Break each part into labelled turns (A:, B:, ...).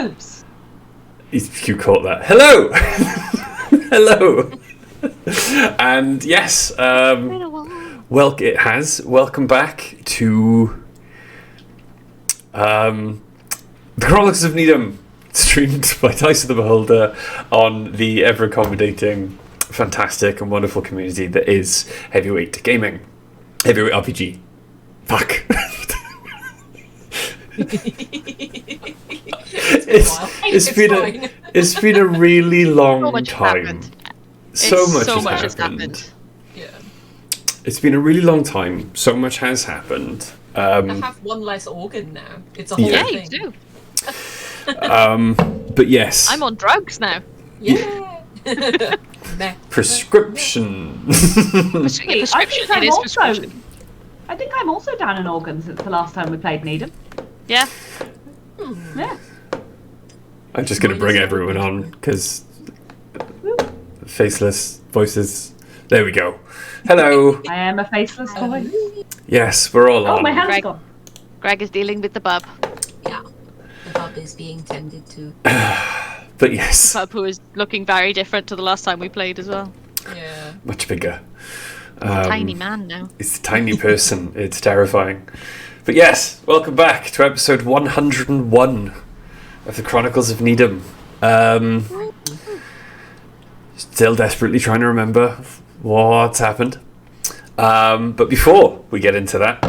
A: Oops.
B: You caught that. Hello! Hello! And yes, it has. Welcome back to the Chronicles of Nidum, streamed by Dice of the Beholder on the ever-accommodating, fantastic and wonderful community that is Heavyweight Gaming. Heavyweight RPG. Fuck. It's been a really long time. So much has happened.
C: Yeah.
B: It's been a really long time. So much has happened.
C: I have one less organ now. It's a whole thing.
D: You do.
B: But yes.
D: I'm on drugs now.
C: Yeah.
B: Prescription.
D: Prescription.
A: I think I'm also down in organs since the last time we played Nidum.
D: Yeah.
A: Yeah.
B: I'm just going to bring everyone on because faceless voices. There we go. Hello.
A: I am a faceless boy.
B: Yes, we're all on.
A: Oh, my hand's gone.
D: Greg is dealing with the bub.
C: Yeah. The bub is being tended to.
B: But yes.
D: Bub who is looking very different to the last time we played as well.
C: Yeah.
B: Much bigger.
D: Tiny man now.
B: It's a tiny person. It's terrifying. But yes, welcome back to episode 101 of the Chronicles of Nidum. Still desperately trying to remember what's happened. But before we get into that,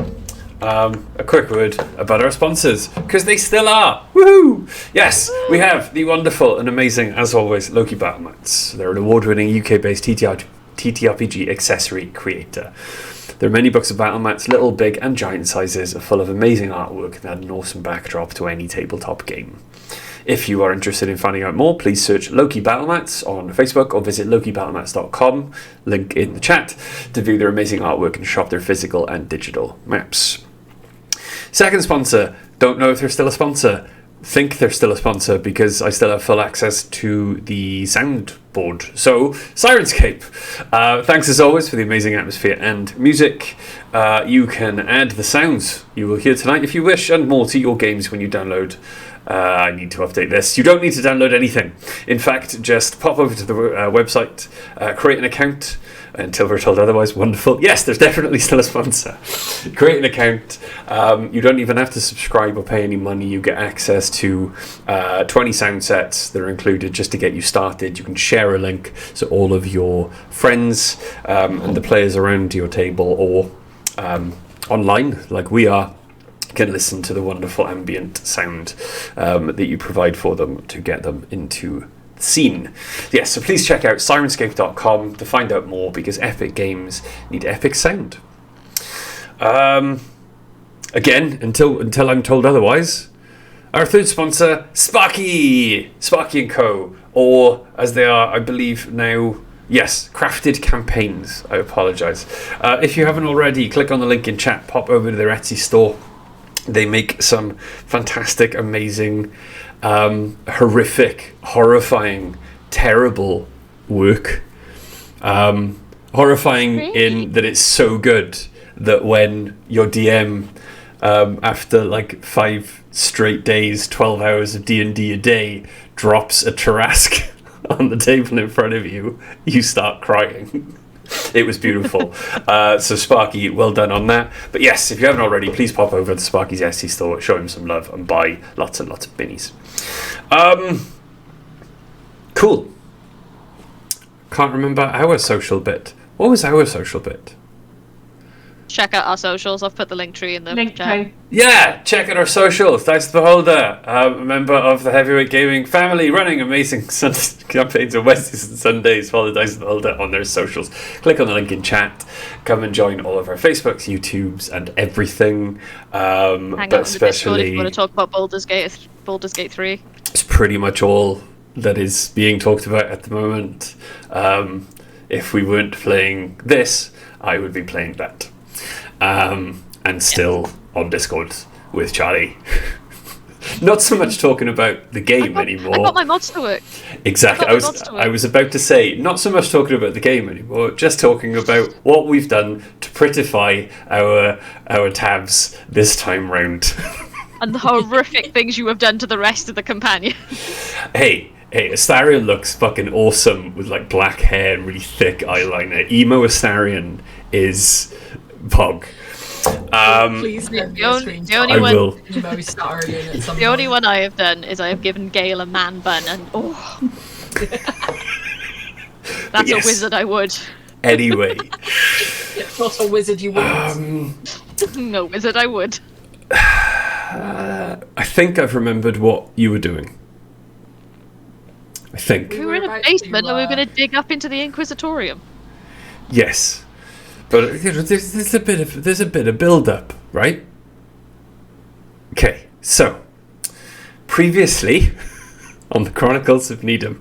B: a quick word about our sponsors, because they still are. Woohoo! Yes, we have the wonderful and amazing, as always, Loki Battle Mats. They're an award-winning UK-based TTRPG accessory creator. There are many books of battle mats, little, big, and giant sizes, full of amazing artwork and add an awesome backdrop to any tabletop game. If you are interested in finding out more, please search Loki Battlemats on Facebook or visit lokibattlemats.com, link in the chat, to view their amazing artwork and shop their physical and digital maps. Second sponsor, don't know if they're still a sponsor. Think they're still a sponsor because I still have full access to the soundboard. So, Sirenscape. Thanks as always for the amazing atmosphere and music. You can add the sounds you will hear tonight if you wish, and more to your games when you download. I need to update this. You don't need to download anything. In fact, just pop over to the website, create an account, until we're told otherwise. Wonderful. Yes, there's definitely still a sponsor. Create an account. You don't even have to subscribe or pay any money. You get access to 20 sound sets that are included just to get you started. You can share a link so all of your friends and the players around your table or online, like we are, can listen to the wonderful ambient sound that you provide for them to get them into the scene. Yes, so please check out Sirenscape.com to find out more, because epic games need epic sound. Again, until I'm told otherwise, our third sponsor, Sparky & Co., or as they are, I believe now, yes, Crafted Campaigns. I apologise. If you haven't already, click on the link in chat, pop over to their Etsy store. They make some fantastic, amazing, horrific, horrifying, terrible work. Horrifying in that it's so good that when your DM, after like 5 straight days, 12 hours of D&D a day, drops a Tarrasque on the table in front of you, you start crying. It was beautiful. So Sparky, well done on that. But yes, if you haven't already, please pop over to Sparky's Etsy store, show him some love, and buy lots and lots of binnies. Cool. Can't remember our social bit. What was our social bit?
D: Check out our socials. I've put the link tree in the chat.
B: Yeah, check out our socials. Dice the Beholder, a member of the Heavyweight Gaming family, running amazing campaigns on Wednesdays and Sundays. Follow Dice the Beholder on their socials. Click on the link in chat. Come and join all of our Facebooks, YouTubes, and everything.
D: Hang
B: but
D: out
B: especially,
D: if you want to talk about Baldur's Gate 3.
B: It's pretty much all that is being talked about at the moment. If we weren't playing this, I would be playing that. And still on Discord with Charlie. Not so much talking about the game anymore.
D: I got my mods to work.
B: Exactly. I was about to say, not so much talking about the game anymore, just talking about what we've done to prettify our tabs this time round.
D: and the horrific things you have done to the rest of the companions.
B: Hey, Astarion looks fucking awesome with like black hair and really thick eyeliner. Emo Astarion is Pog.
C: Please send me
D: the
C: a
D: only-
C: screenshot.
D: the only
B: I
D: one-
B: will.
C: Emo Starion at some
D: The only
C: point.
D: one I have done is I have given Gale a man bun, and that's
B: Yes.
D: a wizard I would.
B: Anyway,
C: Not a wizard you wouldn't.
D: No wizard I would.
B: I think I've remembered what you were doing. I think.
D: We were in a
C: about
D: basement
C: to,
D: and we were going to dig up into the Inquisitorium.
B: Yes. But you know, there's a bit of build up, right? Okay, so previously on the Chronicles of Nidum,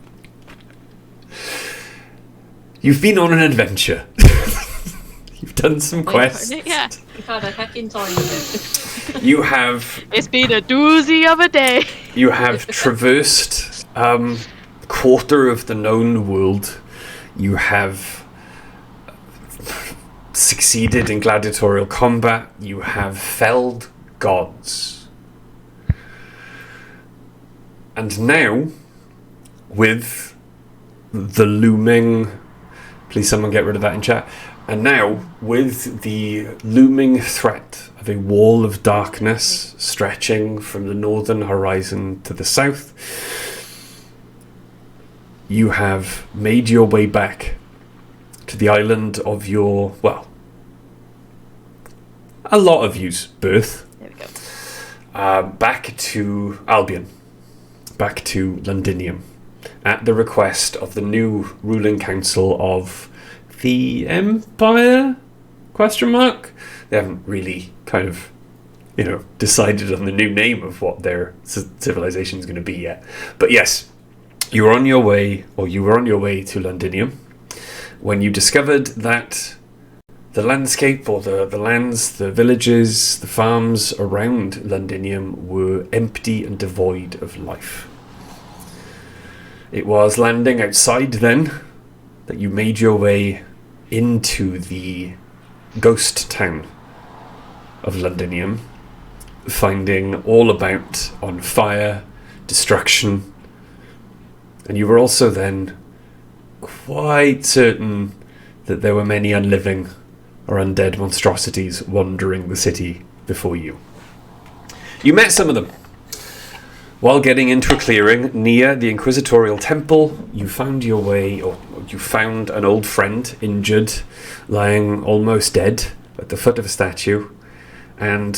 B: you've been on an adventure. You've done some quests.
D: Yeah,
C: We've had a heckin' time with it.
B: You have
D: it's been a doozy of a day.
B: traversed quarter of the known world. You have succeeded in gladiatorial combat. You have felled gods. And now, with the looming... Please someone get rid of that in chat. And now, with the looming threat of a wall of darkness stretching from the northern horizon to the south, you have made your way back to the island of your, well, a lot of you's birth.
D: There we go.
B: Back to Albion, back to Londinium, at the request of the new ruling council of the Empire? Question mark? They haven't really kind of, decided on the new name of what their civilization is going to be yet. But yes, you were on your way to Londinium when you discovered that the landscape, or the lands, the villages, the farms around Londinium were empty and devoid of life. It was landing outside then that you made your way into the ghost town of Londinium, finding all about on fire, destruction, and you were also then quite certain that there were many unliving or undead monstrosities wandering the city before you. You met some of them. While getting into a clearing near the Inquisitorial Temple, you found your way, or you found an old friend injured, lying almost dead at the foot of a statue, and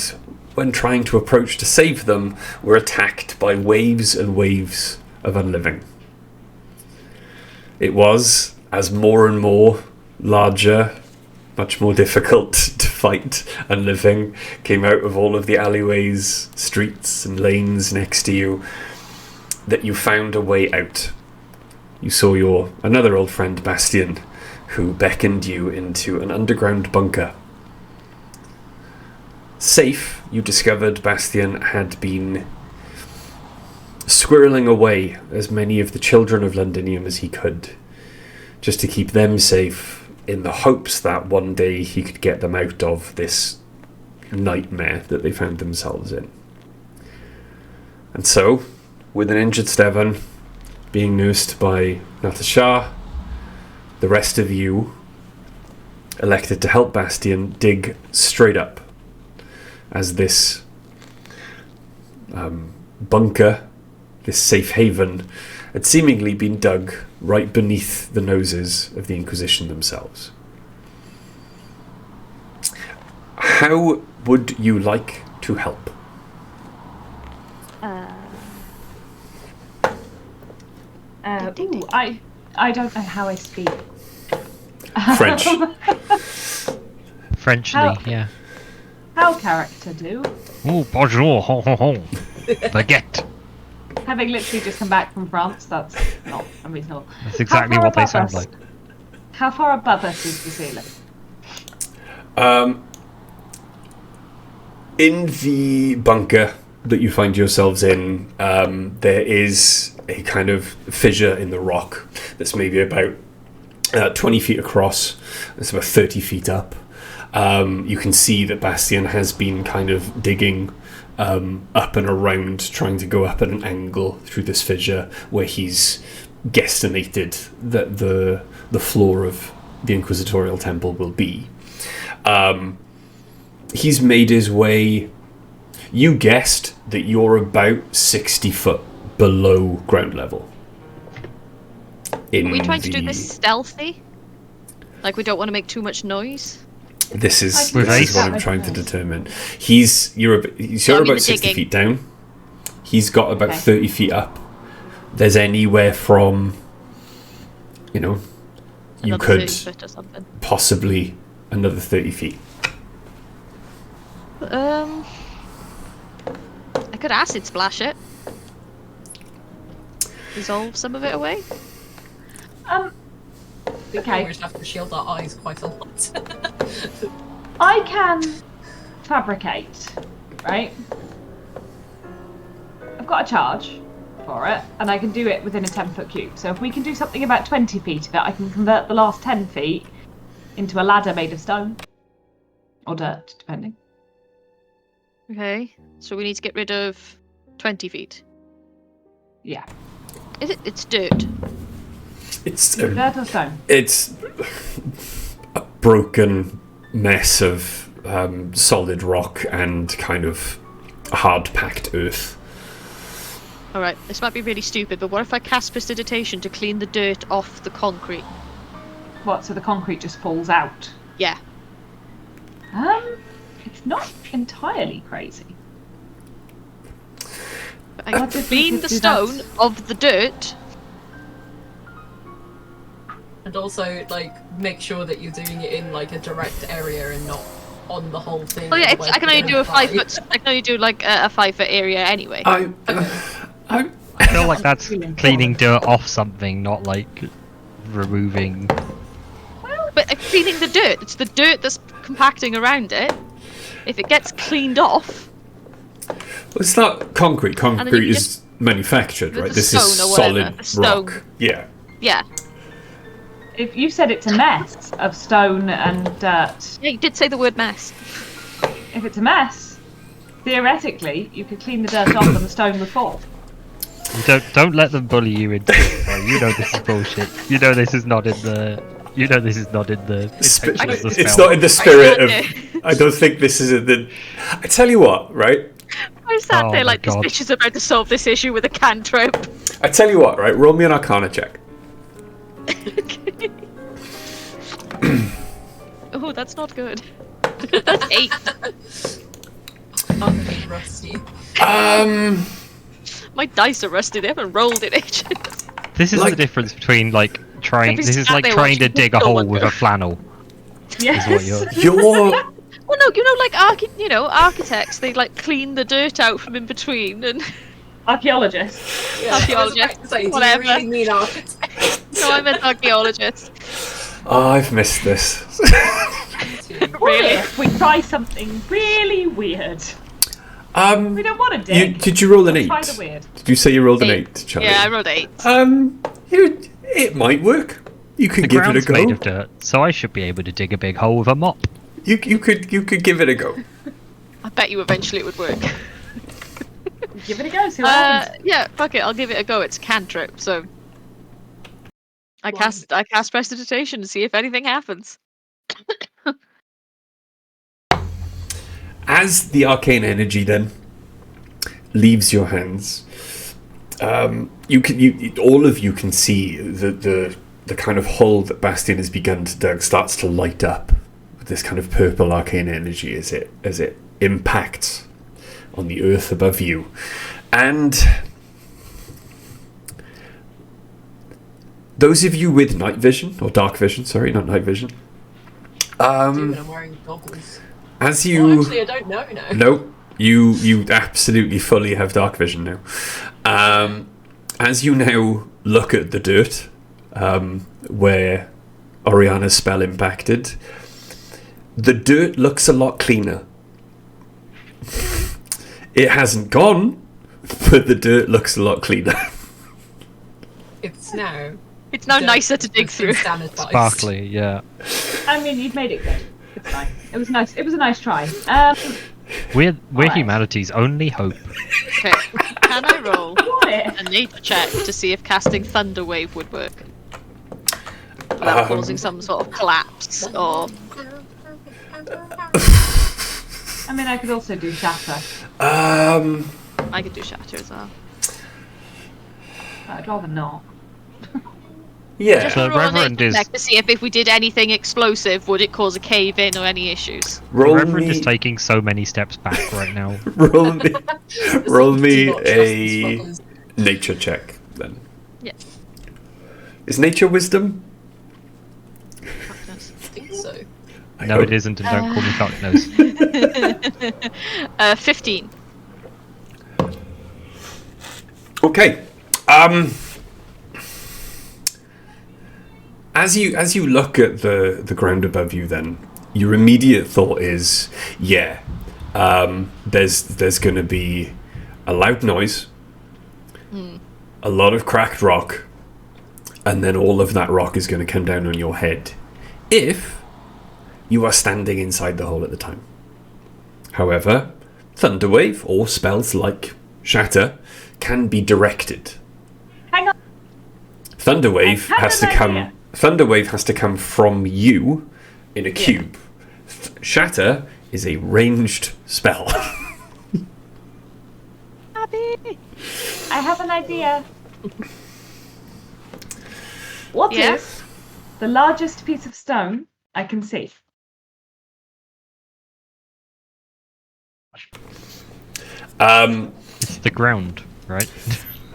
B: when trying to approach to save them, were attacked by waves and waves of unliving. It was, as more and more larger, much more difficult to fight unliving came out of all of the alleyways, streets and lanes next to you, that you found a way out. You saw another old friend, Bastian, who beckoned you into an underground bunker. Safe, you discovered Bastian had been squirreling away as many of the children of Londinium as he could, just to keep them safe, in the hopes that one day he could get them out of this nightmare that they found themselves in. And so, with an injured Stevan being nursed by Natasha, the rest of you elected to help Bastian dig straight up, as this bunker, this safe haven, had seemingly been dug right beneath the noses of the Inquisition themselves. How would you like to help?
A: I don't know how I speak.
B: French.
E: Frenchly,
A: How-
E: yeah.
A: How character do?
E: Oh, bonjour, ho ho ho. Baguette.
A: Having literally just come back from France, that's not unreasonable.
E: That's exactly
A: How far
E: what they
A: above
E: sound
A: us?
E: like.
A: How far above us is the ceiling?
B: In the bunker that you find yourselves in, there is a kind of fissure in the rock that's maybe about 20 feet across. It's about 30 feet up. You can see that Bastian has been kind of digging up and around, trying to go up at an angle through this fissure where he's guesstimated that the floor of the Inquisitorial Temple will be. He's made his way. You guessed that you're about 60 foot below ground level.
D: Are we trying to do this stealthy? Like we don't want to make too much noise?
B: This is what I'm trying to determine. You're about 60 feet down. He's got about 30 feet up. There's anywhere from, you could possibly another 30 feet.
D: I could acid splash it. Dissolve some of it away.
A: Okay.
C: We just have to shield our eyes quite a lot.
A: I can fabricate, right? I've got a charge for it, and I can do it within a 10-foot cube. So if we can do something about 20 feet of it, I can convert the last 10 feet into a ladder made of stone. Or dirt, depending.
D: Okay, so we need to get rid of 20 feet.
A: Yeah.
D: It's dirt.
B: It's
A: dirt or stone?
B: It's a broken mess of solid rock and kind of hard-packed earth.
D: Alright, this might be really stupid, but what if I cast prestidigitation to clean the dirt off the concrete?
A: What, so the concrete just falls out?
D: Yeah.
A: It's not entirely crazy.
D: But I can clean the stone of the dirt.
C: And also, make sure that you're doing it in, a direct area and not on the whole thing.
D: Oh yeah, I can only do a 5 foot. I can only do, a 5 foot area anyway.
E: I feel like that's cleaning dirt off something, not, removing...
D: But cleaning the dirt. It's the dirt that's compacting around it. If it gets cleaned off...
B: Well, it's not concrete. Concrete is manufactured, right? This is solid rock. Yeah.
D: Yeah.
A: If you said it's a mess of stone and dirt...
D: Yeah, you did say the word mess.
A: If it's a mess, theoretically, you could clean the dirt off and the stone would fall.
E: Don't let them bully you into it. Bro. You know this is bullshit. You know this is not in the... It's not in the
B: spirit of... I don't think this is in the... I tell you what, right?
D: I sat there like this bitch is about to solve this issue with a cantrip.
B: I tell you what, right? Roll me an Arcana check.
D: Oh, that's not good. That's 8.
C: I'm rusty.
D: My dice are rusty. They haven't rolled in ages.
E: This is the difference between trying. This is like trying to dig a hole with a flannel.
A: Yes.
B: You're.
D: Well, no, architects, they clean the dirt out from in between, and
A: archaeologists.
C: Yeah,
D: archaeologists. Whatever.
C: Do you really mean architects?
D: No, I meant archaeologists.
B: Oh, I've missed this.
D: Really?
A: If we try something really weird. We don't want to dig.
B: Did you roll an 8?
A: Try the weird.
B: Did you say you rolled an 8, Charlie?
D: Yeah, I rolled 8.
B: It might work. You could give it a go.
E: Made of dirt, so I should be able to dig a big hole with a mop.
B: You could give it a go.
D: I bet you eventually it would work.
A: Give it a go. See what happens.
D: Yeah, fuck it. I'll give it a go. It's a cantrip, so I cast prestidigitation to see if anything happens.
B: As the arcane energy then leaves your hands, all of you can see the kind of hole that Bastian has begun to dig starts to light up with this kind of purple arcane energy as it impacts on the earth above you, and those of you with night vision or dark vision, sorry, not night vision.
C: I'm wearing goggles.
B: As you,
C: well, actually, I don't know now.
B: No, you absolutely fully have dark vision now. As you now look at the dirt where Oriana's spell impacted, the dirt looks a lot cleaner. It hasn't gone, but the dirt looks a lot cleaner.
C: It's now
D: nicer to dig through.
E: Sparkly, yeah.
A: I mean, you've made it good. It's fine. It was nice. It was a nice try.
E: We're
A: Alright.
E: humanity's only hope.
D: Okay. Can I roll
A: What if?
D: a nature check to see if casting Thunder Wave would work? Without causing some sort of collapse or...
A: I mean, I could also do shatter.
D: I could do Shatter as well.
A: But I'd rather not.
B: Yeah.
D: Just
E: So
D: roll a
E: Reverend
D: nature
E: is-
D: check to see if we did anything explosive, would it cause a cave-in or any issues?
B: Roll
E: Reverend
B: me.
E: is taking so many steps back right now.
B: Roll me. Roll me
C: Do not trust these
B: a
C: fuckers.
B: nature check then.
D: Yeah.
B: Is nature wisdom?
D: Fuck knows.
C: I think so.
B: I
E: No,
B: hope.
E: it isn't, and don't call me cocknose.
D: 15.
B: Okay. As you look at the ground above you, then your immediate thought is, yeah, there's going to be a loud noise, a lot of cracked rock, and then all of that rock is going to come down on your head if you are standing inside the hole at the time. However, Thunderwave or spells like Shatter can be directed.
A: Hang on.
B: Thunderwave
A: I have
B: has to
A: an
B: come.
A: idea.
B: Thunderwave has to come from you in a cube. Shatter is a ranged spell.
D: Abby!
A: I have an idea. What
D: Yeah?
A: is the largest piece of stone I can see?
E: It's the ground, right?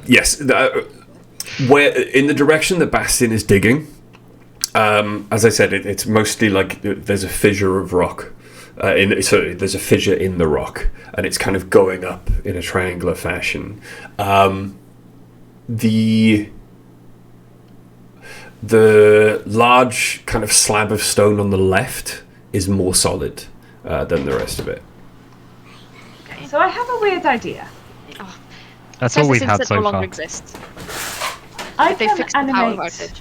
B: Yes, where in the direction that Bastion is digging. As I said, it's mostly like there's a fissure of rock. There's a fissure in the rock, and it's kind of going up in a triangular fashion. The large kind of slab of stone on the left is more solid than the rest of it.
A: So I have a weird idea.
E: That's
D: Says
E: all we've
D: this
E: had
D: incident
E: so
D: no longer
E: far.
D: exists.
A: I
D: They
A: can
D: fixed the power
A: animate.
D: outage.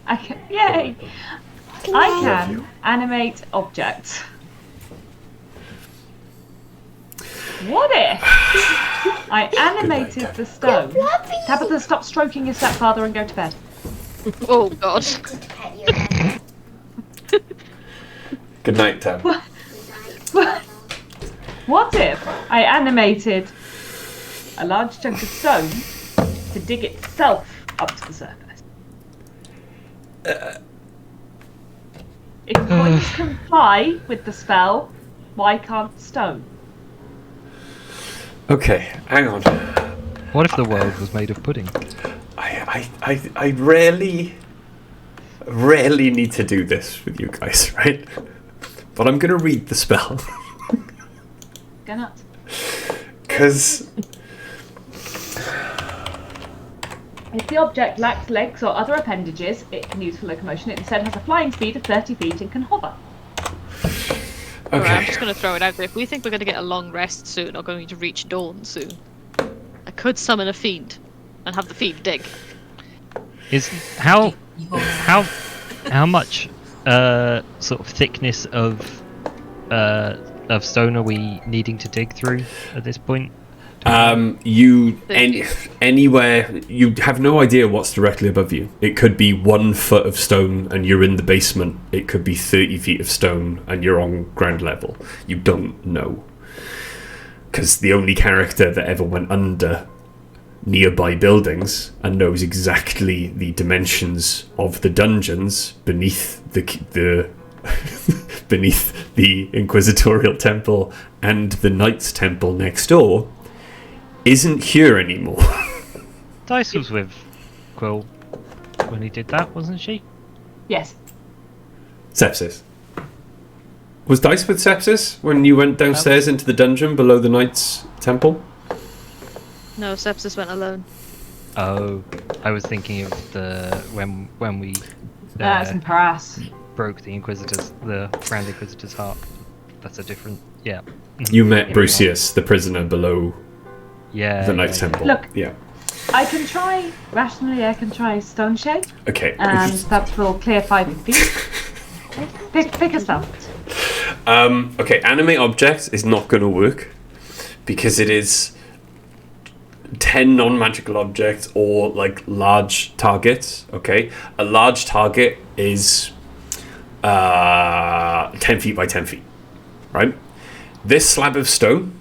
A: I can, yay! I can animate objects. What if I animated the stone? Tabitha, stop stroking your stepfather and go to bed.
D: Oh god.
B: Good night, Tab.
A: What if I animated a large chunk of stone to dig itself up to the surface? If coins can fly with the spell, why can't stone?
B: Okay, hang on.
E: What if the world was made of pudding?
B: I rarely need to do this with you guys, right? But I'm gonna read the spell.
A: Go nuts.
B: Because
A: If the object lacks legs or other appendages it can use for locomotion, it instead has a flying speed of 30 feet and can hover.
D: Alright, I'm
B: okay,
D: just going to throw it out there. If we think we're going to get a long rest soon or going to reach dawn soon, I could summon a fiend and have the fiend dig.
E: Is how much sort of thickness of stone are we needing to dig through at this point?
B: Anywhere you have no idea what's directly above you. It could be 1 foot of stone and you're in the basement. It could be 30 feet of stone and you're on ground level. You don't know, because the only character that ever went under nearby buildings and knows exactly the dimensions of the dungeons beneath the beneath the Inquisitorial Temple and the Knights Temple next door isn't here anymore.
E: Dice was with Quill when he did that, wasn't she?
A: Yes.
B: Sepsis. Was Dice with Sepsis when you went downstairs into the dungeon below the Knights Temple?
D: No, Sepsis went alone.
E: Oh, I was thinking of the when we
A: That's in Paras.
E: broke the Grand Inquisitor's heart. That's a different. Yeah.
B: You met Brucius, the prisoner below
E: Yeah.
B: the Knights
E: yeah.
B: Temple.
A: Look.
B: Yeah.
A: I can try, rationally, I can try Stone Shape,
B: Okay.
A: and that will clear 5 feet. Pick a spell.
B: Okay, animate object is not going to work because it is 10 non-magical objects or like large targets. Okay, a large target is 10 feet by 10 feet, right? This slab of stone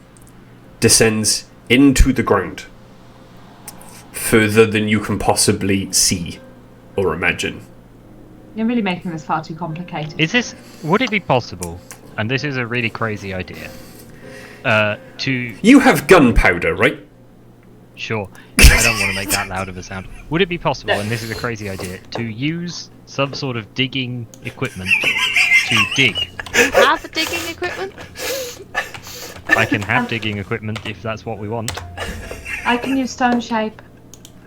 B: descends into the ground further than you can possibly see or imagine.
A: You're really making this far too complicated.
E: Would it be possible, and this is a really crazy idea, to...
B: You have gunpowder, right?
E: Sure, I don't want to make that loud of a sound. Would it be possible, and this is a crazy idea, to use some sort of digging equipment to dig?
D: Have the digging equipment?
E: I can have digging equipment if that's what we want.
A: I can use stone shape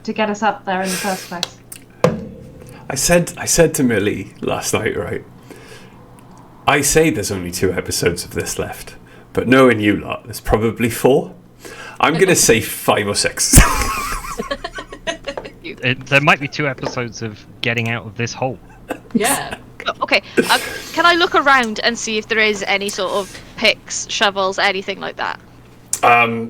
A: to get us up there in the first place.
B: I said to Millie last night, right? I say there's only 2 episodes of this left, but knowing you lot, there's probably 4. I'm gonna say 5 or 6.
E: There might be 2 episodes of getting out of this hole.
C: Yeah.
D: Okay, can I look around and see if there is any sort of picks, shovels, anything like that?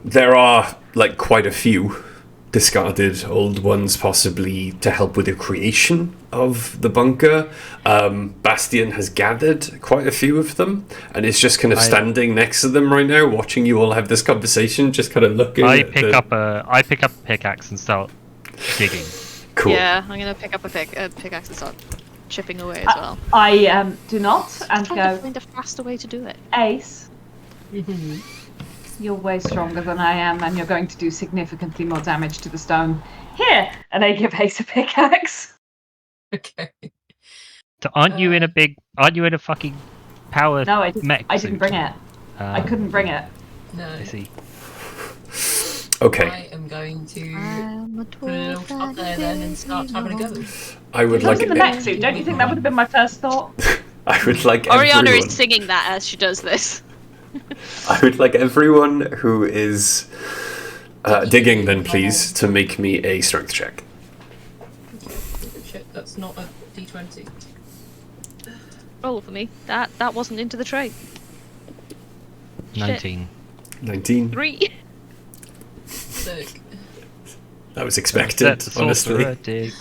B: There are like quite a few discarded old ones, possibly to help with the creation of the bunker. Bastian has gathered quite a few of them, and is just kind of standing next to them right now, watching you all have this conversation, just kind of looking.
E: I pick up a pickaxe and start digging.
B: Cool.
D: Yeah, I'm gonna pick up a pickaxe and start chipping away as well.
A: I do not, and
D: I'm trying to
A: go,
D: find a faster way to do it.
A: Ace, you're way stronger than I am, and you're going to do significantly more damage to the stone. Here, and I give Ace a pickaxe.
C: Okay.
E: So aren't you in a fucking power
A: No,
E: mech
A: I didn't
E: suit?
A: bring it. I couldn't bring it.
C: No.
E: I see.
B: Okay.
C: I am going to float up there then and start having a go.
B: I would
A: If I was
B: like
A: in the mech suit, don't you think that would have been my first thought?
B: I would like
D: Oriana
B: everyone.
D: is singing that as she does this.
B: I would like everyone who is digging, then please, to make me a strength check.
C: Shit, that's not a D20.
D: Roll for me. That wasn't into the tray.
E: 19.
B: 19.
D: 3.
C: Sick.
B: That was expected, honestly.
E: Dig.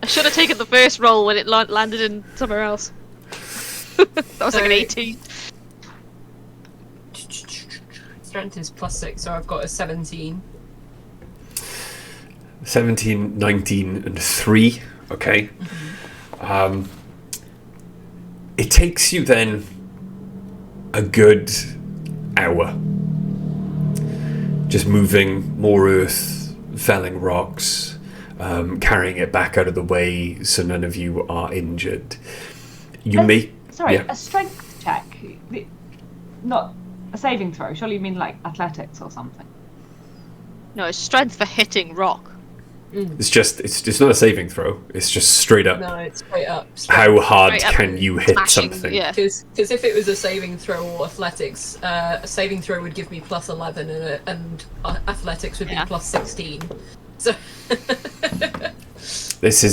D: I should have taken the first roll when it landed in somewhere else. That was like an 18.
C: Strength is +6, so I've got a 17.
B: 17, 19, and 3. Okay. It takes you then a good hour. Just moving more earth, felling rocks, carrying it back out of the way so none of you are injured. You may...
A: Sorry,
B: yeah.
A: a strength check, not a saving throw. Surely you mean like athletics or something.
D: No, it's strength for hitting rock.
B: It's not a saving throw. It's just straight up.
C: No, it's straight up.
B: How hard
D: Straight up
B: can you hit
D: smashing,
B: something?
D: yeah.
C: Because if it was a saving throw or athletics, a saving throw would give me +11 and athletics would be
D: Yeah.
C: +16. So
B: This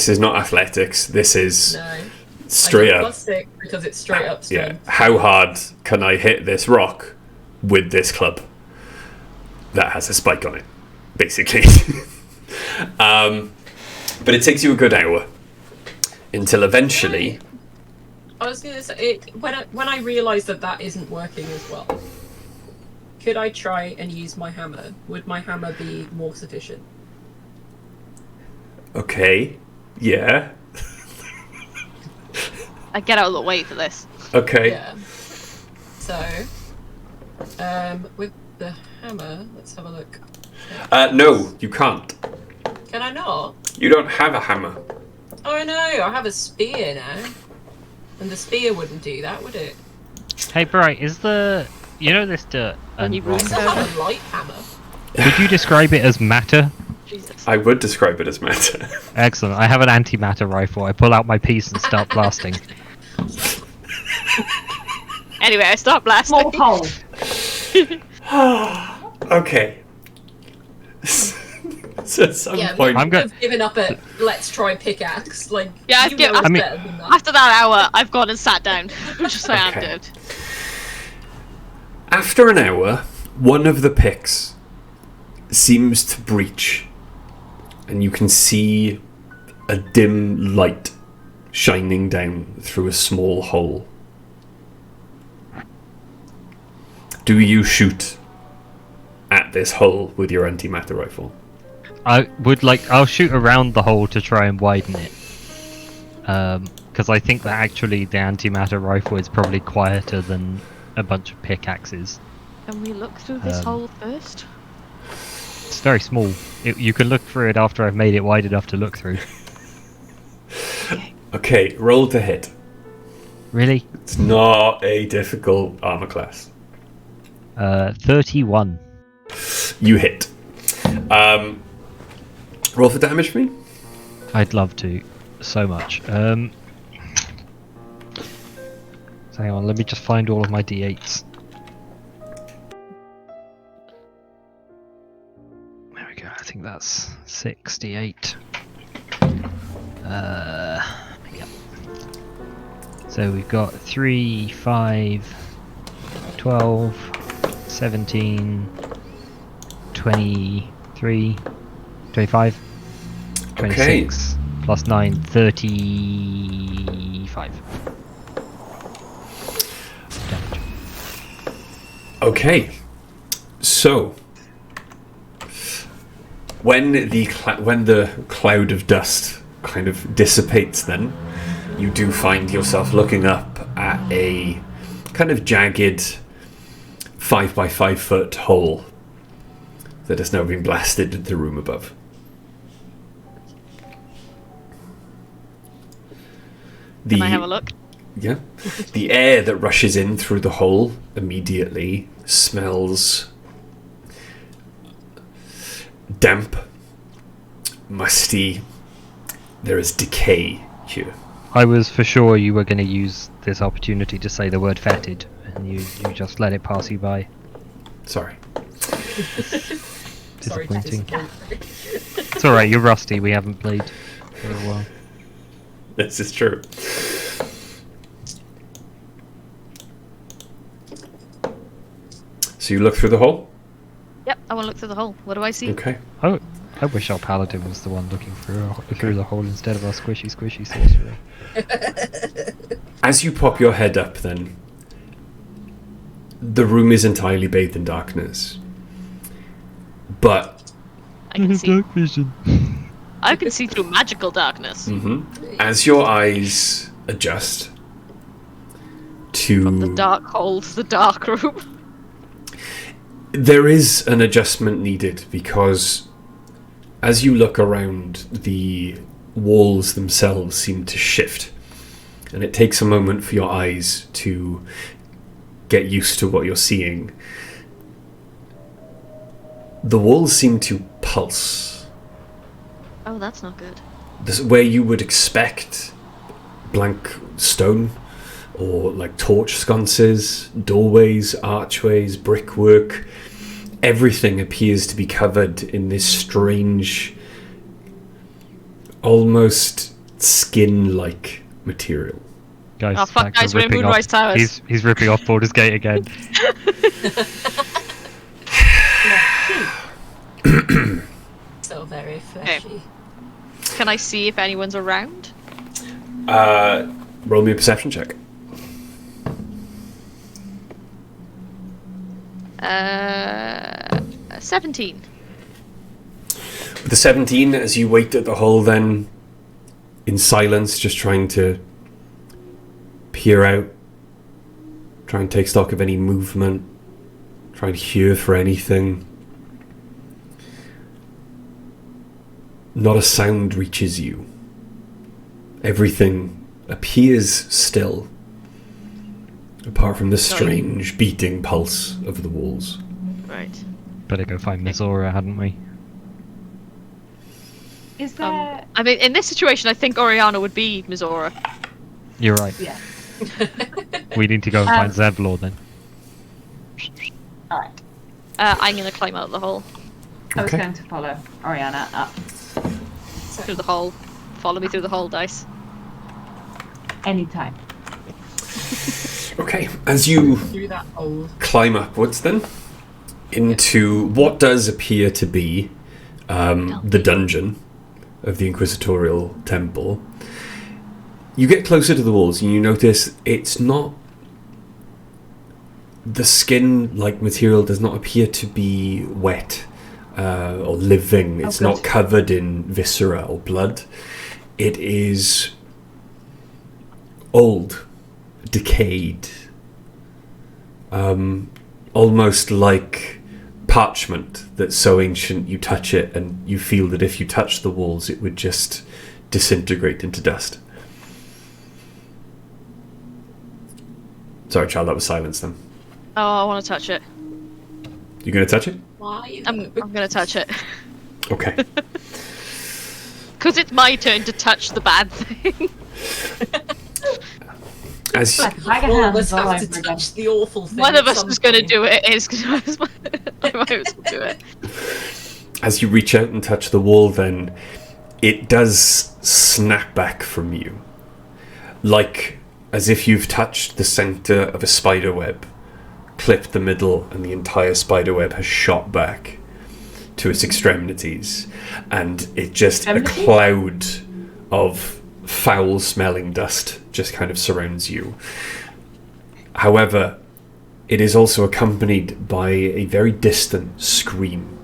B: is not athletics. This is
C: no,
B: straight
C: I
B: up.
C: get +6 because it's straight up
B: Yeah.
C: strength.
B: How hard can I hit this rock with this club that has a spike on it, basically? But it takes you a good hour until eventually.
C: I was gonna say when I realised that isn't working as well. Could I try and use my hammer? Would my hammer be more sufficient?
B: Okay. Yeah.
D: I get out of the way for this.
B: Okay.
C: Yeah. So, with the hammer, let's have a look.
B: No, you can't.
C: Can I not?
B: You don't have a hammer.
C: Oh no, I have a spear now. And the spear wouldn't do that, would it?
E: Hey, Bright, is this dirt and
D: you
C: I
E: rock?
C: still have a light hammer.
E: Would you describe it as matter?
D: Jesus.
B: I would describe it as matter.
E: Excellent. I have an antimatter rifle. I pull out my piece and start blasting.
D: Anyway, I start
A: Small
D: blasting.
A: hole.
B: Okay. So at some point,
E: I'm go-
C: I've given up at let's try pickaxe. Like,
D: Yeah, I've
C: you
D: given-
C: know it's
E: I mean-
C: better than that.
D: After that hour, I've gone and sat down. I'm just like, I'm
B: Okay.
D: dead.
B: After an hour, one of the picks seems to breach, and you can see a dim light shining down through a small hole. Do you shoot at this hole with your antimatter rifle?
E: I'll shoot around the hole to try and widen it. Because I think that actually the antimatter rifle is probably quieter than a bunch of pickaxes.
D: Can we look through this hole first?
E: It's very small. You can look through it after I've made it wide enough to look through.
B: Okay, roll to hit.
E: Really?
B: It's not a difficult armor class.
E: 31.
B: You hit. Roll for damage for me.
E: I'd love to. So much. So hang on, let me just find all of my d8s. There we go, I think that's 68. Yep. So we've got 3, 5, 12, 17, 23, 25, 26, plus 9, 35. Damage.
B: Okay, so when the cloud of dust kind of dissipates, then you do find yourself looking up at a kind of jagged 5 by 5 foot hole that has now been blasted into the room above.
D: Can I have a look?
B: Yeah. The air that rushes in through the hole immediately smells damp, musty. There is decay here.
E: I was for sure you were going to use this opportunity to say the word fetid, and you just let it pass you by.
B: Sorry.
E: Disappointing. It's alright, you're rusty, we haven't played for a while.
B: This is true. So you look through the hole?
D: Yep, I want to look through the hole. What do I see?
B: Okay.
E: I wish our paladin was the one looking through the hole instead of our squishy sorcerer.
B: As you pop your head up, then, the room is entirely bathed in darkness. But
D: I can see.
E: Dark vision.
D: I can see through magical darkness.
B: as your eyes adjust to...
D: From the dark hole to the dark room.
B: There is an adjustment needed because as you look around, the walls themselves seem to shift. And it takes a moment for your eyes to get used to what you're seeing. The walls seem to pulse.
D: Oh, that's not good.
B: This, where you would expect blank stone or like torch sconces, doorways, archways, brickwork, everything appears to be covered in this strange, almost skin-like material.
E: Guys,
D: Oh, fuck,
E: Max,
D: guys,
E: we're
D: we're in
E: ripping
D: Moonrise
E: off-
D: Towers.
E: He's ripping off Baldur's Gate again.
C: So very fleshy.
D: Can I see if anyone's around?
B: Roll me a perception check.
D: 17.
B: With the 17, as you wait at the hole then, in silence, just trying to peer out, try and take stock of any movement, try and hear for anything. Not a sound reaches you. Everything appears still, apart from the strange beating pulse of the walls.
D: Right.
E: Better go find Mizora, hadn't we?
A: Is there...
D: I mean, in this situation, I think Oriana would be Mizora.
E: You're right.
A: Yeah.
E: We need to go and find Zevlor then.
A: Alright.
D: I'm gonna climb out of the hole.
A: I was
B: Okay.
A: going to follow Oriana up.
D: Through the hole. Follow me through the hole, dice.
A: Anytime.
B: Okay, as you
C: Through that hole.
B: climb upwards then into what does appear to be the dungeon of the Inquisitorial Temple, you get closer to the walls and you notice it's not... The skin-like material does not appear to be wet or living. It's not covered in viscera or blood. It is old, decayed, almost like parchment that's so ancient you touch it and you feel that if you touch the walls it would just disintegrate into dust. Sorry, child, that was silence then.
D: Oh, I want to touch it.
B: You gonna touch it?
C: Why?
D: I'm gonna touch it.
B: Okay.
D: Because it's my turn to touch the bad thing.
B: As
A: Like a bag of
C: All of
A: hands
C: us
A: all
C: have
A: over
C: to
A: again.
C: touch the awful thing.
D: One of
C: at
D: us
C: some
D: is going to
C: point.
D: do it. It is because I might as well do it.
B: as you reach out and touch the wall, then it does snap back from you, like as if you've touched the center of a spider web, clipped the middle, and the entire spider web has shot back to its extremities, and it just a cloud of foul-smelling dust just kind of surrounds you. However, it is also accompanied by a very distant scream,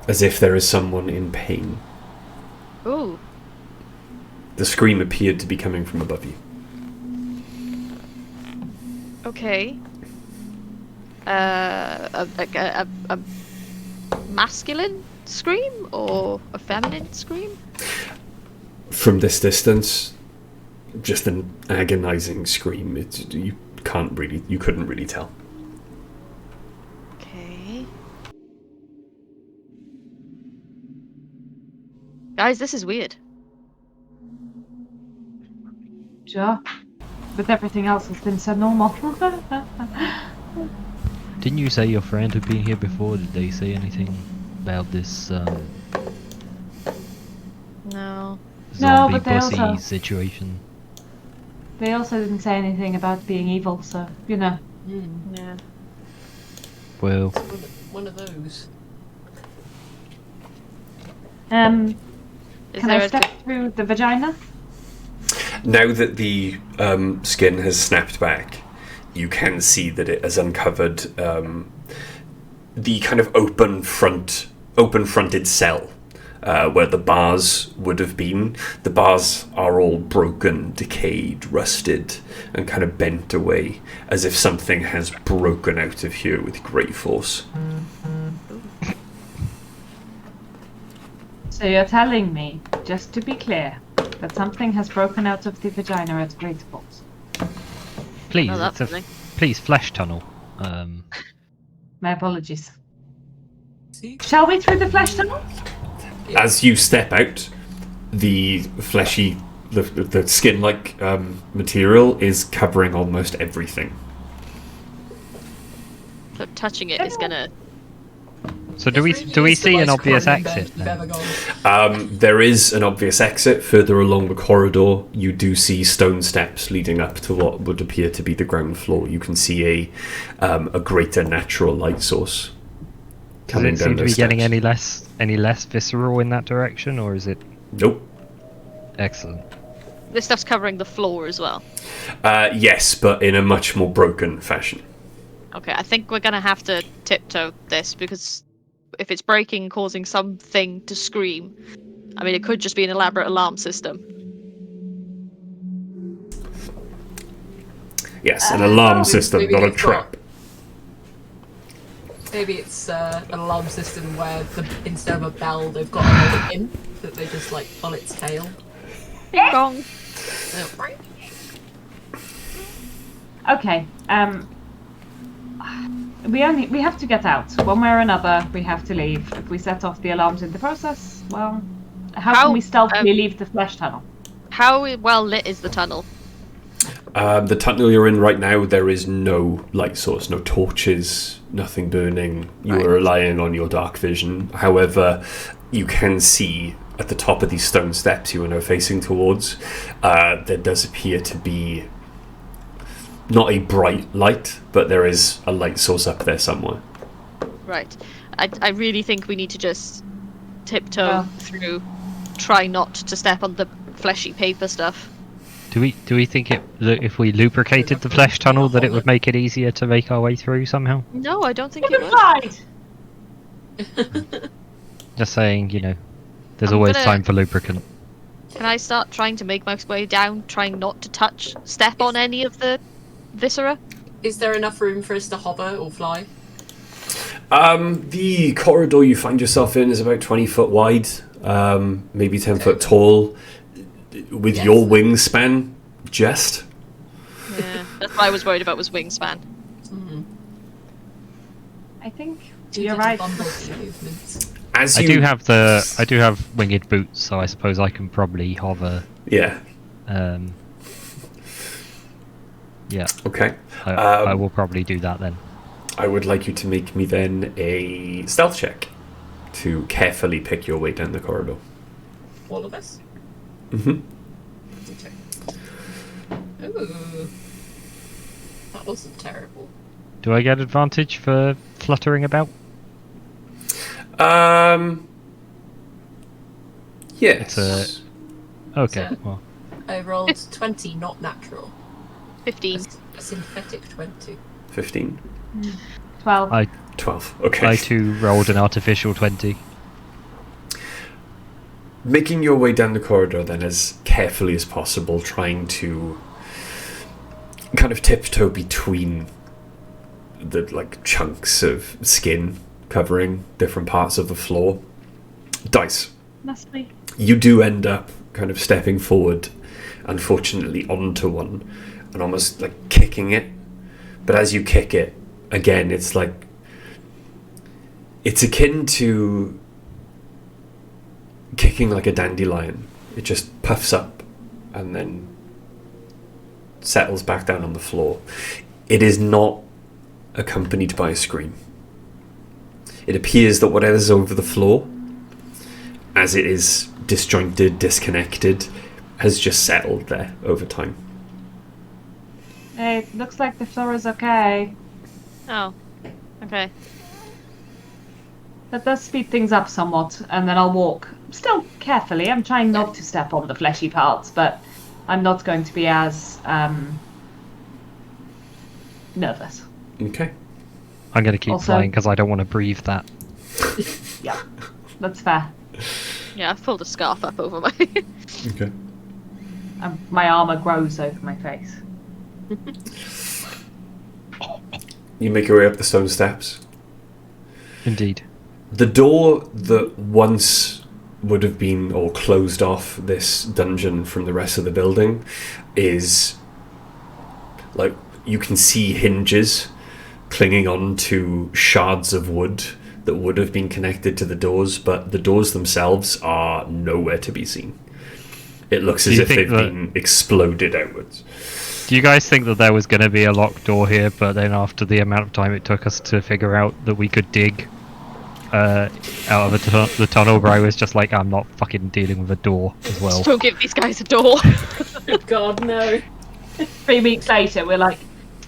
B: as if there is someone in pain.
D: Ooh.
B: The scream appeared to be coming from above you.
D: Okay. A masculine scream or a feminine scream?
B: From this distance, just an agonizing scream. You couldn't really tell.
D: Okay. Guys, this is weird.
A: Sure. But everything else has been so normal.
E: Didn't you say your friend had been here before? Did they say anything about this
D: No.
E: zombie
A: but they
E: pussy
A: also-
E: situation?
A: They also didn't say anything about being evil, so, you know.
D: Yeah.
E: Well,
C: One of those.
A: Can
D: Is
A: I
D: there a
A: step through the vagina?
B: Now that the skin has snapped back, you can see that it has uncovered the kind of open-fronted cell where the bars would have been. The bars are all broken, decayed, rusted, and kind of bent away, as if something has broken out of here with great force.
A: So you're telling me, just to be clear, that something has broken out of the vagina at great force.
E: please,
D: Oh, that's
E: it's a
D: something.
E: please flesh tunnel.
A: My apologies.
C: See?
A: Shall we through the flesh tunnel?
B: As you step out, the fleshy, the skin-like material is covering almost everything.
D: So touching it is gonna.
E: So do we see an obvious exit then?
B: There is an obvious exit further along the corridor. You do see stone steps leading up to what would appear to be the ground floor. You can see a greater natural light source
E: Does
B: coming
E: it
B: down
E: seem to be
B: those
E: getting
B: steps.
E: any less visceral in that direction, or is it
B: Nope.
E: excellent?
D: This stuff's covering the floor as well.
B: Yes, but in a much more broken fashion.
D: Okay, I think we're gonna have to tiptoe this because if it's breaking, causing something to scream, I mean, it could just be an elaborate alarm system.
B: Yes, an alarm system,
C: maybe
B: not a
C: they've got-
B: trap.
C: Maybe it's an alarm system where instead of a bell, they've got a pin that they just like on its tail.
D: Ding dong.
A: Okay. We have to get out. One way or another, we have to leave. If we set off the alarms in the process, well, how
D: How-
A: can we stealthily leave the flesh tunnel?
D: How well lit is the tunnel?
B: The tunnel you're in right now, there is no light source, no torches, nothing burning. You are relying on your dark vision. However, you can see at the top of these stone steps you are now facing towards, there does appear to be not a bright light, but there is a light source up there somewhere.
D: Right. I really think we need to just tiptoe
A: Well.
D: through, try not to step on the fleshy paper stuff.
E: Do we think that if we lubricated the flesh tunnel that it would make it easier to make our way through somehow?
D: No, I don't think
A: Give
D: it
A: it
D: would.
A: pride!
E: Just saying, there's
D: I'm
E: always
D: gonna-
E: time for lubricant.
D: Can I start trying to make my way down, trying not to step on any of the viscera?
C: Is there enough room for us to hover or fly?
B: The corridor you find yourself in is about 20 foot wide, maybe 10 foot tall. With
C: Yes.
B: your wingspan, just.
D: Yeah, that's what I was worried about was wingspan.
A: I think
C: Too
A: you're
C: little
A: right.
C: bumblebee movements.
B: As
E: I
B: you,
E: do have winged boots, so I suppose I can probably hover.
B: Yeah.
E: Yeah,
B: Okay.
E: I will probably do that then.
B: I would like you to make me then a stealth check to carefully pick your way down the corridor.
C: All of us?
B: Mm-hmm.
C: Okay. Ooh. That wasn't terrible.
E: Do I get advantage for fluttering about?
B: Yes.
E: It's Okay,
C: So-
E: well,
C: I rolled 20, not natural.
D: 15.
C: A synthetic 20.
B: 15.
A: 12.
B: 12. Okay.
E: I too rolled an artificial 20.
B: Making your way down the corridor then as carefully as possible, trying to kind of tiptoe between the chunks of skin covering different parts of the floor. Dice.
A: Must be.
B: You do end up kind of stepping forward, unfortunately, onto one and almost kicking it. But as you kick it, again, it's akin to kicking like a dandelion. It just puffs up and then settles back down on the floor. It is not accompanied by a scream. It appears that whatever's over the floor, as it is disjointed, disconnected, has just settled there over time.
A: Hey, looks like the floor is okay.
D: Oh. Okay.
A: That does speed things up somewhat, and then I'll walk. Still carefully. I'm trying not to step on the fleshy parts, but I'm not going to be as nervous.
B: Okay.
E: I'm going to keep
A: Also-
E: flying because I don't want to breathe that.
A: Yeah, that's fair.
D: Yeah, I've pulled a scarf up over my...
B: Okay.
A: My armor grows over my face.
B: You make your way up the stone steps.
E: Indeed.
B: The door that once would have been or closed off this dungeon from the rest of the building is you can see hinges clinging on to shards of wood that would have been connected to the doors, but the doors themselves are nowhere to be seen. It looks
E: Do
B: as
E: you
B: if
E: think
B: they've
E: that-
B: been exploded outwards.
E: Do you guys think that there was going to be a locked door here, but then after the amount of time it took us to figure out that we could dig out of the tunnel, where I was just like, I'm not fucking dealing with a door as well.
D: Don't give these guys a door.
C: God, no.
A: 3 weeks later, we're like,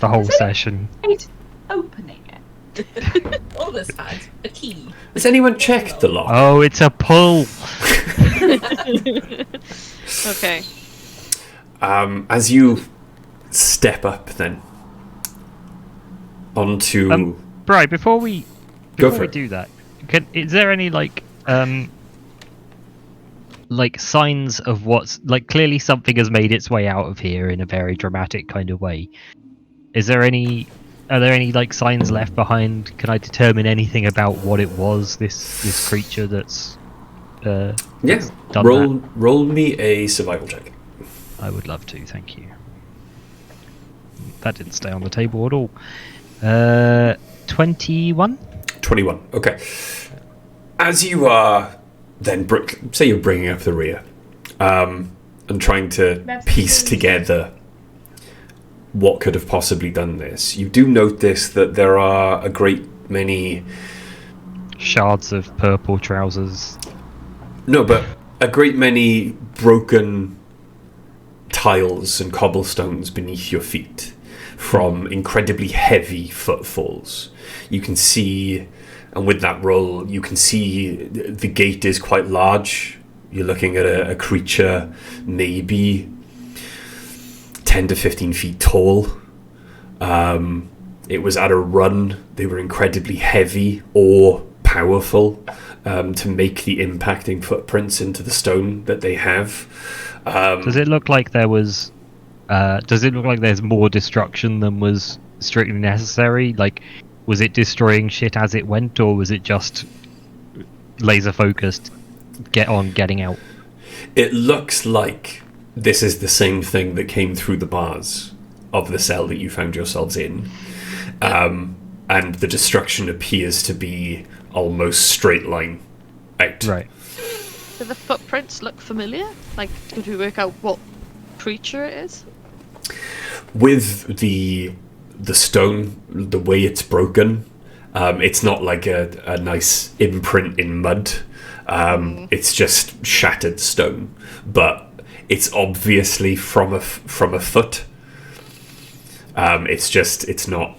E: The whole session.
A: right, opening it.
C: All of us had a key.
B: Has anyone checked the lock?
E: Oh, it's a pull!
D: Okay.
B: As you step up then onto...
E: Right, before we
B: Go for it.
E: do that, is there any signs of what's clearly something has made its way out of here in a very dramatic kind of way? Are there any signs left behind? Can I determine anything about what it was, this creature that's
B: Yeah,
E: done
B: roll me a survival check.
E: I would love to, thank you. That didn't stay on the table at all. 21?
B: 21. Okay. As you are then, say you're bringing up the rear, and trying to
A: That's
B: piece
A: good.
B: together what could have possibly done this, you do notice that there are a great many...
E: Shards of purple trousers.
B: No, but a great many broken tiles and cobblestones beneath your feet. from incredibly heavy footfalls. You can see, and with that roll, you can see the gate is quite large. You're looking at a creature maybe 10 to 15 feet tall. It was at a run. They were incredibly heavy or powerful to make the impacting footprints into the stone that they have.
E: Does it look like there was? Does it look like there's more destruction than was strictly necessary? Like, was it destroying shit as it went, or was it just laser focused? Getting out.
B: It looks like this is the same thing that came through the bars of the cell that you found yourselves in. And the destruction appears to be almost straight line out.
E: Right.
D: Do the footprints look familiar? Like, could we work out what creature it is?
B: With the stone, the way it's broken, it's not like a nice imprint in mud. It's just shattered stone, but it's obviously from a foot. It's not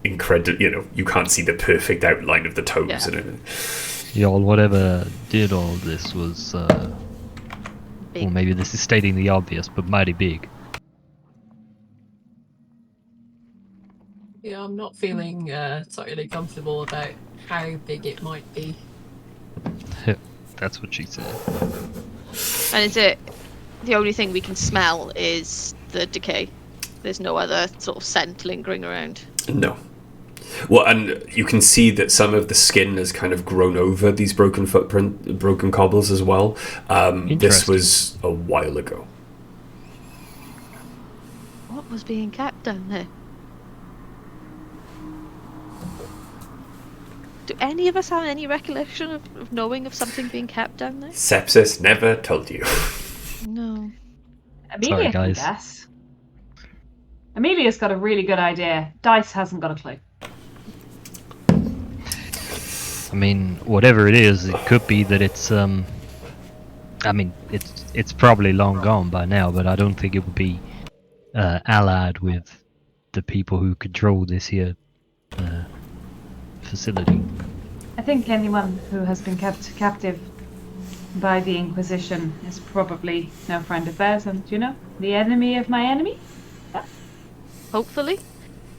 B: incredible. You can't see the perfect outline of the toes and everything.
E: Y'all, whatever did all this was,
D: Big.
E: or maybe this is stating the obvious, but mighty big.
C: Yeah, I'm not feeling totally comfortable about how big it might be.
E: That's what she said.
D: And is it the only thing we can smell is the decay? There's no other sort of scent lingering around.
B: No. Well, and you can see that some of the skin has kind of grown over these broken cobbles as well. This was a while ago.
D: What was being kept down there? Do any of us have any recollection of knowing of something being kept down there?
B: Sepsis never told you.
D: No.
A: Amelia can
E: guys.
A: guess. Amelia's got a really good idea. Dice hasn't got a clue.
E: I mean, whatever it is, it could be that it's I mean, it's probably long gone by now, but I don't think it would be allied with the people who control this here facility.
A: I think anyone who has been kept captive by the Inquisition is probably no friend of theirs, and the enemy of my enemy.
D: Hopefully.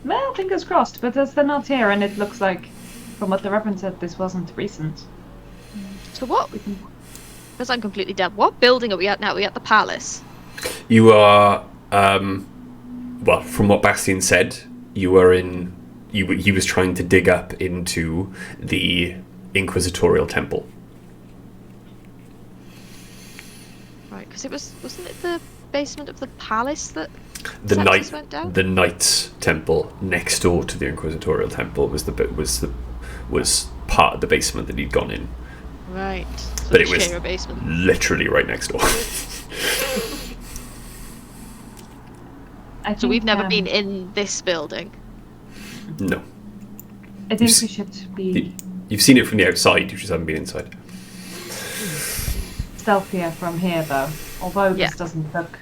A: Well, fingers crossed. But as they're not here, and it looks like, from what the Reverend said, this wasn't recent.
D: So what? Because I'm completely dead. What building are we at now? Are we at the palace?
B: You are, well, from what Bastian said, you were in. He was trying to dig up into the Inquisitorial Temple.
D: Right, because wasn't it the basement of the palace that
B: The
D: Sepsis went down?
B: The Knights Temple next door to the Inquisitorial Temple was part of the basement that he'd gone in.
D: Right. So
B: But
D: we
B: it was
D: share a basement.
B: literally right next door.
D: So we've never been in this building.
B: No.
A: I think we should be
B: You've seen it from the outside, you just haven't been inside.
A: stealthier from here, though. Although this doesn't look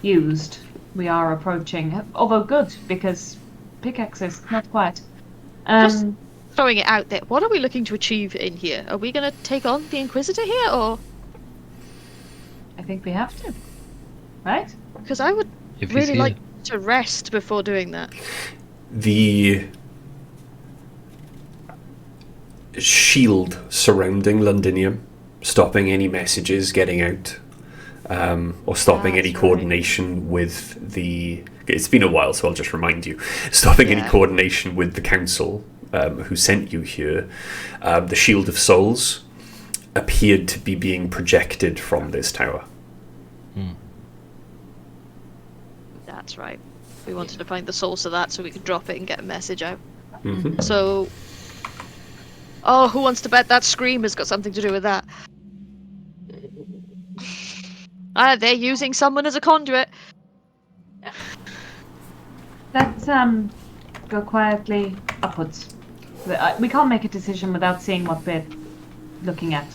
A: used, we are approaching. Although good, because pickaxes, not quite.
D: Just throwing it out there. What are we looking to achieve in here? Are we going to take on the Inquisitor here, or?
A: I think we have to. Right?
D: Because I would
E: If he's
D: really
E: here.
D: like to rest before doing that.
B: The shield surrounding Londinium, stopping any messages getting out, or stopping any
A: That's right.
B: coordination with the... It's been a while, so I'll just remind you. Stopping any coordination with the council who sent you here. The Shield of Souls appeared to be being projected from this tower.
D: That's right. We wanted to find the source of that so we could drop it and get a message out.
B: Mm-hmm.
D: So... Oh, who wants to bet that scream has got something to do with that? They're using someone as a conduit.
A: Let's go quietly upwards. We can't make a decision without seeing what we're looking at.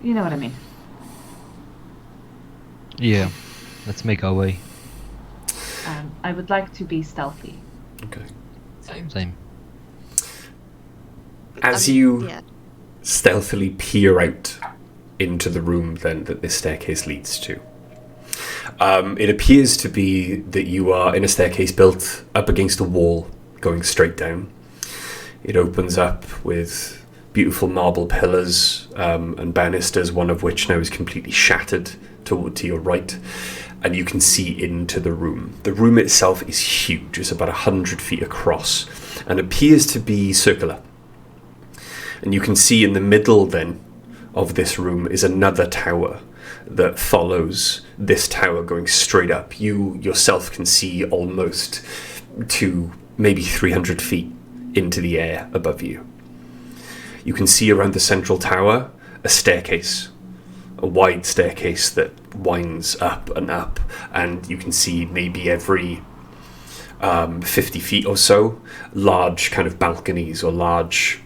A: You know what I mean?
E: Yeah, let's make our way.
A: I would like to be stealthy.
B: Okay.
E: Same.
B: As you
D: Yeah.
B: stealthily peer out into the room then that this staircase leads to, it appears to be that you are in a staircase built up against a wall going straight down. It opens up with beautiful marble pillars and banisters, one of which now is completely shattered to your right, and you can see into the room. The room itself is huge. It's about 100 feet across and appears to be circular. And you can see in the middle then of this room is another tower that follows this tower going straight up. You yourself can see almost to maybe 300 feet into the air above you. You can see around the central tower a staircase, a wide staircase that winds up, and you can see maybe every 50 feet or so large kind of balconies or large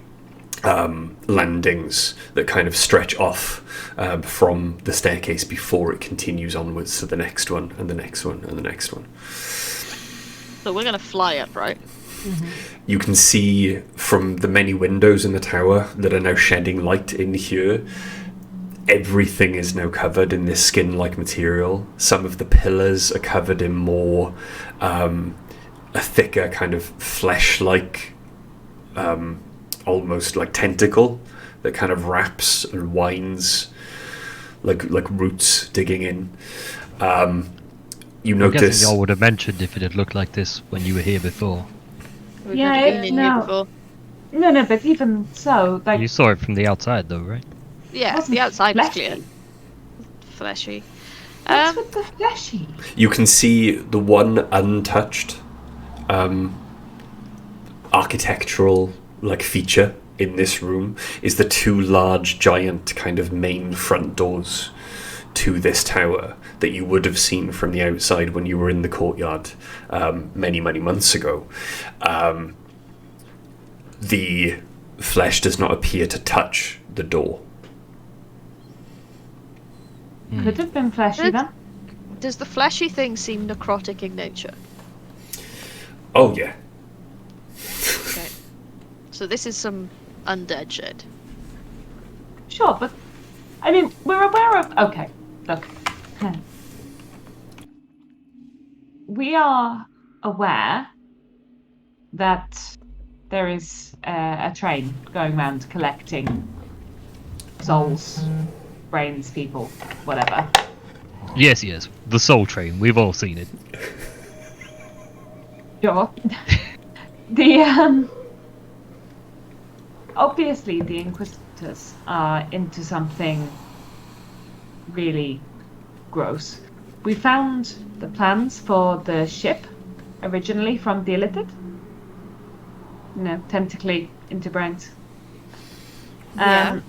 B: landings that kind of stretch off from the staircase before it continues onwards to the next one and the next one and the next one.
D: So we're gonna fly up, right?
B: You can see from the many windows in the tower that are now shedding light in here, everything is now covered in this skin-like material. Some of the pillars are covered in more a thicker kind of flesh-like almost like tentacle that kind of wraps and winds like roots digging in. You
E: I'm
B: notice
E: guessing y'all would have mentioned if it had looked like this when you were here before.
D: We've
A: Yeah,
D: never been in here
A: no.
D: before.
A: No, but even so, like,
E: You saw it from the outside, though, right?
D: Yeah,
A: wasn't
D: the outside was
A: fleshy.
D: clear. Fleshy.
A: What's with the fleshy?
B: you can see the one untouched architectural like feature in this room is the two large giant kind of main front doors to this tower that you would have seen from the outside when you were in the courtyard many months ago. The flesh does not appear to touch the door.
A: Could have been fleshy
D: Good.
A: then.
D: Does the fleshy thing seem necrotic in nature?
B: Oh yeah.
D: Okay. So this is some undead shit.
A: Sure, but I mean, we're aware of. Okay, look. We are aware that there is a train going around collecting souls, brains, people, whatever.
E: Yes, the Soul Train. We've all seen it.
A: Sure. The obviously the Inquisitors are into something really gross. We found the plans for the ship originally from the Illithid. You know, tentacly into brains.
D: Yeah.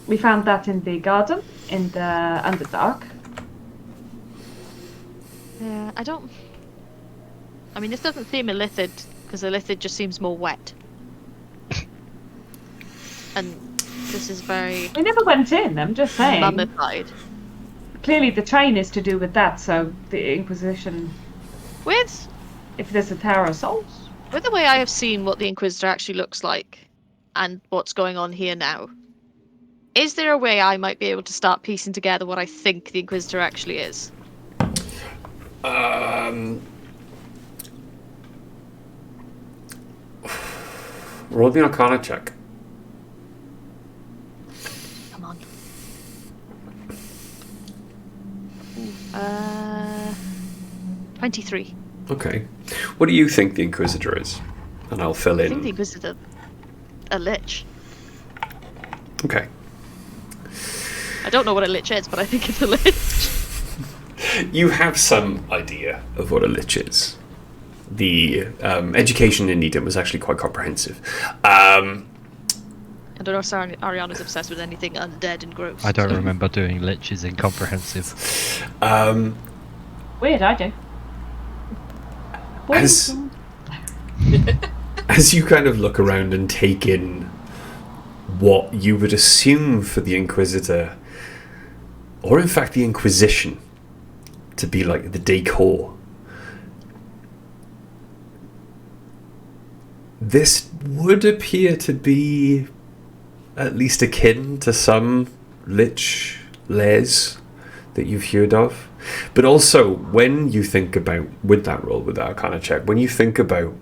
A: We found that in the garden in the Underdark.
D: Yeah, I mean, this doesn't seem illithid, because illithid just seems more wet. And this is very
A: We never went in, I'm just saying.
D: mummified.
A: Clearly the train is to do with that, so the Inquisition,
D: With
A: if there's a Tower of Souls.
D: the way I have seen what the Inquisitor actually looks like, and what's going on here now, is there a way I might be able to start piecing together what I think the Inquisitor actually is?
B: Roll the Arcana check.
D: Come on. 23.
B: Okay. What do you think the Inquisitor is? And I'll fill
D: I think the
B: in.
D: Inquisitor a lich.
B: Okay.
D: I don't know what a lich is, but I think it's a lich.
B: You have some idea of what a lich is. The education in Nidum was actually quite comprehensive.
D: I don't know if Ariana's obsessed with anything undead and gross.
E: I don't remember doing liches incomprehensive.
A: Weird, I do.
B: As you kind of look around and take in what you would assume for the Inquisitor, or in fact the Inquisition, to be like the decor, this would appear to be at least akin to some lich lairs that you've heard of. But also, when you think about, with that roll, with that Arcana check, when you think about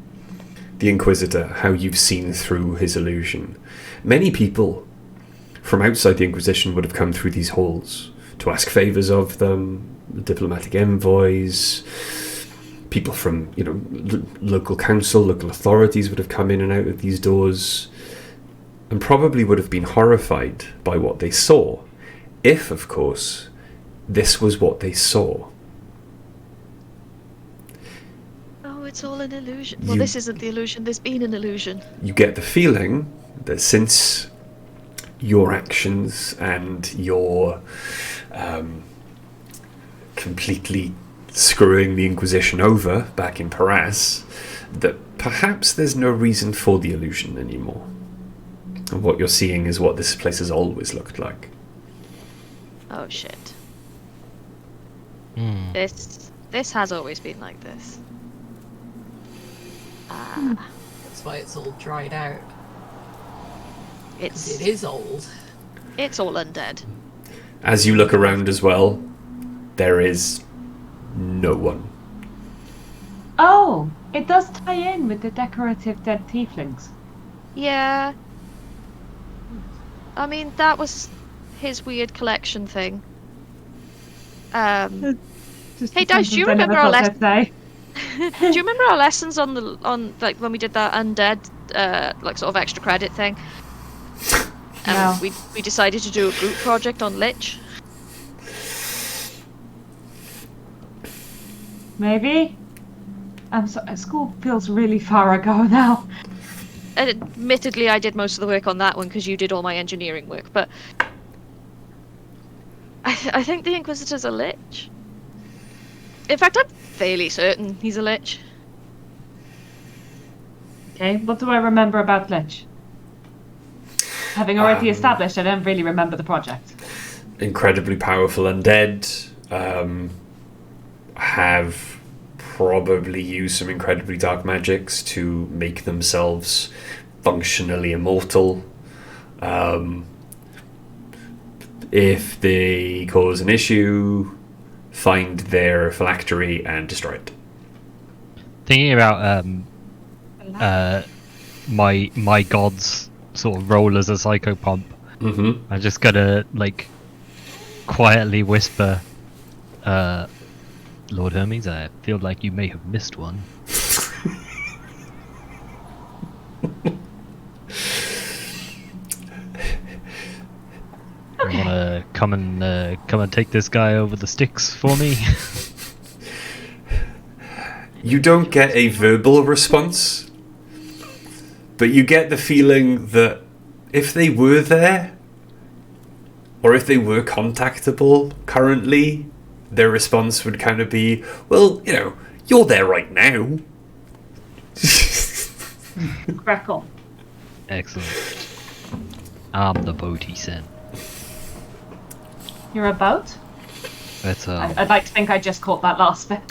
B: the Inquisitor, how you've seen through his illusion, many people from outside the Inquisition would have come through these halls to ask favours of them, diplomatic envoys, people from, local council, local authorities would have come in and out of these doors, and probably would have been horrified by what they saw, if, of course, this was what they saw.
D: Oh, it's all an illusion. Well, this isn't the illusion. There's been an illusion.
B: You get the feeling that since your actions and your completely screwing the Inquisition over back in Paras, that perhaps there's no reason for the illusion anymore. And what you're seeing is what this place has always looked like.
D: Oh shit. This has always been like this.
C: That's why it's all dried out. 'Cause
D: It
C: it is old.
D: It's all undead.
B: As you look around as well, there is no one.
A: Oh, it does tie in with the decorative dead tieflings.
D: Yeah. I mean, that was his weird collection thing.
A: Just
D: Hey,
A: a
D: Dice, do you
A: sentence I never
D: remember our
A: thought I'd say.
D: Do you remember our lessons on like when we did that undead like sort of extra credit thing?
A: No.
D: We decided to do a group project on Lich.
A: Maybe? I'm sorry, school feels really far ago now.
D: Admittedly, I did most of the work on that one because you did all my engineering work, but I think the Inquisitor's a Lich. In fact, I'm fairly certain he's a Lich.
A: Okay, what do I remember about Lich? Having already established, I don't really remember the project.
B: Incredibly powerful undead, have probably used some incredibly dark magics to make themselves functionally immortal. If they cause an issue, find their phylactery and destroy it.
E: Thinking about my god's sort of role as a psychopomp, I'm just gonna like quietly whisper, Lord Hermes, I feel like you may have missed one. You wanna come and take this guy over the sticks for me?
B: You don't get a verbal response, but you get the feeling that if they were there, or if they were contactable currently, their response would kind of be, well, you're there right now.
A: Crack on.
E: Excellent. I'm the boat he sent.
A: You're a boat?
E: That's
A: I'd like to think I just caught that last bit.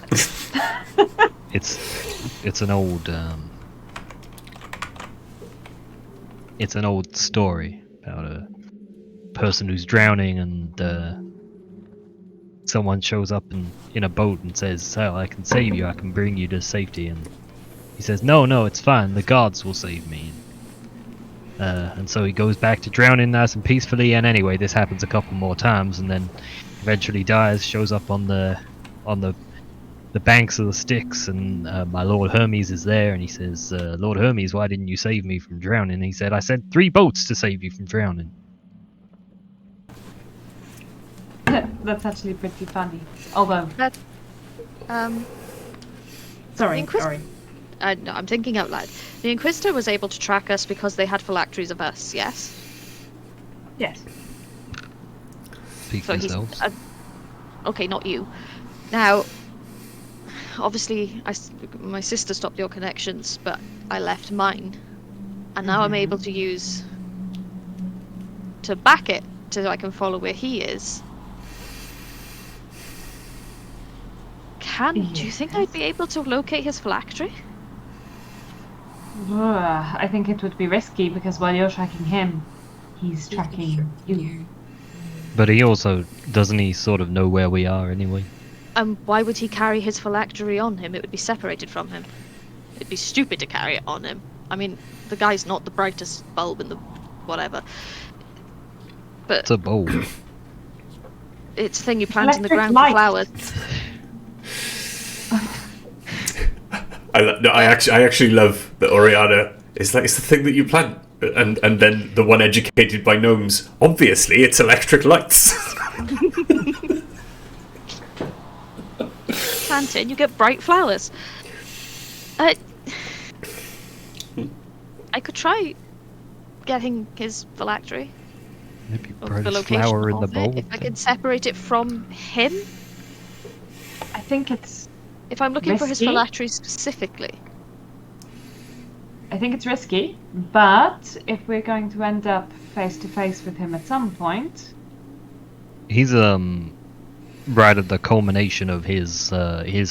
E: it's an old story about a person who's drowning and someone shows up in a boat and says, "Oh, I can save you, I can bring you to safety," and he says, no, it's fine, the gods will save me. And so he goes back to drowning nice and peacefully, and anyway, this happens a couple more times, and then eventually dies, shows up on the banks of the Styx, and my Lord Hermes is there, and he says, Lord Hermes, why didn't you save me from drowning? And he said, I sent 3 boats to save you from drowning.
A: That's actually pretty funny. Although, sorry.
D: No, I'm thinking out loud. The Inquisitor was able to track us because they had phylacteries of us, yes?
A: Yes.
E: Speak for yourselves.
D: Okay, not you. Now, obviously, my sister stopped your connections, but I left mine. And now I'm able to use... to back it, so I can follow where he is. Do you think I'd be able to locate his phylactery?
A: I think it would be risky because while you're tracking him, he's tracking you.
E: But he also doesn't he sort of know where we are anyway?
D: Why would he carry his phylactery on him? It would be separated from him. It'd be stupid to carry it on him. I mean, the guy's not the brightest bulb in the whatever. But
E: It's a bulb.
D: it's a thing you plant in the
A: Electric
D: ground
A: light.
D: for flowers.
B: I actually love that Oriana is like, it's the thing that you plant. And then the one educated by gnomes, obviously it's electric lights.
D: Plant it and you get bright flowers. I could try getting his phylactery.
E: Maybe
D: Of
E: bright
D: the location
E: flower in the
D: of it,
E: bulb.
D: if I can separate it from him.
A: I think it's
D: If I'm looking for his
A: Risky?
D: phylactery specifically.
A: risky, but if we're going to end up face to face with him at some point,
E: He's right at the culmination of his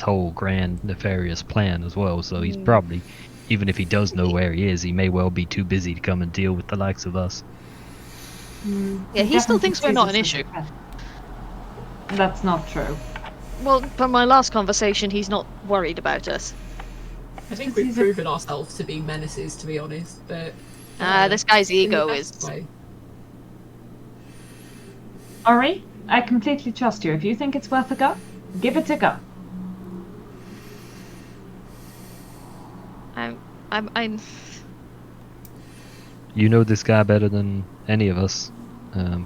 E: whole grand nefarious plan as well. So he's probably, even if he does know where he is, he may well be too busy to come and deal with the likes of us.
D: Yeah, he still
A: definitely
D: thinks we're not an
A: sees us
D: issue.
A: as a threat. That's not true.
D: Well, from my last conversation, he's not worried about us.
C: I think we've proven ourselves to be menaces, to be honest. But
D: This guy's
C: in the
D: ego
C: best
D: is.
C: way.
A: Ori, I completely trust you. If you think it's worth a go, give it a go.
D: I'm.
E: You know this guy better than any of us,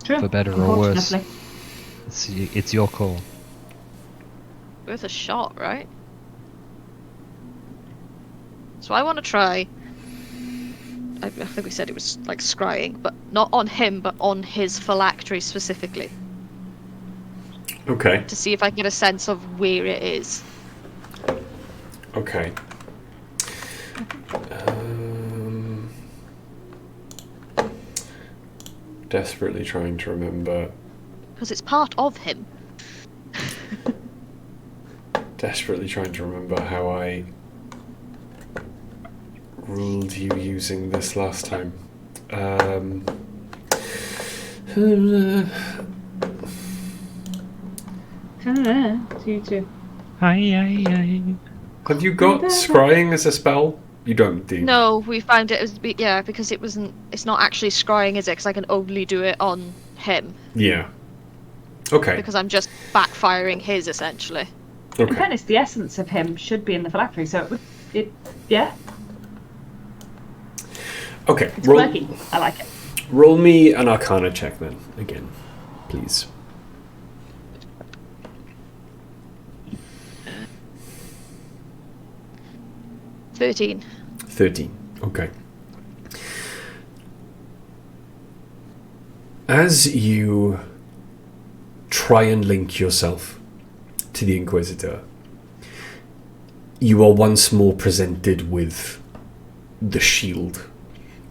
A: True.
E: for better or worse.
A: Unfortunately.
E: It's your call.
D: Worth a shot, right? So I want to try. I think we said it was like scrying, but not on him, but on his phylactery specifically,
B: Okay.
D: to see if I can get a sense of where it is.
B: Okay. Desperately trying to remember.
D: Because it's part of him.
B: Desperately trying to remember how I ruled you using this last time.
A: You too.
E: Aye.
B: Have you got scrying as a spell? You don't, do you?
D: No, we found it as because it wasn't. It's not actually scrying, is it? Because I can only do it on him.
B: Yeah. Okay.
D: Because I'm just backfiring his essentially.
A: In
B: Okay.
A: fairness, the essence of him should be in the phylactery, so yeah,
B: Okay.
A: it's quirky. I like it.
B: Roll me an Arcana check then, again, please.
D: 13.
B: 13. Okay. As you try and link yourself to the Inquisitor, you are once more presented with the shield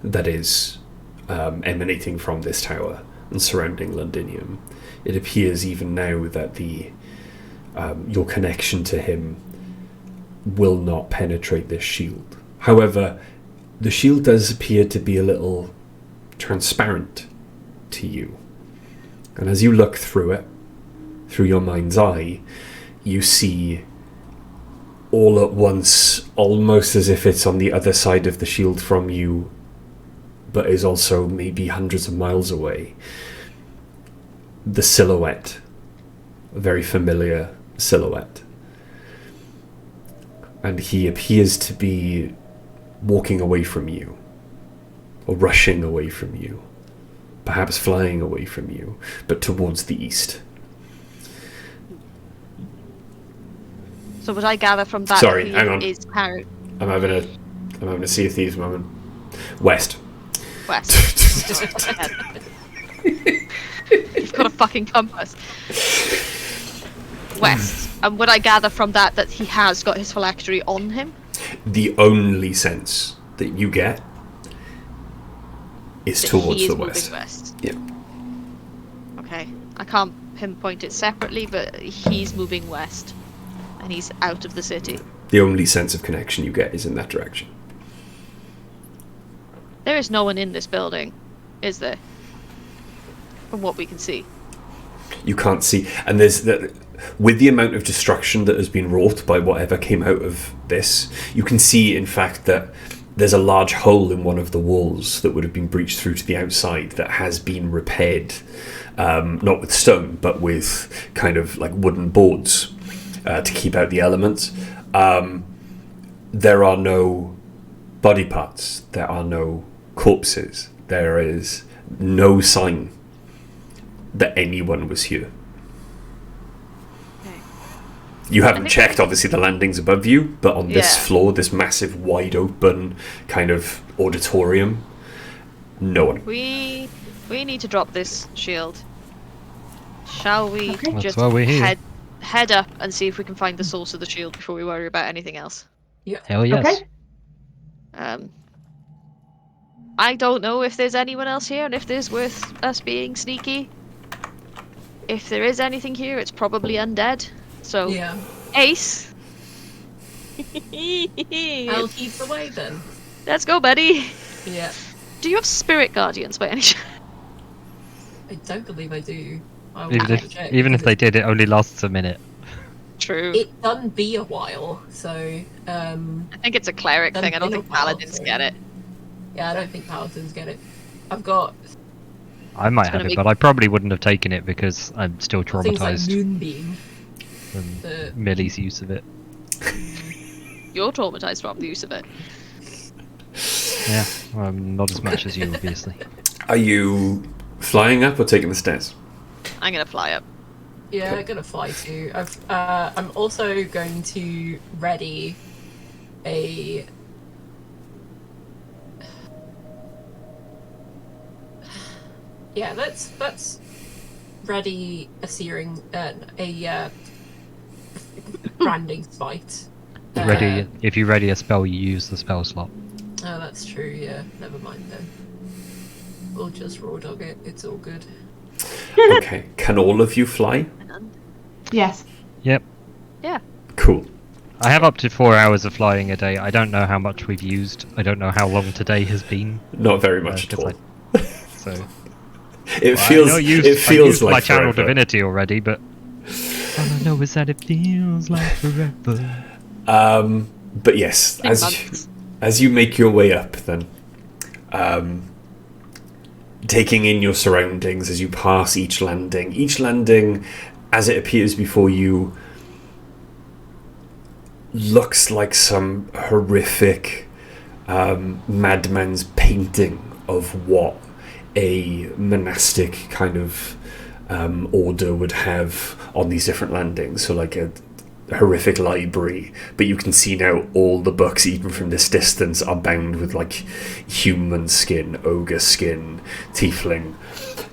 B: that is emanating from this tower and surrounding Londinium. It appears even now that the your connection to him will not penetrate this shield. However, the shield does appear to be a little transparent to you. And as you look through it, through your mind's eye, you see all at once, almost as if it's on the other side of the shield from you, but is also maybe hundreds of miles away, the silhouette, a very familiar silhouette. And he appears to be walking away from you, or rushing away from you, perhaps flying away from you, but towards the east.
D: So would I gather from that
B: Sorry,
D: that he
B: hang on.
D: is carried
B: I'm having a Sea of Thieves moment. West.
D: west? You've got a fucking compass. West. And would I gather from that that he has got his phylactery on him?
B: The only sense that you get is
D: That
B: towards
D: he is
B: the
D: moving
B: west.
D: west.
B: Yeah.
D: Okay. I can't pinpoint it separately, but he's moving west. And he's out of the city.
B: The only sense of connection you get is in that direction.
D: There is no one in this building, is there? From what we can see.
B: You can't see, and with the amount of destruction that has been wrought by whatever came out of this, you can see, in fact, that there's a large hole in one of the walls that would have been breached through to the outside that has been repaired, not with stone, but with kind of like wooden boards to keep out the elements. There are no body parts. There are no corpses. There is no sign that anyone was here.
D: Okay.
B: You haven't checked, obviously, the landings above you, but on this
D: Yeah.
B: floor, this massive, wide open kind of auditorium, no one.
D: We need to drop this shield. Shall we
A: Okay.
E: That's
D: just
E: why we're here.
D: head up and see if we can find the source of the shield before we worry about anything else?
E: Hell yes.
A: Okay.
D: I don't know if there's anyone else here and if there's worth us being sneaky. If there is anything here, it's probably undead. So,
C: Yeah.
D: Ace.
C: I'll keep the way then.
D: Let's go, buddy.
C: Yeah.
D: Do you have spirit guardians by any chance?
C: I don't believe I do. I will
E: Even
C: double
E: if
C: check,
E: even if
C: because
E: they did, it only lasts a minute.
D: True.
C: it done be a while, so
D: I think it's a cleric
C: Then
D: thing. I don't
C: be a
D: think
C: while,
D: paladins
C: so-
D: get it.
C: yeah, I don't think paladins get it. I've got
E: I might
D: gonna
E: have it,
D: make-
E: but I probably wouldn't have taken it because I'm still
C: things like
E: traumatized
C: moonbeam.
E: from
C: The
E: Millie's use of it.
D: You're traumatized from the use of it.
E: Yeah, not as much as you, obviously.
B: Are you flying up or taking the stairs?
D: I'm gonna fly up.
C: yeah, I'm gonna fly too. I'm also going to ready a. Yeah, let's ready a searing a branding spite.
E: Ready? If you ready a spell, you use the spell slot.
C: Oh, that's true. Yeah, never mind then. We'll just raw dog it. It's all good.
B: Okay. Can all of you fly?
A: Yes.
E: Yep.
D: Yeah.
B: Cool.
E: I have up to 4 hours of flying a day. I don't know how much we've used. I don't know how long today has been.
B: Not very much at
E: 'cause
B: all.
E: So
B: It
E: I
B: feels.
E: know
B: It
E: I've
B: feels
E: used
B: like
E: my channel
B: forever.
E: divinity already, but all I know is that it feels like forever.
B: But yes,
D: Big months.
B: as you make your way up, then taking in your surroundings as you pass each landing, as it appears before you, looks like some horrific madman's painting of what a monastic kind of order would have on these different landings. So like a horrific library, but you can see now all the books, even from this distance, are bound with like human skin, ogre skin, tiefling,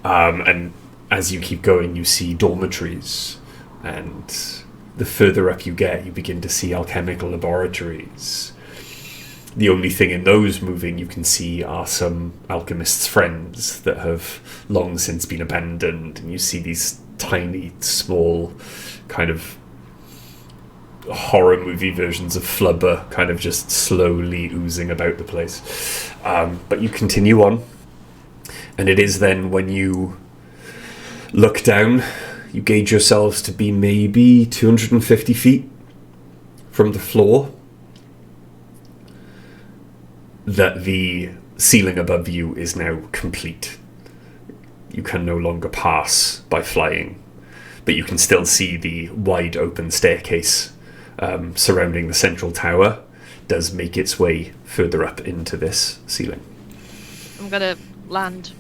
B: and as you keep going you see dormitories, and the further up you get you begin to see alchemical laboratories. The only thing in those moving you can see are some alchemists' friends that have long since been abandoned, and you see these tiny, small, kind of horror movie versions of flubber kind of just slowly oozing about the place. But you continue on, and it is then when you look down, you gauge yourselves to be maybe 250 feet from the floor, that the ceiling above you is now complete. You can no longer pass by flying, but you can still see the wide open staircase surrounding the central tower does make its way further up into this ceiling.
D: I'm gonna land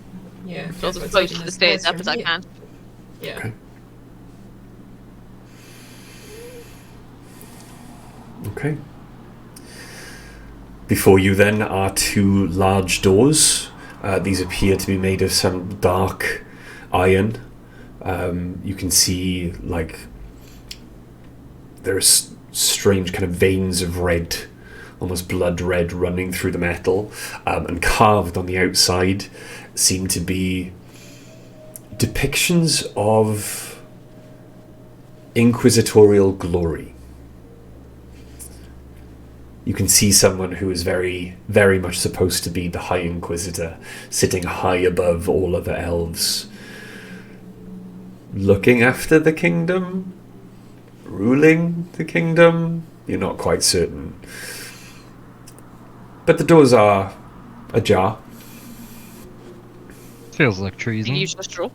C: Yeah.
D: as close to the stairs up as I can.
C: Yeah.
B: Okay. Okay. Before you then are two large doors. These appear to be made of some dark iron. You can see like there's strange kind of veins of red, almost blood red, running through the metal, and carved on the outside seem to be depictions of inquisitorial glory. You can see someone who is very, very much supposed to be the High Inquisitor, sitting high above all other elves, looking after the kingdom, ruling the kingdom. You're not quite certain. But the doors are ajar.
E: Feels like treason.
D: Use the straw.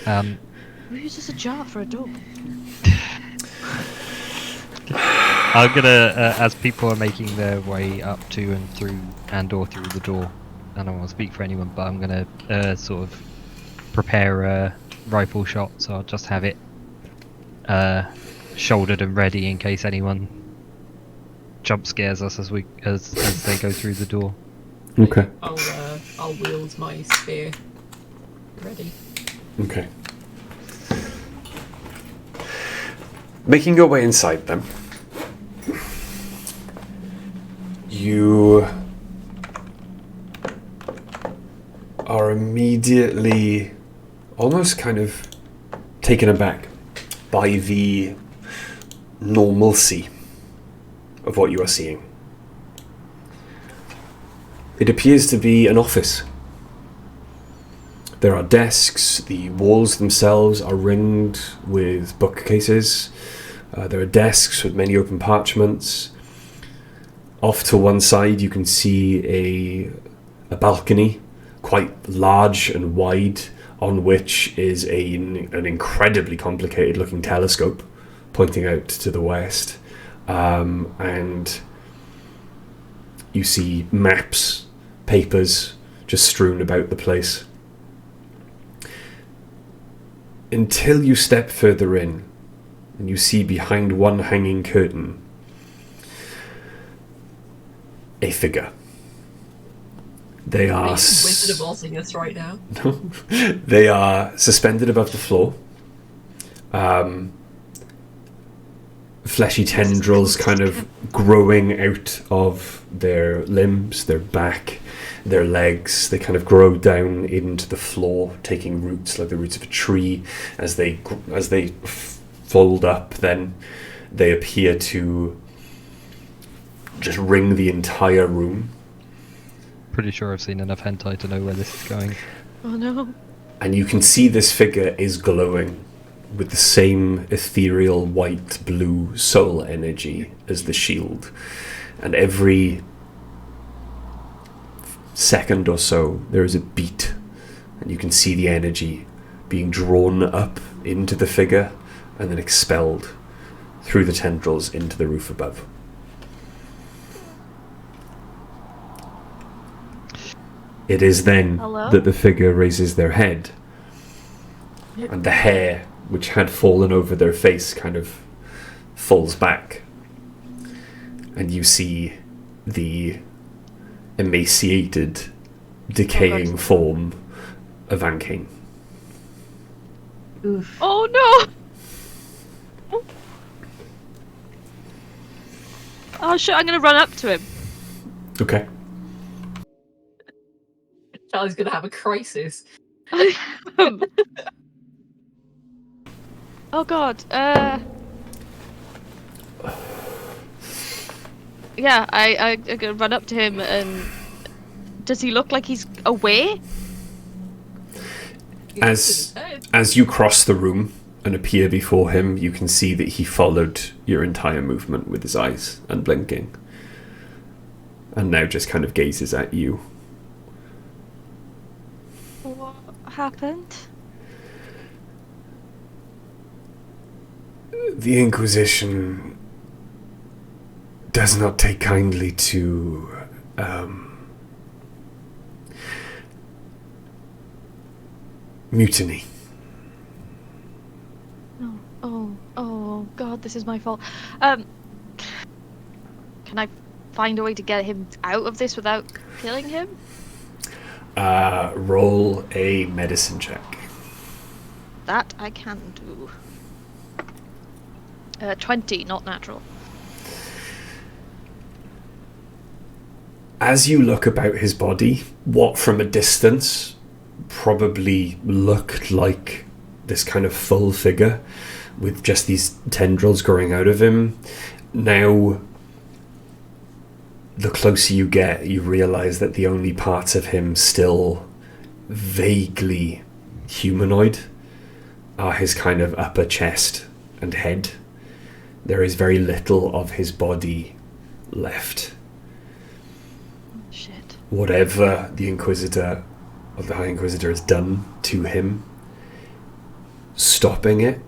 D: Who uses a jar for a door?
E: I'm gonna, as people are making their way up to and through or through the door, I don't want to speak for anyone, but I'm gonna sort of prepare a rifle shot, so I'll just have it shouldered and ready in case anyone jump scares us as they go through the door.
B: Okay.
C: I'll wield my spear. Ready.
B: Okay. Making your way inside them, you are immediately almost kind of taken aback by the normalcy of what you are seeing. It appears to be an office. There are desks, the walls themselves are ringed with bookcases. There are desks with many open parchments. Off to one side you can see a balcony, quite large and wide, on which is an incredibly complicated looking telescope pointing out to the west. And you see maps, papers just strewn about the place. Until you step further in and you see behind one hanging curtain a figure. They are
C: Wizard of Ozzing us right now.
B: They are suspended above the floor. Fleshy tendrils kind of growing out of their limbs, their back, their legs. They kind of grow down into the floor, taking roots like the roots of a tree. As they fold up, then they appear to just ring the entire room.
E: Pretty sure I've seen enough hentai to know where this is going.
D: Oh no.
B: And you can see this figure is glowing with the same ethereal white-blue soul energy as the shield. And every second or so, there is a beat, and you can see the energy being drawn up into the figure and then expelled through the tendrils into the roof above. It is then
D: Hello?
B: that the figure raises their head, and the hair, which had fallen over their face, kind of falls back. And you see the emaciated, decaying form of Ankane.
A: Oof.
D: Oh no! Oh shit, I'm gonna run up to him.
B: Okay.
C: Charlie's gonna have a crisis.
D: Oh god, yeah, I gonna run up to him and... Does he look like he's away?
B: As you cross the room and appear before him, you can see that he followed your entire movement with his eyes, unblinking. And now just kind of gazes at you.
D: What happened?
B: The Inquisition does not take kindly to mutiny.
D: Oh god, this is my fault. Can I find a way to get him out of this without killing him?
B: Roll a medicine check.
D: That I can do. 20, not natural.
B: As you look about his body, what from a distance probably looked like this kind of full figure with just these tendrils growing out of him. Now, the closer you get, you realise that the only parts of him still vaguely humanoid are his kind of upper chest and head. There is very little of his body left.
D: Shit.
B: Whatever the Inquisitor or the High Inquisitor has done to him, stopping it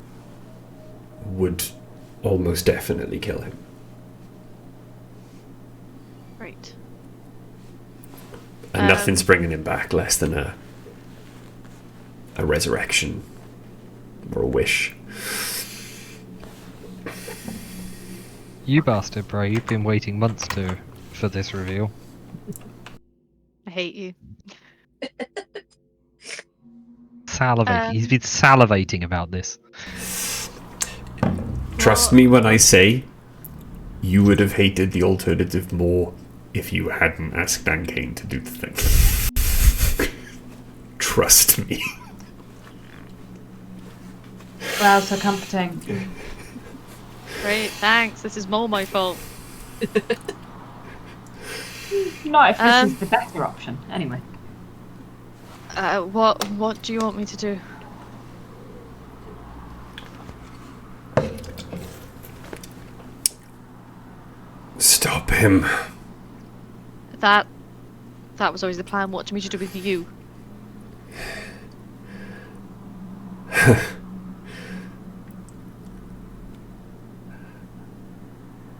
B: would almost definitely kill him.
D: Great.
B: And nothing's bringing him back less than a resurrection or a wish.
E: You bastard, bro. You've been waiting months for this reveal.
D: I hate you.
E: Salivating. He's been salivating about this.
B: Trust me when I say you would have hated the alternative more if you hadn't asked Ankane to do the thing. Trust me.
A: Wow, so comforting.
D: Great, thanks. This is more my fault.
A: Not if this is the better option, anyway.
D: What do you want me to do?
B: Stop him.
D: That was always the plan. What do you want me to do with you?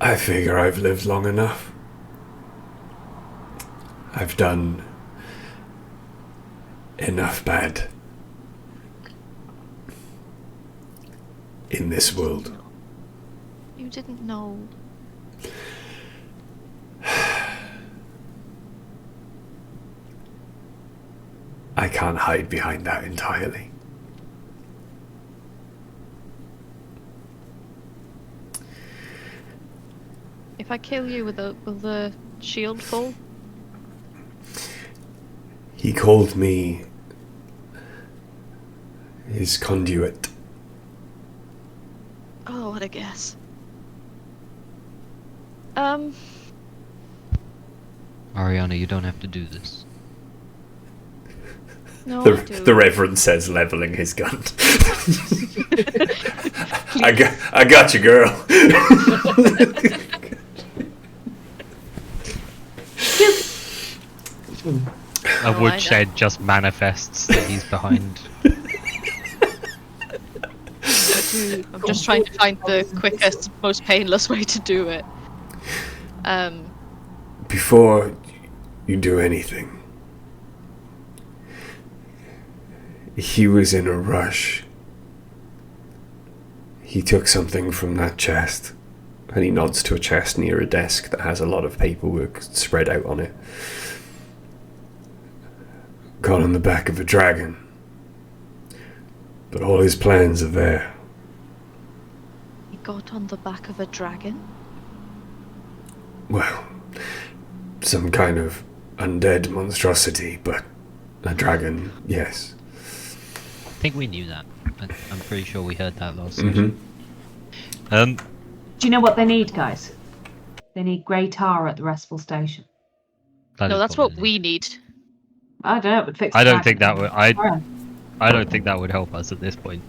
B: I figure I've lived long enough. I've done enough bad in this world.
D: You didn't know.
B: I can't hide behind that entirely.
D: If I kill you, will the shield fall?
B: He called me his conduit.
D: Oh, what a guess.
E: Ariana, you don't have to do this.
D: No, I do.
B: The Reverend says, leveling his gun. I got you, girl.
E: A
D: I
E: woodshed just manifests that he's behind.
D: I'm just trying to find the quickest, most painless way to do it.
B: Before you do anything, he was in a rush. He took something from that chest, and he nods to a chest near a desk that has a lot of paperwork spread out on it. Got on the back of a dragon, but all his plans are there.
D: He got on the back of a dragon?
B: Well, some kind of undead monstrosity, but a dragon, yes.
E: I think we knew that. I'm pretty sure we heard that last
B: Mm-hmm.
E: session.
A: Do you know what they need, guys? They need grey tar at the restful station.
D: No, that's what we need.
A: I don't know, it would fix
E: I
A: the
E: don't think that would.
A: Alright.
E: I don't think that would help us at this point.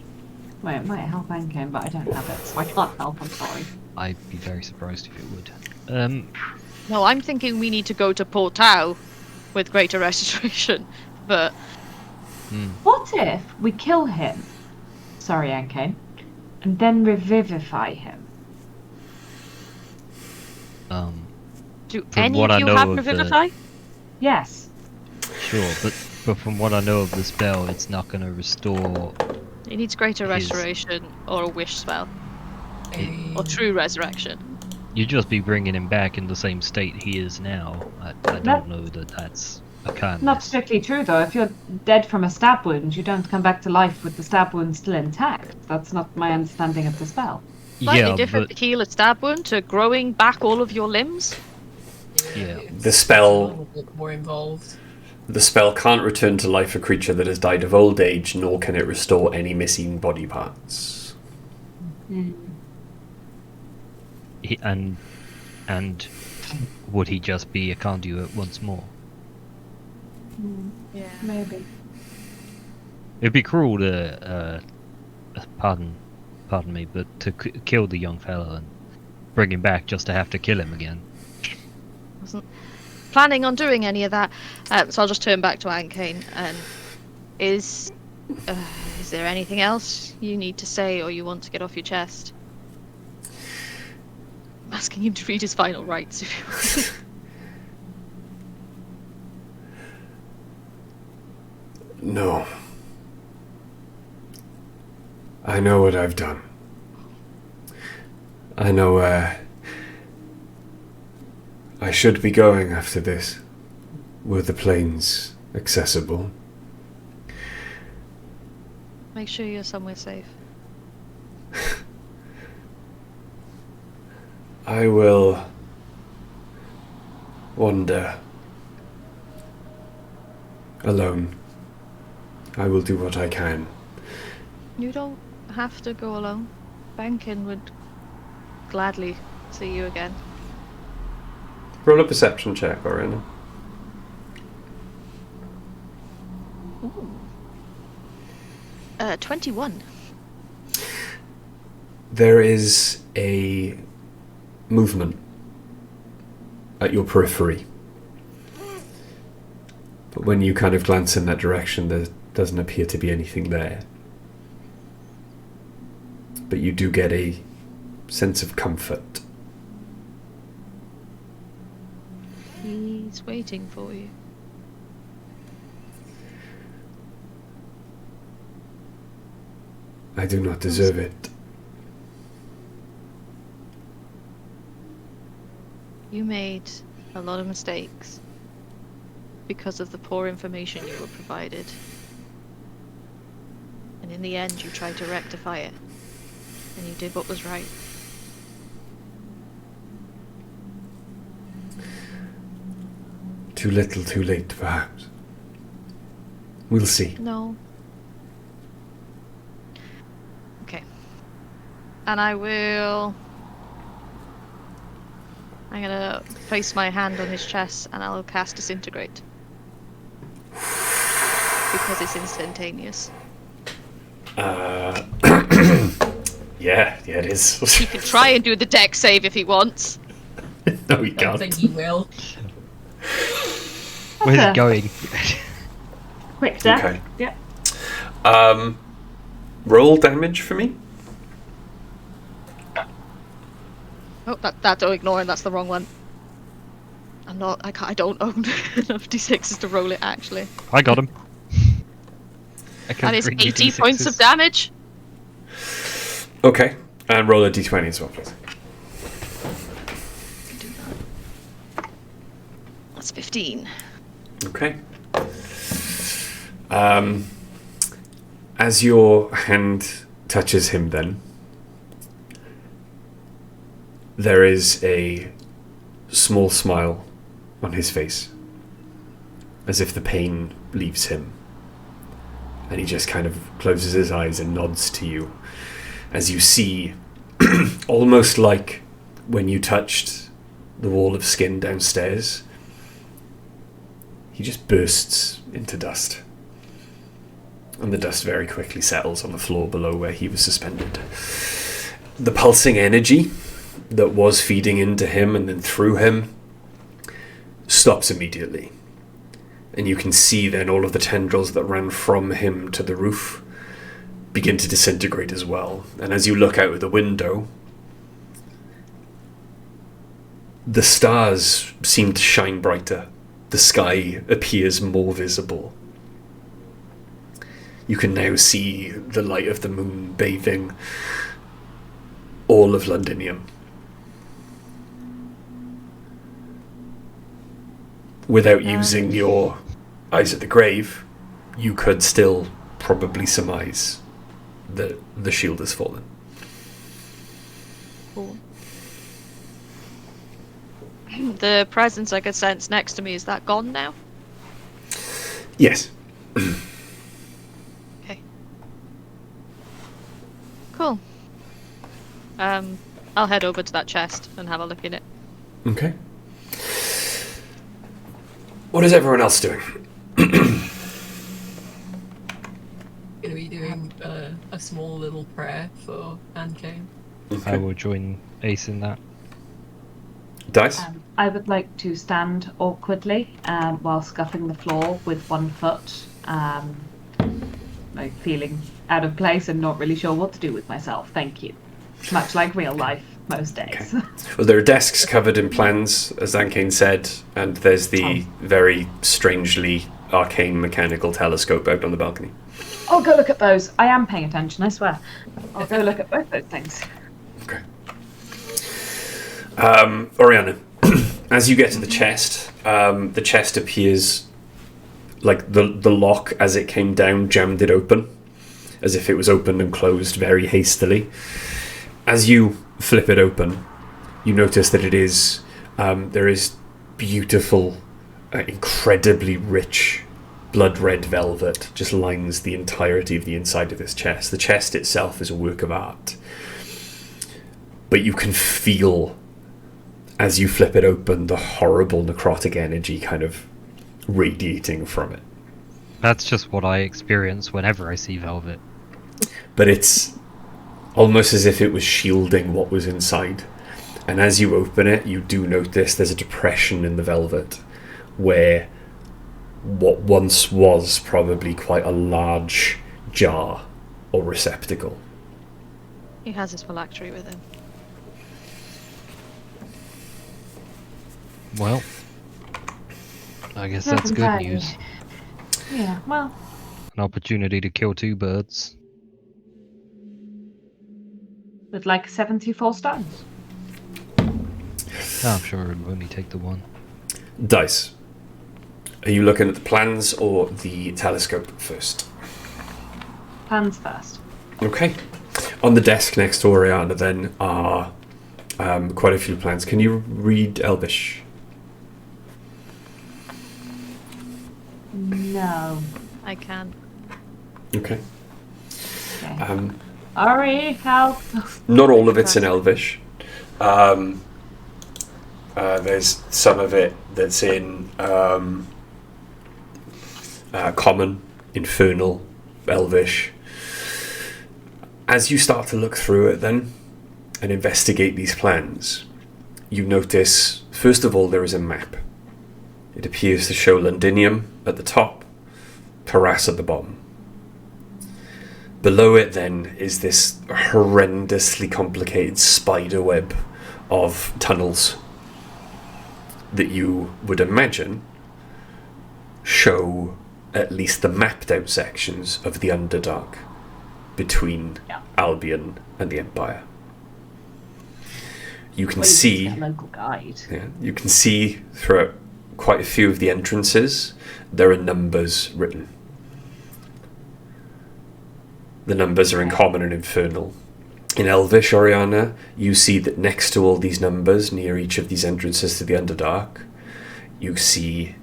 A: Well, it might help Ankane, but I don't have it, so I can't help, I'm sorry.
E: I'd be very surprised if it would.
D: No, I'm thinking we need to go to Portau with greater restoration, but...
A: What if we kill him, sorry Ankane, and then revivify him?
D: Do
E: From
D: any
E: what
D: of
E: I
D: you
E: know
D: have
E: of
D: Revivify?
A: Yes.
E: Sure, but from what I know of the spell, it's not going to restore.
D: It needs greater
E: His-
D: restoration or a wish spell. Or true resurrection.
E: You'd just be bringing him back in the same state he is now. I don't know that that's a kindness.
A: Not strictly true, though. If you're dead from a stab wound, you don't come back to life with the stab wound still intact. That's not my understanding of the spell.
D: Slightly
E: Yeah,
D: different
E: but
D: to heal a stab wound to growing back all of your limbs.
E: yeah.
B: The
C: A
B: spell
C: little bit more involved.
B: can't return to life a creature that has died of old age, nor can it restore any missing body parts.
E: And would he just be a conduit once more?
D: Yeah.
A: Maybe.
E: It'd be cruel to, pardon me, but to kill the young fellow and bring him back just to have to kill him again.
D: Wasn't planning on doing any of that. So I'll just turn back to Ankane. And is there anything else you need to say or you want to get off your chest? I'm asking him to read his final rites. If you
B: No. I know what I've done. I know where I should be going after this. Were the planes accessible?
D: Make sure you're somewhere safe.
B: I will wander alone. I will do what I can.
D: You don't have to go alone. Bankin would gladly see you again.
B: Roll a perception check, Oriana.
D: Ooh. 21.
B: There is a movement at your periphery. But when you kind of glance in that direction, there doesn't appear to be anything there. But you do get a sense of comfort.
D: He's waiting for you.
B: I do not deserve it.
D: You made a lot of mistakes because of the poor information you were provided. And in the end, you tried to rectify it. And you did what was right.
B: Too little, too late, perhaps. We'll see.
D: No. Okay. And I'm gonna place my hand on his chest and I'll cast Disintegrate. Because it's instantaneous.
B: Yeah, it is.
D: He can try and do the deck save if he wants.
B: No, he
C: I don't
B: can't.
C: think he will.
E: Where's it going?
A: Quick death.
B: Okay.
A: Yep.
B: Roll damage for me.
D: Oh, that don't ignore him. That's the wrong one. I don't own enough d6s to roll it actually.
E: I got him.
D: That is 80 points of damage.
B: Okay, and roll a d20 as well, please.
D: Do that. That's 15.
B: Okay. As your hand touches him, then there is a small smile on his face, as if the pain leaves him, and he just kind of closes his eyes and nods to you, as you see, almost like when you touched the wall of skin downstairs, he just bursts into dust. And the dust very quickly settles on the floor below where he was suspended. The pulsing energy that was feeding into him and then through him stops immediately. And you can see then all of the tendrils that ran from him to the roof begin to disintegrate as well. And as you look out of the window, the stars seem to shine brighter. The sky appears more visible. You can now see the light of the moon bathing all of Londinium. Without using your eyes at the grave, you could still probably surmise that the shield has fallen.
D: Cool. The presence I could sense next to me, is that gone now?
B: Yes.
D: Okay. Cool. I'll head over to that chest and have a look in it.
B: Okay. What is everyone else doing?
C: Gonna be doing a small little prayer for Ankane.
B: Okay.
E: I will join Ace in that.
B: Dice?
A: I would like to stand awkwardly while scuffing the floor with one foot, like feeling out of place and not really sure what to do with myself. Thank you. Much like real life most days.
B: Okay. Well, there are desks covered in plans, as Ankane said, and there's the very strangely arcane mechanical telescope out on the balcony.
A: I'll go look at those. I am paying attention, I swear. I'll go look at both those things.
B: Okay. Oriana, as you get to the chest appears like the lock as it came down jammed it open, as if it was opened and closed very hastily. As you flip it open, you notice that it is there is beautiful, incredibly rich blood red velvet just lines the entirety of the inside of this chest. The chest itself is a work of art, but you can feel as you flip it open the horrible necrotic energy kind of radiating from it.
E: That's just what I experience whenever I see velvet.
B: But it's almost as if it was shielding what was inside. And as you open it, you do notice there's a depression in the velvet where what once was probably quite a large jar or receptacle.
D: He has his phylactery with him.
E: Well, I guess that's good news.
A: Yeah, well,
E: An opportunity to kill two birds.
A: with like 74 stones.
E: I'm sure it would only take the one.
B: Dice. Are you looking at the plans or the telescope first?
A: Plans first.
B: Okay. On the desk next to Oriana then are quite a few plans. Can you read Elvish?
A: No.
D: I can.
B: Okay.
A: Okay. Ari, help.
B: Not all of it's in Elvish. There's some of it that's in Common, Infernal, Elvish. As you start to look through it then and investigate these plans, you notice, first of all, there is a map. It appears to show Londinium at the top, Paras at the bottom. Below it then is this horrendously complicated spider web of tunnels that you would imagine show at least the mapped out sections of the Underdark between Albion and the Empire. You can see
A: a local guide.
B: Yeah, you can see throughout quite a few of the entrances there are numbers written. The numbers are in Common and Infernal. In Elvish, Oriana, you see that next to all these numbers, near each of these entrances to the Underdark, you see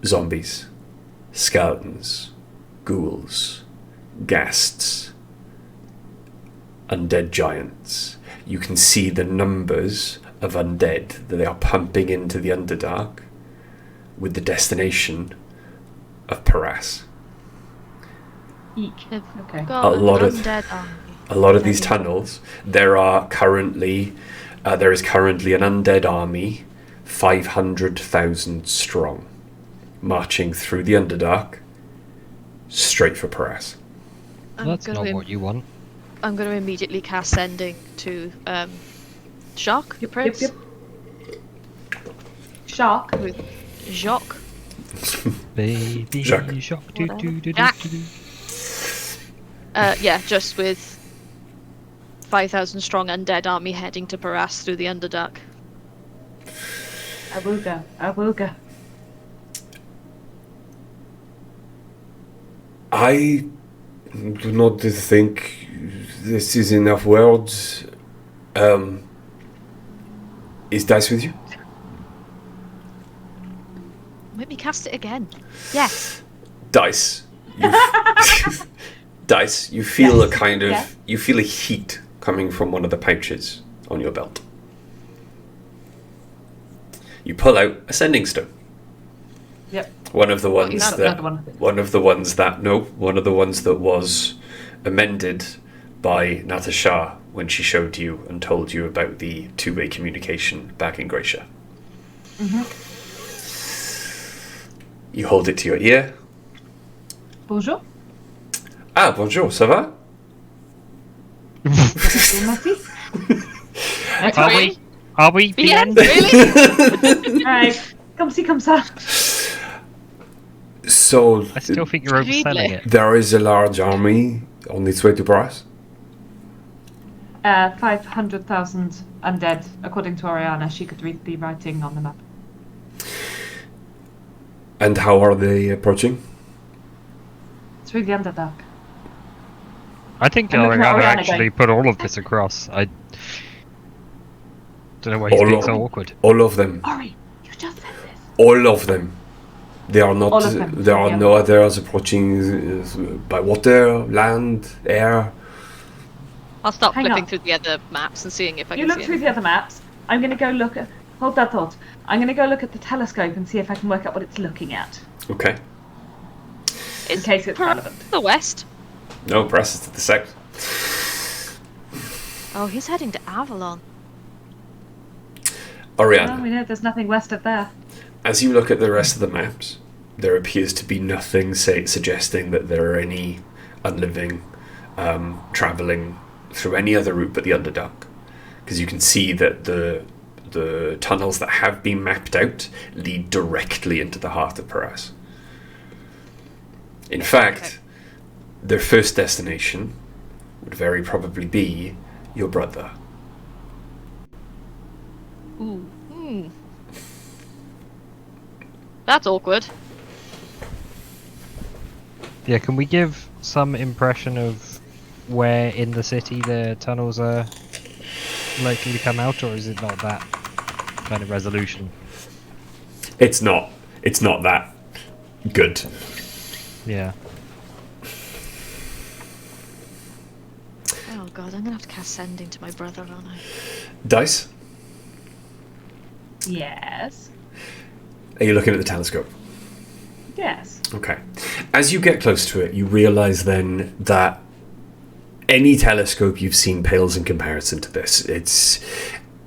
B: zombies, skeletons, ghouls, ghasts, undead giants. You can see the numbers of undead that they are pumping into the Underdark with the destination of Paras.
A: Eek. Okay.
B: A lot of these tunnels, there is currently an undead army, 500,000 strong, marching through the Underdark, straight for Paras.
E: That's not what you want.
D: I'm going to immediately cast sending to Jacques, your prince.
A: Yep. Shark.
D: With Jacques.
E: Baby
B: Jacques.
E: Jacques.
D: Jack. Yeah, just with 5,000 strong undead army heading to Paras through the Underdark.
A: I will go.
B: I do not think this is enough words. Is Dice with you?
D: Let me cast it again. Yes.
B: Dice. Dice, you feel a kind of you feel a heat coming from one of the pouches on your belt. You pull out a sending stone.
A: Yep.
B: One of the ones
A: another one.
B: one of the ones that was amended by Natasha when she showed you and told you about the two-way communication back in Gracia.
A: Mm-hmm.
B: You hold it to your ear.
A: Bonjour.
B: Ah, bonjour, ça va?
A: Merci.
E: Are we?
D: The end? Really?
A: Alright. Comme ci, comme ça.
B: So,
E: I still think you're overselling it.
B: there is a large army on its way to Paris.
A: 500,000 undead, according to Oriana. She could read the writing on the map.
B: And how are they approaching?
A: Through the Underdark.
E: I think
A: I'm looking at
E: Oriana
A: Oriana
E: actually
A: going-
E: put all of this across. I don't know why he's
B: All
E: being
B: of-
E: so awkward.
B: All of them.
A: Ori, you just said this.
B: All of them. They are not.
A: All of them,
B: There are
A: yeah.
B: no others approaching by water, land, air.
D: I'll stop
A: Hang
D: flipping
A: on.
D: through the other maps and seeing if I
A: You
D: can
A: look
D: see
A: through
D: anything.
A: the other maps. I'm going to go look at... Hold that thought. I'm going to go look at the telescope and see if I can work out what it's looking at.
B: Okay.
A: In case it's relevant.
D: The west.
B: No, Paris is to the south.
D: Oh, he's heading to Avalon.
B: Oriana.
A: Well, we know there's nothing west of there.
B: As you look at the rest of the maps, there appears to be nothing suggesting that there are any unliving travelling through any other route but the Underdark. Because you can see that the tunnels that have been mapped out lead directly into the heart of Paris. In fact, their first destination would very probably be your brother.
D: Ooh. That's awkward.
E: Yeah, can we give some impression of where in the city the tunnels are likely to come out, or is it not that kind of resolution?
B: It's not that good.
E: Yeah.
D: Oh god, I'm gonna have to cast sending to my brother, aren't I?
B: Dice,
A: Yes.
B: are you looking at the telescope?
A: Yes.
B: Okay. As you get close to it, you realise then that any telescope you've seen pales in comparison to this. It's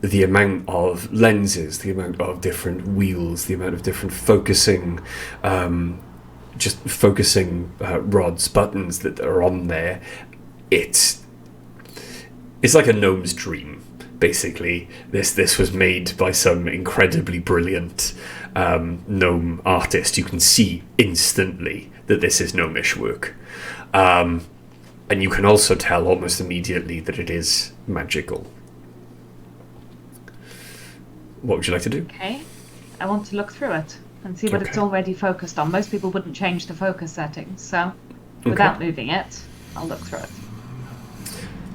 B: the amount of lenses, the amount of different wheels, the amount of different focusing, rods, buttons that are on there. It's like a gnome's dream, basically. This was made by some incredibly brilliant gnome artist. You can see instantly that this is gnomish work. And you can also tell almost immediately that it is magical. What would you like to do?
A: Okay. I want to look through it and see what it's
B: Okay.
A: already focused on. Most people wouldn't change the focus settings, so without moving it, I'll look through it.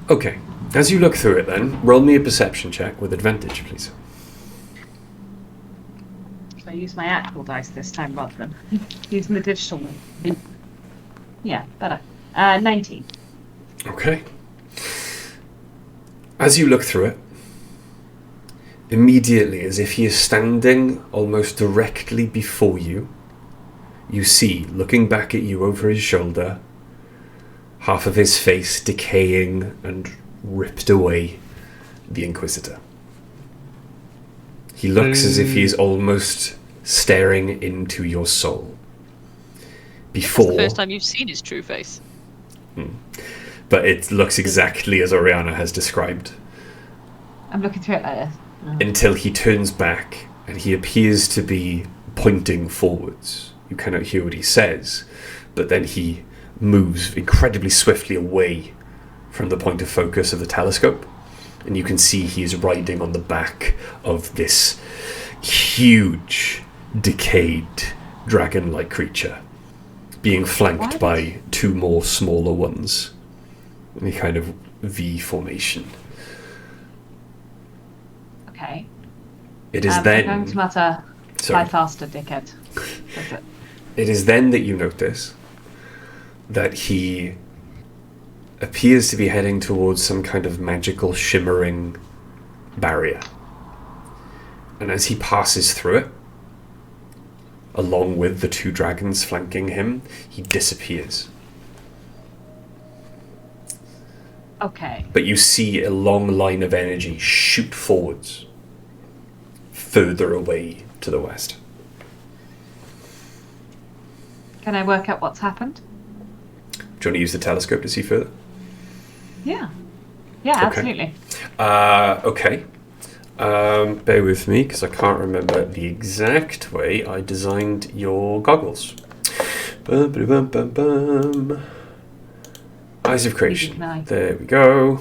B: Okay. As you look through it then, roll me a perception check with advantage, please.
A: So I use my actual dice this time rather than using the digital one. Yeah, better. 19.
B: Okay. As you look through it, immediately, as if he is standing almost directly before you, you see, looking back at you over his shoulder, half of his face decaying and ripped away, the Inquisitor. He looks as if he is almost staring into your soul.
D: It's
B: Before,
D: the first time you've seen his true face.
B: but it looks exactly as Oriana has described.
A: I'm looking through it like this.
B: Until he turns back and he appears to be pointing forwards. You cannot hear what he says, but then he moves incredibly swiftly away from the point of focus of the telescope, and you can see he is riding on the back of this huge, decayed, dragon-like creature, being flanked
A: What?
B: by two more smaller ones in a kind of V formation.
A: Okay.
B: It is
A: I'm going to mutter, fly
B: Sorry.
A: faster, dickhead. That's it.
B: It is then that you notice that he appears to be heading towards some kind of magical shimmering barrier. And as he passes through it, along with the 2 dragons flanking him, he disappears.
A: Okay.
B: But you see a long line of energy shoot forwards, further away to the west.
A: Can I work out what's happened?
B: Do you want to use the telescope to see further?
A: Yeah. Yeah,
B: Okay.
A: absolutely.
B: Okay. Bear with me, because I can't remember the exact way I designed your goggles. Bum, bum, bum, bum. Eyes of Creation.
A: Nice.
B: There we go.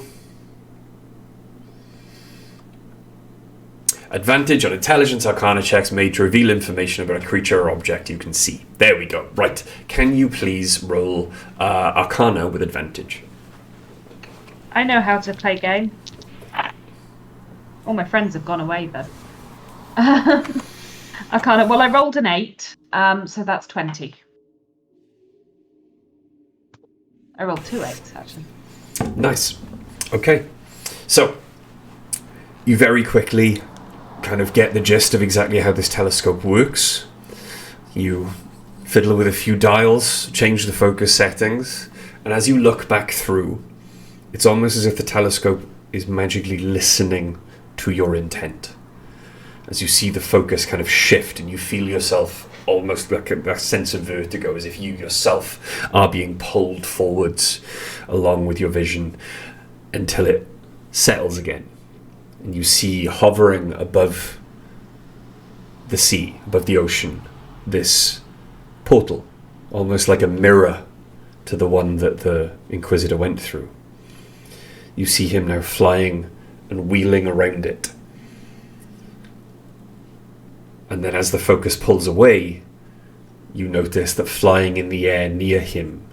B: Advantage on intelligence arcana checks made to reveal information about a creature or object you can see. There we go. Right. Can you please roll arcana with advantage?
A: I know how to play game. All my friends have gone away though. Well, I rolled an 8, so that's 20. I rolled 2 8s actually.
B: Nice. Okay. So, you very quickly kind of get the gist of exactly how this telescope works. You fiddle with a few dials, change the focus settings, and as you look back through, it's almost as if the telescope is magically listening to your intent. As you see the focus kind of shift and you feel yourself almost like a sense of vertigo, as if you yourself are being pulled forwards along with your vision until it settles again. And you see hovering above the sea, above the ocean, this portal, almost like a mirror to the one that the Inquisitor went through. You see him now flying and wheeling around it. And then as the focus pulls away, you notice that flying in the air near him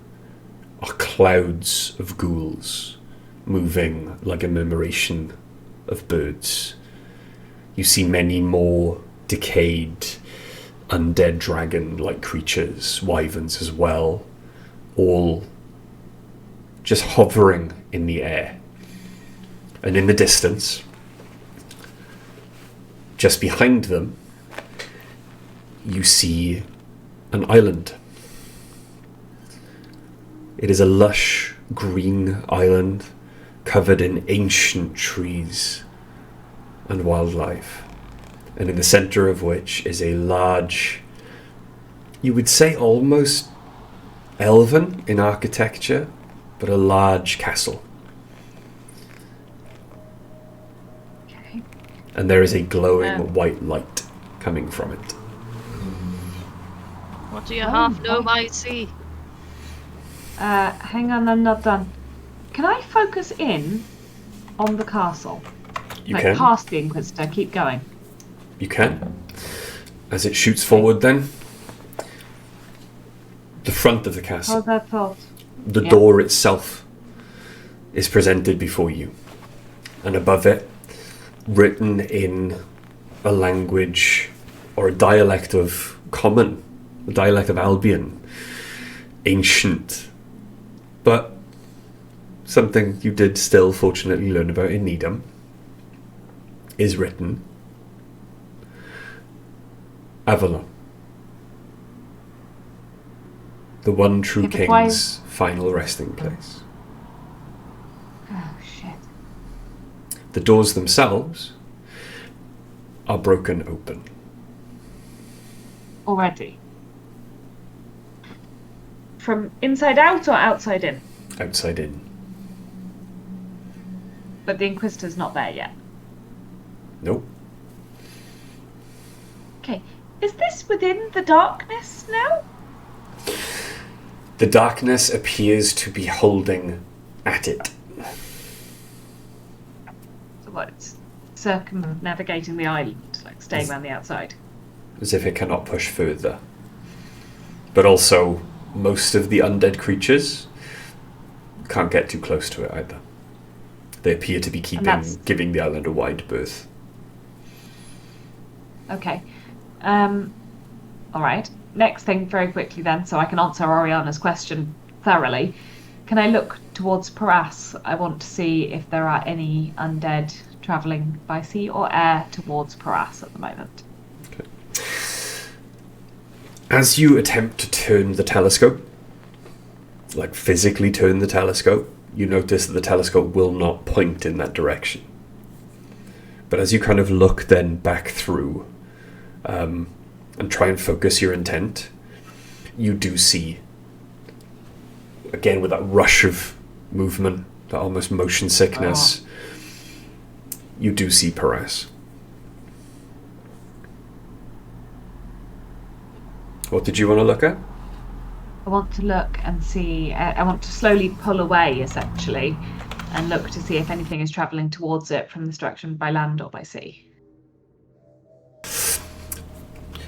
B: are clouds of ghouls, moving like a murmuration of birds. You see many more decayed, undead dragon-like creatures, wyverns as well, all just hovering in the air. And in the distance, just behind them, you see an island. It is a lush green island covered in ancient trees and wildlife, and in the center of which is a large, you would say almost elven in architecture, but a large castle.
A: Okay.
B: And there is a glowing white light coming from it.
D: What do you half know I see?
A: Hang on, I'm not done. Can I focus in on the castle?
B: You
A: like
B: can.
A: past the Inquisitor, keep going.
B: You can. As it shoots forward then, the front of the castle,
A: Hold that thought.
B: the
A: Yeah.
B: door itself is presented before you. And above it, written in a language or a dialect of Common, a dialect of Albion, ancient, but something you did still fortunately learn about in Nidum, is written Avalon, the one true
A: Yeah, but why-
B: king's final resting place.
A: Oh shit.
B: The doors themselves are broken open.
A: Already. From inside out or outside in?
B: Outside in.
A: But the Inquisitor's not there yet.
B: Nope.
A: Okay. Is this within the darkness now?
B: The darkness appears to be holding at it.
A: So what, it's circumnavigating the island, like staying around the outside.
B: As if it cannot push further. But also, most of the undead creatures can't get too close to it either. They appear to be giving the island a wide berth.
A: Okay. Alright. Next thing very quickly then, so I can answer Oriana's question thoroughly. Can I look towards Paras, I want to see if there are any undead travelling by sea or air towards Paras at the moment.
B: Okay. As you attempt to turn the telescope, like physically turn the telescope, you notice that the telescope will not point in that direction. But as you kind of look then back through and try and focus your intent, you do see, again with that rush of movement, that almost motion sickness, you do see Paras. What did you want to look at?
A: I want to look and see, I want to slowly pull away, essentially, and look to see if anything is travelling towards it from this direction by land or by sea.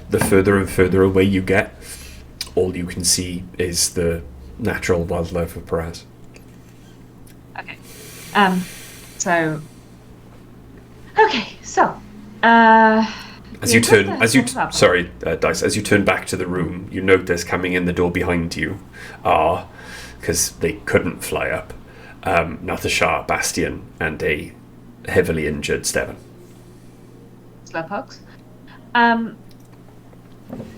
B: The further and further away you get, all you can see is the natural wildlife of Paras.
A: Okay. As you turn back to the room, you notice coming in the door behind you are, because they couldn't fly up, Nathashar, Bastian, and a heavily injured Steven. Slowpokes.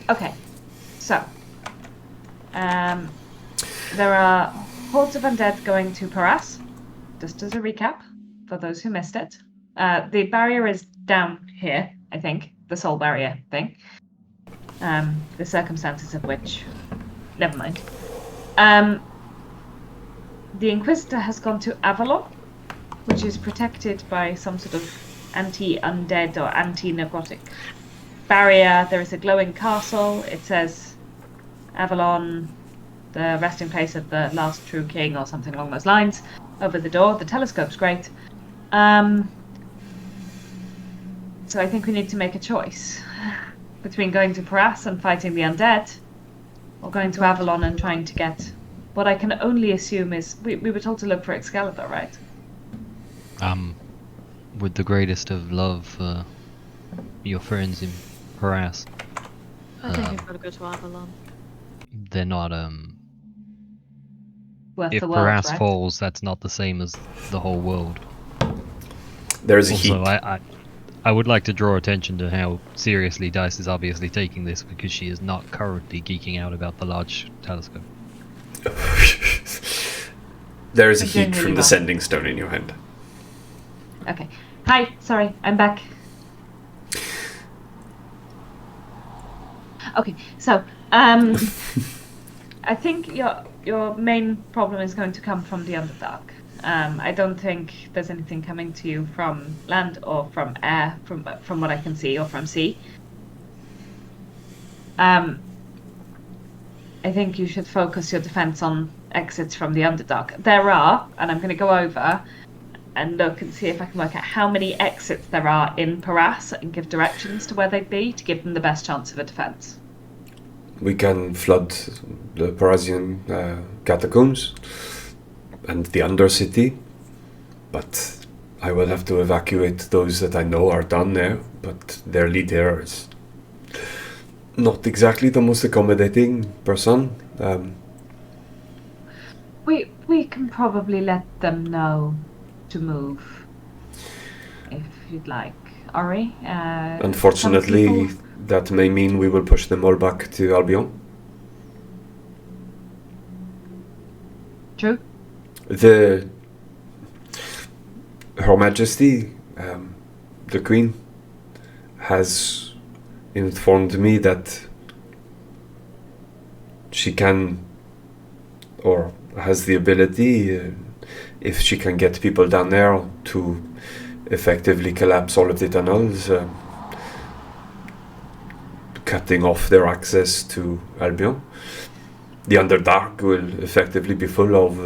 A: Okay. So, there are hordes of undead going to Paras. Just as a recap, for those who missed it, the barrier is down here, I think. The soul barrier thing. The circumstances of which, never mind. The Inquisitor has gone to Avalon, which is protected by some sort of anti-undead or anti-necrotic barrier. There is a glowing castle. It says Avalon, the resting place of the last true king, or something along those lines, over the door. The telescope's great. So I think we need to make a choice between going to Paras and fighting the undead, or going to Avalon and trying to get what I can only assume is... We were told to look for Excalibur, right?
E: With the greatest of love for your friends in Paras.
D: I think you've got to go to Avalon.
E: They're not,
A: Worth
E: if
A: the world,
E: Paras
A: right?
E: falls, that's not the same as the whole world.
B: There is a
E: Also,
B: heat.
E: I would like to draw attention to how seriously Dice is obviously taking this, because she is not currently geeking out about the large telescope.
B: There is a
A: I'm
B: heat
A: doing
B: from
A: really
B: the
A: well.
B: sending stone in your hand.
A: Okay. Hi, sorry, I'm back. Okay, so, I think your main problem is going to come from the Underdark. I don't think there's anything coming to you from land or from air, from what I can see, or from sea. I think you should focus your defense on exits from the Underdark. There are, and I'm going to go over and look and see if I can work out how many exits there are in Paras and give directions to where they'd be to give them the best chance of a defense.
B: We can flood the Parisian catacombs and the Undercity, but I will have to evacuate those that I know are done there, but their leader is not exactly the most accommodating person.
A: We can probably let them know to move, if you'd like. Ori?
B: Unfortunately,
A: some people-
B: that may mean we will push them all back to Albion.
A: True.
B: Her Majesty, the Queen, has informed me that she can, or has the ability, if she can get people down there, to effectively collapse all of the tunnels, cutting off their access to Albion. The Underdark will effectively be full of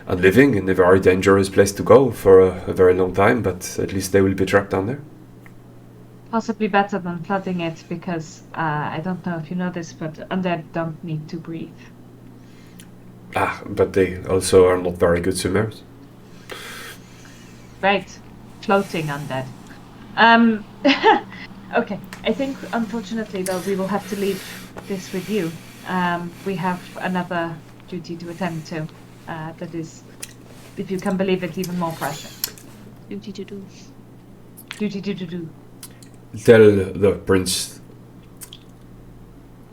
B: and living in a very dangerous place to go for a very long time, but at least they will be trapped down there.
A: Possibly better than flooding it, because I don't know if you know this, but undead don't need to breathe.
B: But they also are not very good swimmers.
A: Right. Floating undead. Okay. I think, unfortunately, though, we will have to leave this with you. We have another duty to attend to. That is, if you can believe it, even more precious.
D: Duty to do.
A: Duty to do.
B: Tell the prince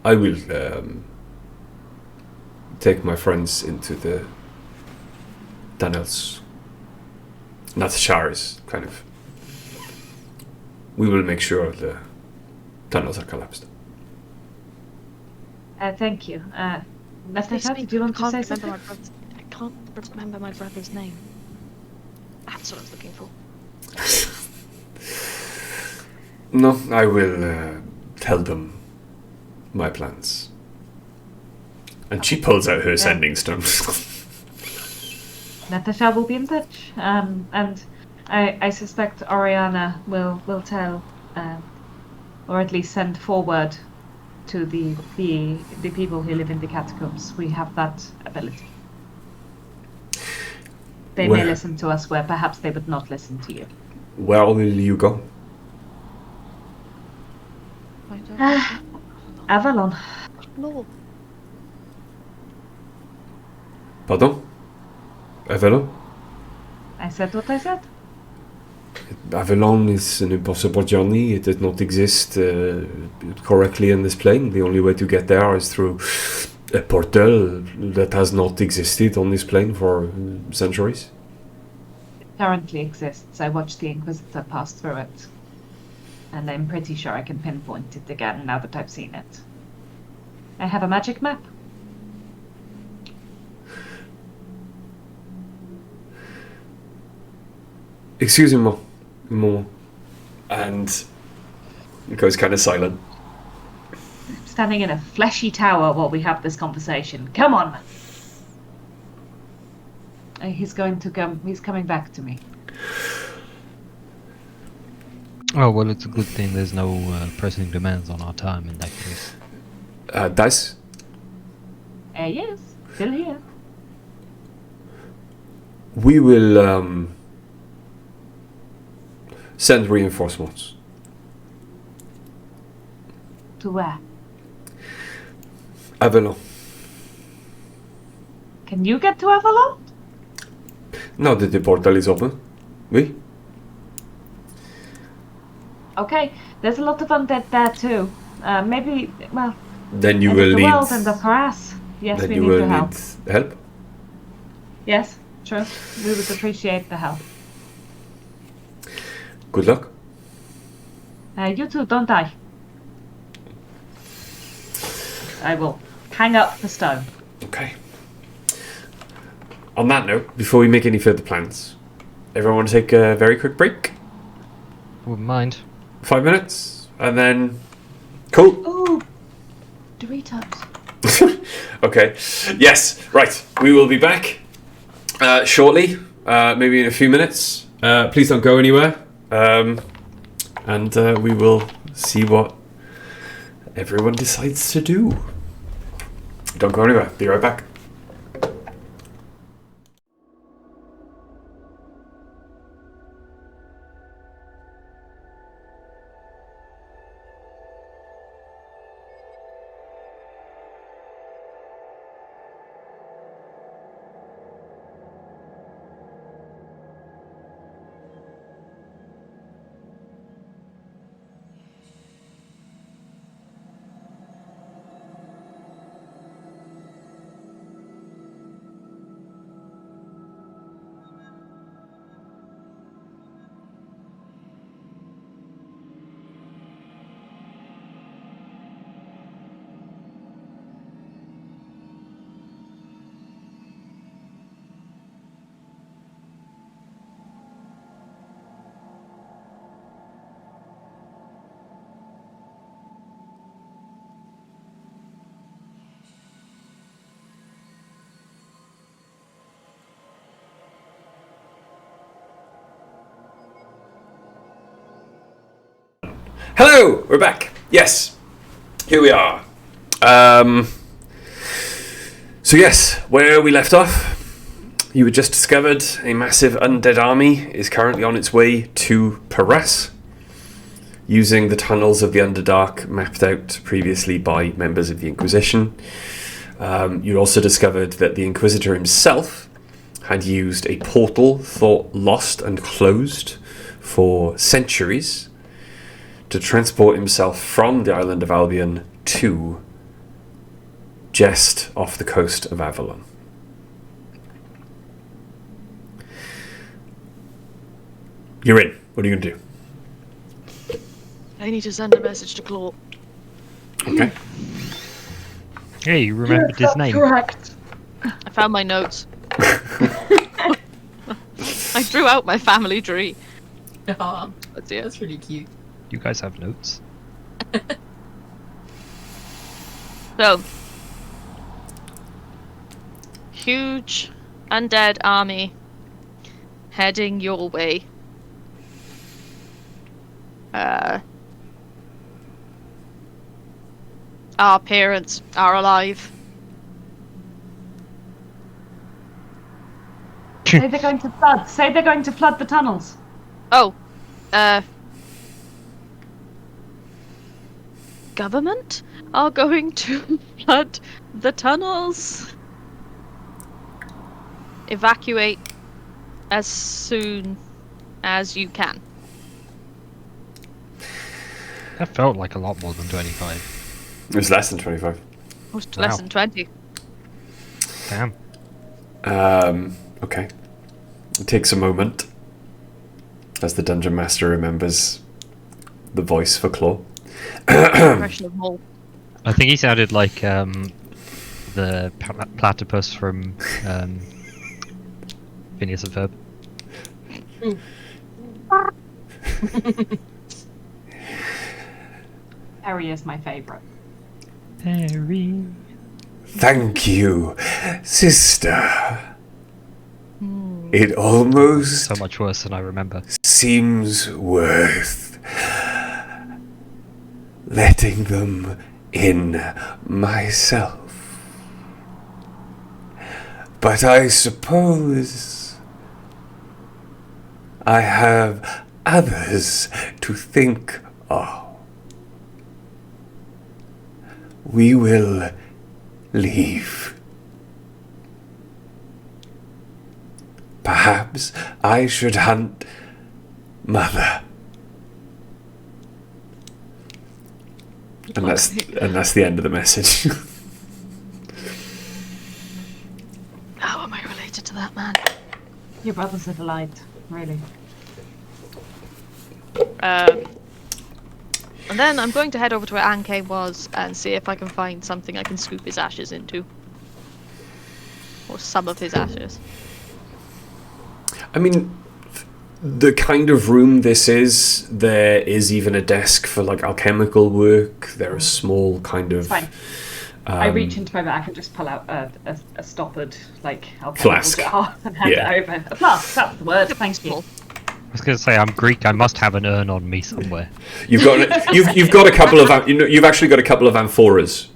B: I will take my friends into the tunnels. Not the showers, kind of. We will make sure the tunnels are collapsed.
A: Thank you.
D: Please
A: Natasha,
D: speak.
A: did you want
D: I
A: to say
D: can't
A: something?
D: I can't remember my brother's name. That's what I was looking for.
B: No, I will tell them my plans. And she pulls out her sending stone.
A: Natasha will be in touch. And I suspect Oriana will tell, or at least send forward to the people who live in the catacombs. We have that ability. They may listen to us where perhaps they would not listen to you.
B: Where will you go?
D: I don't know.
A: Avalon.
D: No.
B: Pardon? Avalon?
A: I said what I said.
B: Avalon is an impossible journey. It does not exist correctly in this plane. The only way to get there is through a portal that has not existed on this plane for centuries.
A: It currently exists. I watched the Inquisitor pass through it. And I'm pretty sure I can pinpoint it again now that I've seen it. I have a magic map.
B: Excuse me, more. And it goes kind of silent.
A: I'm standing in a fleshy tower while we have this conversation. Come on! He's going to come. He's coming back to me.
E: Oh, well, it's a good thing there's no pressing demands on our time in that case.
B: Dice?
A: Yes, still here.
B: We will send reinforcements.
A: To where?
B: Avalon.
A: Can you get to Avalon?
B: Now that the portal is open. Oui?
A: Okay, there's a lot of undead there too. Maybe, well,
B: Then you
A: end
B: will
A: of the
B: need.
A: world and the harass. Yes,
B: Then
A: we
B: you
A: need
B: will
A: your help.
B: need help.
A: Yes, true. We would appreciate the help.
B: Good luck.
A: You too, don't die. I will hang up the stone.
B: Okay. On that note, before we make any further plans, everyone want to take a very quick break?
E: Wouldn't mind.
B: 5 minutes, and then cool.
A: Ooh, Doritos.
B: Okay. Yes. Right. We will be back shortly. Maybe in a few minutes. Please don't go anywhere. And we will see what everyone decides to do. Don't go anywhere. Be right back. Hello, we're back. Yes, here we are. So yes, where we left off, you had just discovered a massive undead army is currently on its way to Paras, using the tunnels of the Underdark mapped out previously by members of the Inquisition. You also discovered that the Inquisitor himself had used a portal thought lost and closed for centuries to transport himself from the island of Albion to just off the coast of Avalon. You're in. What are you going to do?
D: I need to send a message to Claw.
B: Okay.
E: Hey, you remembered his name.
A: Correct.
D: I found my notes. I drew out my family tree.
C: Ah,
D: That's it.
C: that's really cute.
E: You guys have notes.
D: So, huge undead army heading your way. Our parents are alive.
A: Say they're going to flood. Say they're going to flood the tunnels.
D: Oh, government are going to flood the tunnels. Evacuate as soon as you can.
E: That felt like a lot more than 25.
B: It was less than 25.
D: Almost
E: Wow.
D: less than 20.
E: Damn.
B: Okay. It takes a moment as the Dungeon Master remembers the voice for Claw.
D: Impression of mole.
E: I think he sounded like the platypus from Phineas and Ferb.
A: Harry is my favourite.
E: Harry.
B: Thank you, sister. It almost
E: So much worse than I remember.
B: seems worth letting them in myself. But I suppose I have others to think of. We will leave. Perhaps I should hunt Mother. And that's the end of the message.
D: How am I related to that man?
A: Your brother's a delight, really.
D: And then I'm going to head over to where Anke was and see if I can find something I can scoop his ashes into. Or some of his ashes.
B: I mean, the kind of room this is, there is even a desk for like alchemical work. There are small kind of...
A: Fine. I reach into my bag and just pull out a stoppered, like,
B: Flask.
A: jar and hand
B: Yeah.
A: it over. A flask, that's the word, thank you.
D: Small.
E: I was going to say, I'm Greek. I must have an urn on me somewhere.
B: You've got a couple of... You've actually got a couple of amphoras.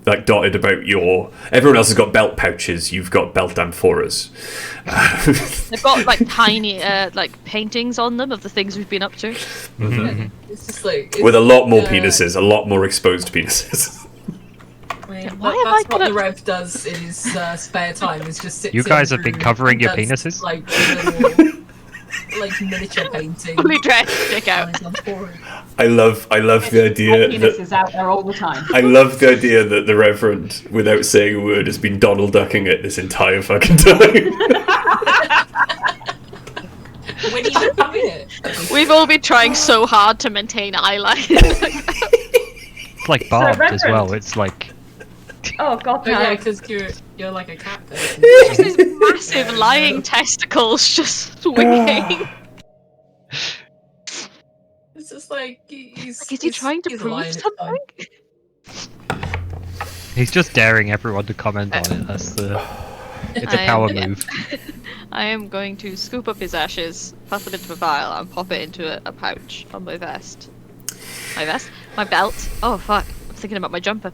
B: Like dotted about your... Everyone else has got belt pouches. You've got belt amphoras.
D: They've got like tiny like paintings on them of the things we've been up to.
C: It's just like
B: With a lot more penises. A lot more exposed penises.
C: I mean,
D: Why have
C: that's
D: I
C: what
D: got
C: the Rev does in his spare time. Is just sits
E: You guys
C: in
E: have been
C: room
E: covering
C: and
E: your
C: does,
E: penises?
C: like little, like miniature painting.
D: Fully dressed, stick out.
B: I love the idea
A: Penis
B: that...
A: is out there all the time.
B: I love the idea that the Reverend, without saying a word, has been Donald Ducking it this entire fucking time.
C: When are you doing it?
D: We've all been trying so hard to maintain eyeliner.
E: It's like barbed as well.
A: Reverend.
E: It's like...
A: Oh god,
C: Oh,
A: no.
C: yeah, because you're like a cat person.
D: Just these massive lying testicles just swinging.
C: It's just like he's.
D: Like, is he trying to
C: he's
D: prove
C: lying at
D: something?
C: time.
E: He's just daring everyone to comment on it. That's the... It's a power move.
D: I am going to scoop up his ashes, pass them into a vial, and pop it into a pouch on my vest. My vest? My belt. Oh fuck! I'm thinking about my jumper.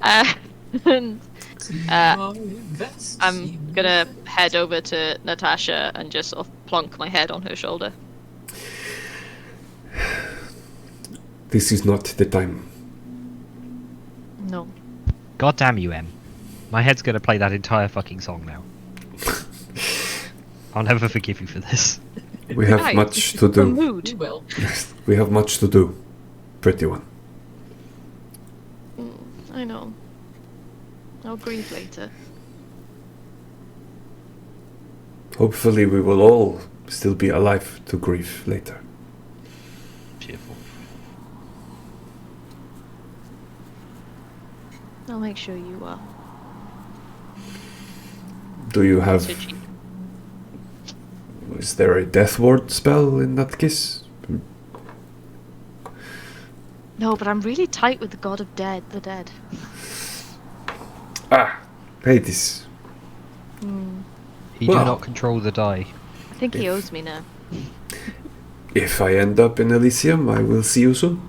D: And I'm gonna head over to Natasha and just sort of plonk my head on her shoulder.
B: This is not the time.
D: No.
E: God damn you, Em. My head's gonna play that entire fucking song now. I'll never forgive you for this.
B: We have
D: Right,
B: much to
D: The
B: do.
D: mood.
C: You will.
B: We have much to do. Pretty one.
D: I know. I'll grieve later.
B: Hopefully we will all still be alive to grieve later.
E: Cheerful.
D: I'll make sure you are.
B: Do you have...
D: Said she.
B: Is there a death ward spell in that case?
D: No, but I'm really tight with the god of the dead.
B: Ah, Hades.
E: You
B: Well.
E: do not control the die.
D: I think he owes me now.
B: If I end up in Elysium, I will see you soon.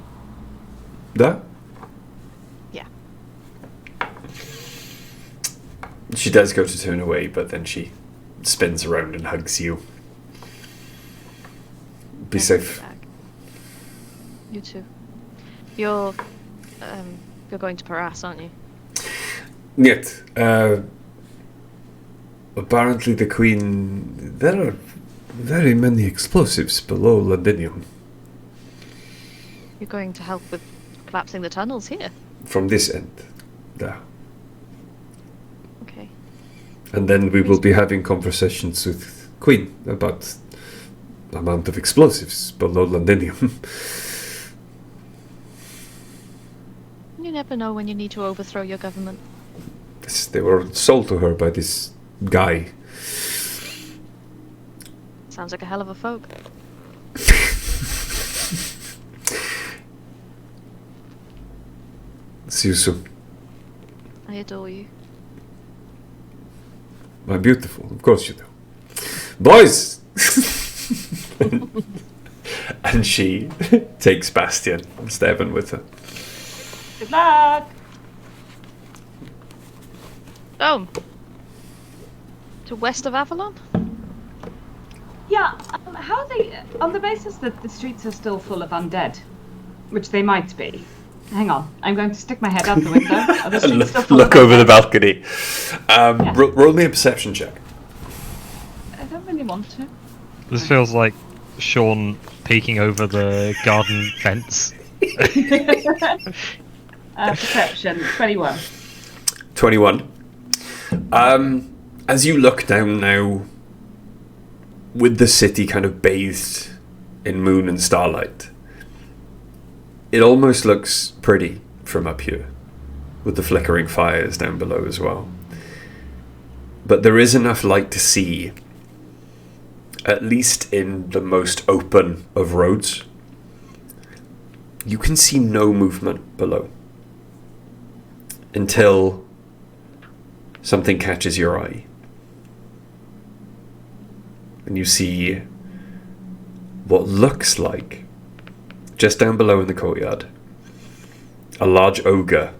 B: Da?
D: Yeah.
B: She does go to turn away, but then she spins around and hugs you. Be safe.
D: Back. You too. You're going to Paras, aren't you?
B: Yet, apparently the Queen... There are very many explosives below Londinium.
D: You're going to help with collapsing the tunnels here.
B: From this end. Da.
D: Okay.
B: And then we will be having conversations with Queen about the amount of explosives below Londinium.
D: You never know when you need to overthrow your government.
B: They were sold to her by this guy.
D: Sounds like a hell of a folk.
B: See you soon.
D: I adore you.
B: My beautiful, of course you do. Boys! And she takes Bastian and Steven with her.
A: Good luck.
D: Oh. To west of Avalon?
A: Yeah, how are they... On the basis that the streets are still full of undead, which they might be. Hang on, I'm going to stick my head out the window. Are the streets still full
B: Look
A: of
B: over the
A: undead?
B: balcony.
A: Yeah.
B: Roll me a perception check.
A: I don't really want to.
E: This feels like Sean peeking over the garden fence.
A: Perception, 21.
B: 21. As you look down now, with the city kind of bathed in moon and starlight, it almost looks pretty from up here, with the flickering fires down below as well. But there is enough light to see, at least in the most open of roads. You can see no movement below until something catches your eye. And you see what looks like, just down below in the courtyard, a large ogre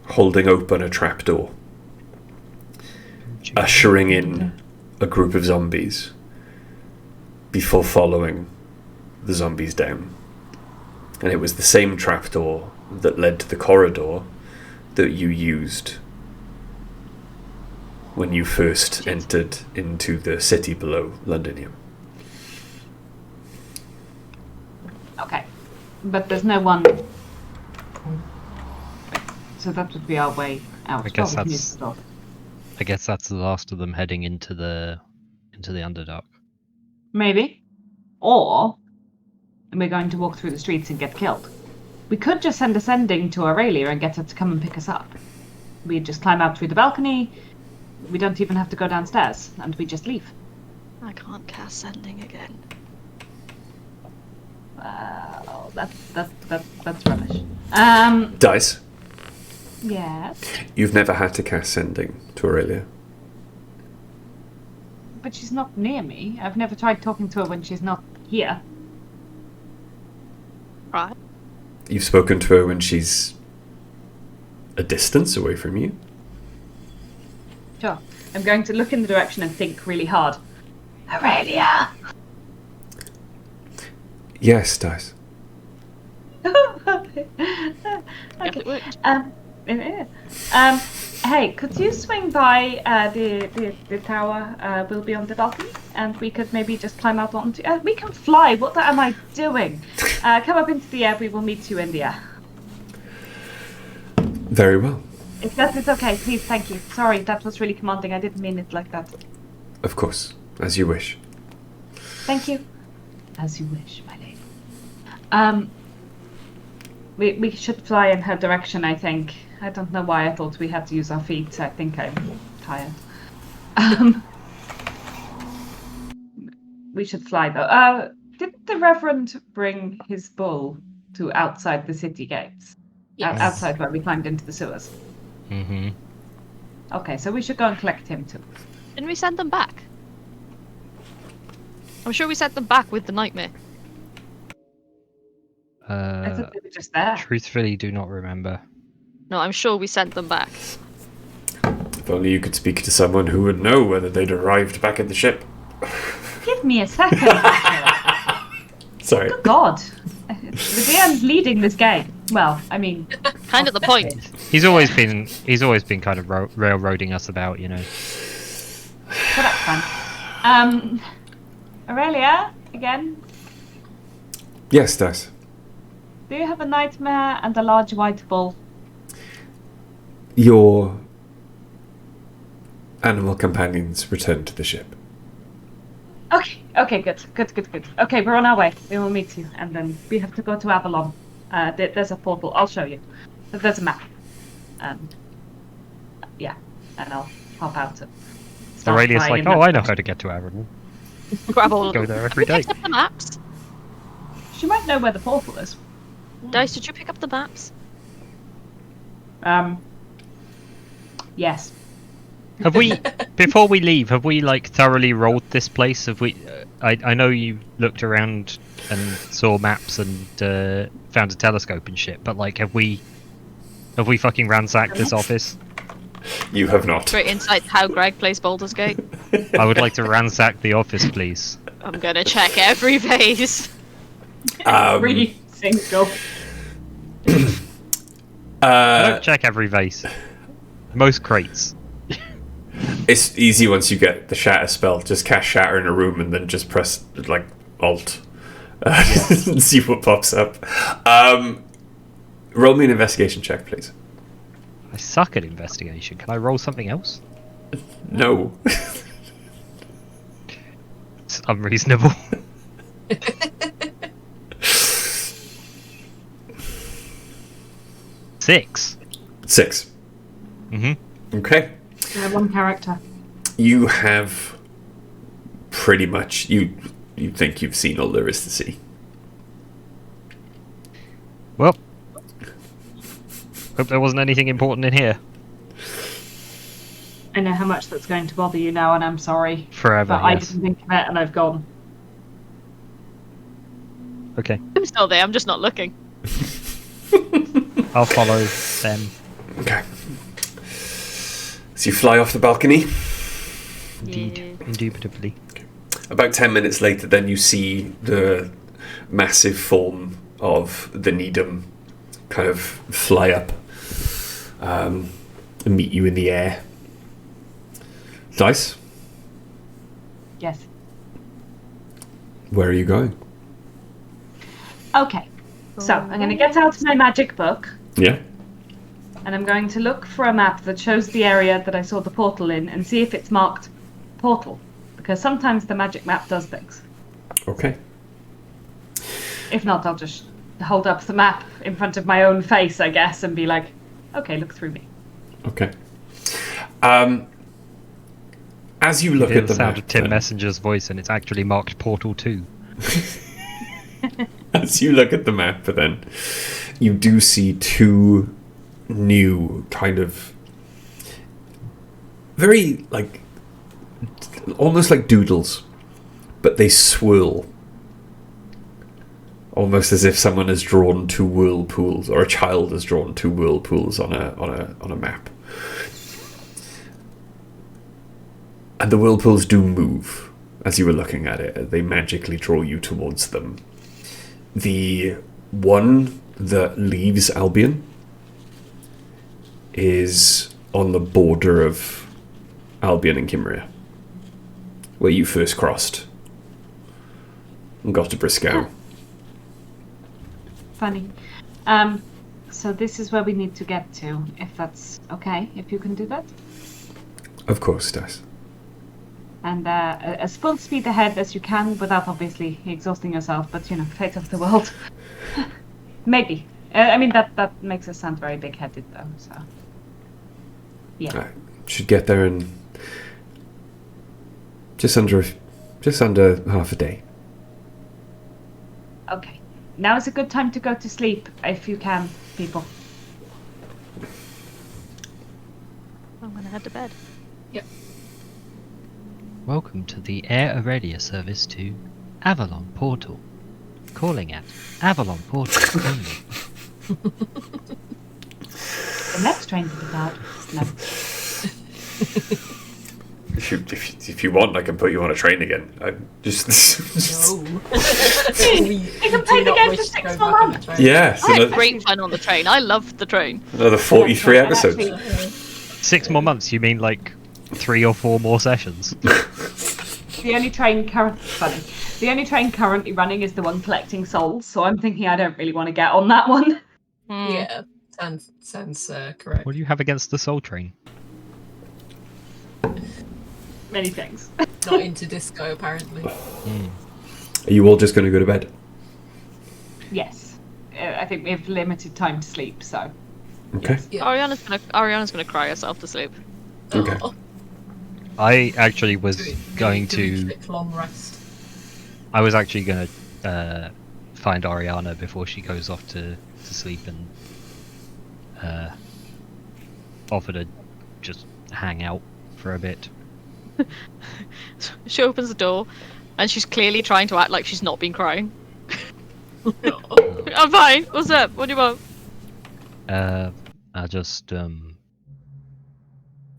B: holding open a trapdoor, ushering in a group of zombies before following the zombies down. And it was the same trapdoor that led to the corridor that you used when you first entered into the city below Londinium.
A: Okay. But there's no one... So that would be our way out.
E: I guess
A: Oh, we can
E: that's-
A: use the door.
E: I guess that's the last of them heading into the Underdark.
A: Maybe. Or we're going to walk through the streets and get killed. We could just send a sending to Aurelia and get her to come and pick us up. We just climb out through the balcony. We don't even have to go downstairs, and we just leave.
D: I can't cast sending again.
A: That's rubbish.
B: Dice,
A: Yes,
B: you've never had to cast sending to Aurelia.
A: but she's not near me. I've never tried talking to her when she's not here.
D: Right.
B: You've spoken to her when she's a distance away from you.
A: Sure. I'm going to look in the direction and think really hard. Aurelia!
B: Yes, Dice.
D: Yes, it
A: Okay.
D: worked.
A: Hey, could you swing by the tower? We'll be on the balcony, and we could maybe just climb out onto. We can fly. What am I doing? Come up into the air. We will meet you in the air.
B: Very well.
A: If that is okay, please. Thank you. Sorry, that was really commanding. I didn't mean it like that.
B: Of course, as you wish.
A: Thank you. As you wish, my lady. We should fly in her direction, I think. I don't know why I thought we had to use our feet. I think I'm tired. We should fly, though. Did the Reverend bring his bull to outside the city gates?
C: Yes.
A: Outside where we climbed into the sewers?
E: Mm-hmm.
A: Okay, so we should go and collect him, too.
D: Didn't we send them back? I'm sure we sent them back with the nightmare.
A: I thought they were just there.
E: Truthfully, do not remember.
D: No, I'm sure we sent them back.
B: If only you could speak to someone who would know whether they'd arrived back at the ship.
A: Give me a second.
B: Sorry.
A: Good God. The DM's leading this game. Well, I mean...
D: Kind of the point.
E: He's always been kind of railroading us about, you know.
A: So that's fun. Aurelia, again,
B: Yes, Dice.
A: do you have a nightmare and a large white bull?
B: Your animal companions return to the ship.
A: Okay, good. Okay, we're on our way. We will meet you, and then we have to go to Avalon. There's a portal. I'll show you. There's a map. Yeah, and I'll hop out and start
E: Aurelius
A: flying
E: like,
A: in
E: oh, I
A: the-
E: know how to get to Avon.
D: Grab all of
E: Go
D: them.
E: there every day.
D: Pick up the maps.
A: She might know where the portal is.
D: Dice, did you pick up the maps?
A: Yes.
E: Have we, before we leave, have we like thoroughly rolled this place? Have we? I know you looked around and saw maps and found a telescope and shit, but like, have we fucking ransacked this office?
B: You have not.
D: Great insight how Greg plays Baldur's Gate.
E: I would like to ransack the office, please.
D: I'm gonna check every vase.
A: Every single.
E: I don't check every vase. Most crates.
B: It's easy once you get the shatter spell. Just cast shatter in a room and then just press like Alt and see what pops up. Roll me an investigation check, please.
E: I suck at investigation. Can I roll something else?
B: No.
E: It's unreasonable. Six.
B: 6.
E: Mm-hmm.
B: Okay.
A: One character.
B: You have pretty much you think you've seen all there is to see.
E: Well, hope there wasn't anything important in here.
A: I know how much that's going to bother you now, and I'm sorry.
E: Forever,
A: But I
E: yes.
A: didn't think of it, and I've gone.
E: Okay.
D: I'm still there, I'm just not looking.
E: I'll follow them.
B: Okay. So you fly off the balcony.
E: Indeed.
D: Yeah.
E: Indubitably.
B: About 10 minutes later, then you see the massive form of the Nidum kind of fly up and meet you in the air. Dice,
A: Yes.
B: where are you going?
A: Okay. So I'm going to get out my magic book,
B: Yeah.
A: and I'm going to look for a map that shows the area that I saw the portal in, and see if it's marked portal, because sometimes the magic map does things.
B: Okay.
A: If not, I'll just hold up the map in front of my own face, I guess, and be like, okay, look through me.
B: Okay. As you look
E: Hear
B: at
E: the
B: the
E: sound
B: map,
E: of Tim
B: then,
E: Messenger's voice, and it's actually marked Portal 2.
B: as you look at the map, then you do see two new kind of very like almost like doodles, but they swirl. Almost as if someone has drawn two whirlpools, or a child has drawn two whirlpools on a map. And the whirlpools do move as you were looking at it. They magically draw you towards them. The one that leaves Albion is on the border of Albion and Cimmeria, where you first crossed and got to Briscoe.
A: Funny. So this is where we need to get to, if that's okay, if you can do that.
B: Of course, Dice.
A: And as full speed ahead as you can without obviously exhausting yourself, but fate of the world. Maybe. I mean, that makes us sound very big-headed, though, so... Yeah.
B: I should get there in just under half a day.
A: Okay. Now is a good time to go to sleep, if you can, people.
D: I'm gonna head to bed.
C: Yep.
E: Welcome to the Air Aurelia service to Avalon Portal. Calling at Avalon Portal only.
A: The next train to depart. No.
B: If you want, I can put you on a train again. I just
C: No.
A: You can play the game for 6 more months.
B: yes,
D: I had great fun on the train. I loved the train.
B: another 43
A: Yeah,
B: episodes.
A: actually,
E: 6 more months? You mean like 3 or 4 more sessions?
A: The only train currently running is the one collecting souls, so I'm thinking I don't really want to get on that one.
C: Yeah, sounds correct.
E: What do you have against the Soul Train?
A: Many things.
C: Not into disco, apparently.
B: Are you all just going to go to bed?
A: Yes. I think we have limited time to sleep, so...
B: Okay.
C: Yeah.
D: Ariana's gonna cry herself to sleep.
B: Okay.
C: Oh,
E: I actually was going
C: do a
E: to.
C: quick long rest.
E: I was actually going to find Ariana before she goes off to sleep and offer to just hang out for a bit.
D: She opens the door, and she's clearly trying to act like she's not been crying. I'm fine. What's up? What do you want?
E: I just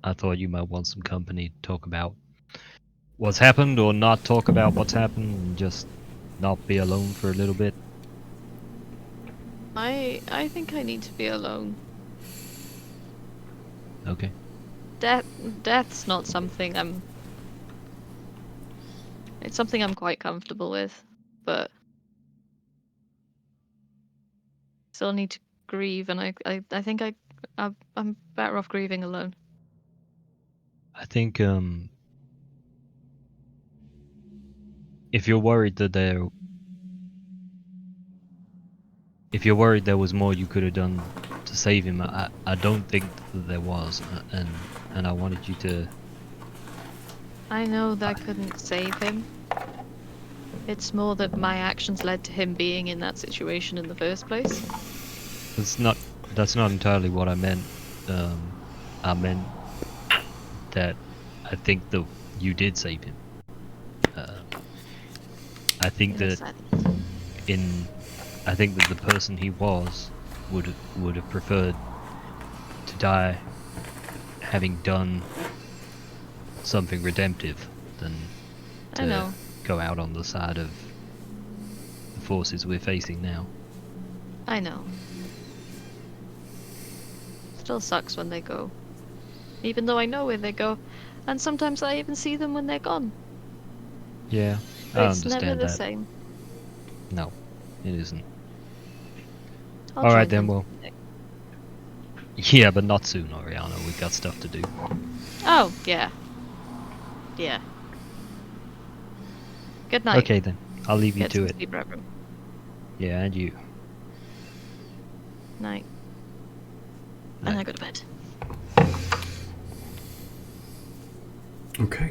E: I thought you might want some company to talk about what's happened, or not talk about what's happened, and just not be alone for a little bit.
D: I think I need to be alone.
E: Okay.
D: Death's not something I'm. It's something I'm quite comfortable with, but still need to grieve, and I think I'm better off grieving alone.
E: I think if you're worried that there was more you could have done to save him, I don't think that there was, and I wanted you to.
D: I know that I couldn't save him. It's more that my actions led to him being in that situation in the first place.
E: That's not entirely what I meant. I meant that I think that you did save him. I think that the person he was would have preferred to die having done something redemptive than
D: I know.
E: go out on the side of the forces we're facing now.
D: I know. Still sucks when they go. Even though I know where they go. And sometimes I even see them when they're gone.
E: Yeah,
D: But
E: I
D: it's
E: understand
D: never the
E: that.
D: same.
E: No, it isn't.
D: I'll
E: All
D: try
E: right then,
D: them.
E: well. Yeah, but not soon, Oriana. We've got stuff to do.
D: Oh, yeah. Yeah. Good night.
E: Okay then, I'll leave you
D: Get
E: to
D: some
E: it.
D: sleep, Reverend.
E: Yeah, and you.
D: Night. And
E: Night.
D: I go to bed.
B: Okay.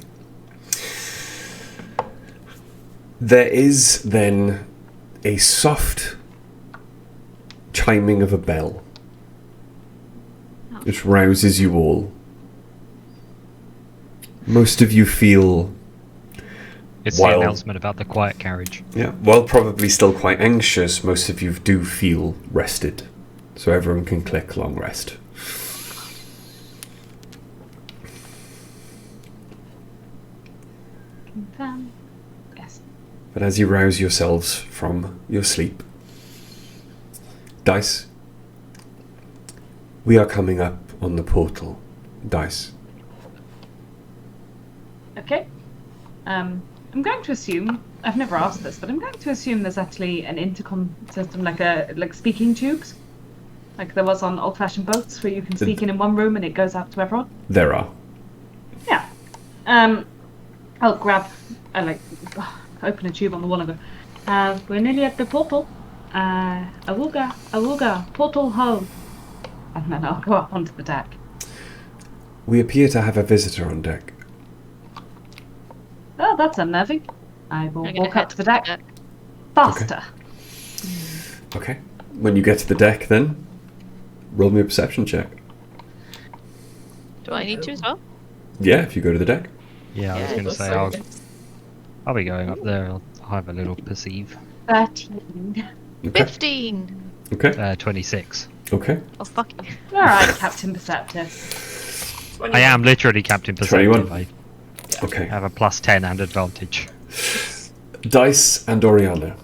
B: There is then a soft chiming of a bell, which rouses you all. Most of you feel,
E: It's
B: While-
E: the announcement about the quiet carriage.
B: while probably still quite anxious, most of you do feel rested. So everyone can click long rest.
A: Confirm. Yes.
B: But as you rouse yourselves from your sleep, Dice, we are coming up on the portal, Dice.
A: Okay. I'm going to assume, I've never asked this, but I'm going to assume there's actually an intercom system, like speaking tubes, like there was on old-fashioned boats, where you can speak in one room and it goes out to everyone.
B: There are.
A: Yeah. I'll grab, open a tube on the wall and go, we're nearly at the portal. Awooga, portal home. And then I'll go up onto the deck.
B: We appear to have a visitor on deck.
A: Oh, that's unnerving. I will
D: I'm gonna
A: walk up
D: head
A: to the deck. Faster.
B: Okay. When you get to the deck, then roll me a perception check.
D: Do I need to as well?
B: Yeah, if you go to the deck.
E: Yeah, I was
D: Yeah,
E: going to say I'll be going up there. I'll have a little perceive.
A: 13.
B: Okay.
D: 15.
B: Okay.
E: 26.
B: Okay.
D: Oh fuck you.
A: Alright, Captain Perceptive.
C: 21.
E: I am literally Captain Perceptive.
B: 21.
E: I
B: Okay.
E: have a plus 10 and advantage.
B: Dice and Oriana,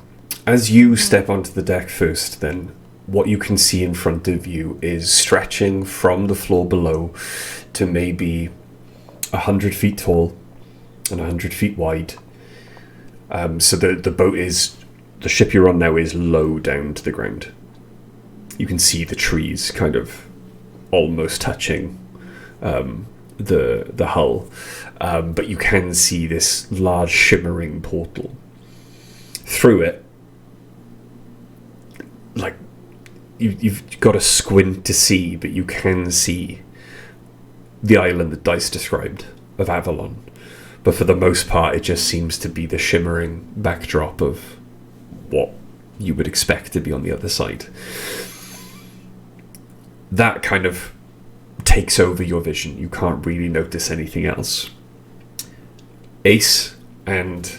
B: as you step onto the deck first, then what you can see in front of you is stretching from the floor below to maybe 100 feet tall and 100 feet wide. So the boat is, the ship you're on now is low down to the ground. You can see the trees kind of almost touching the hull, but you can see this large shimmering portal. Through it, like you've got to squint to see, but you can see the island that Dice described of Avalon. But for the most part, it just seems to be the shimmering backdrop of what you would expect to be on the other side. That kind of takes over your vision. You can't really notice anything else. Ace and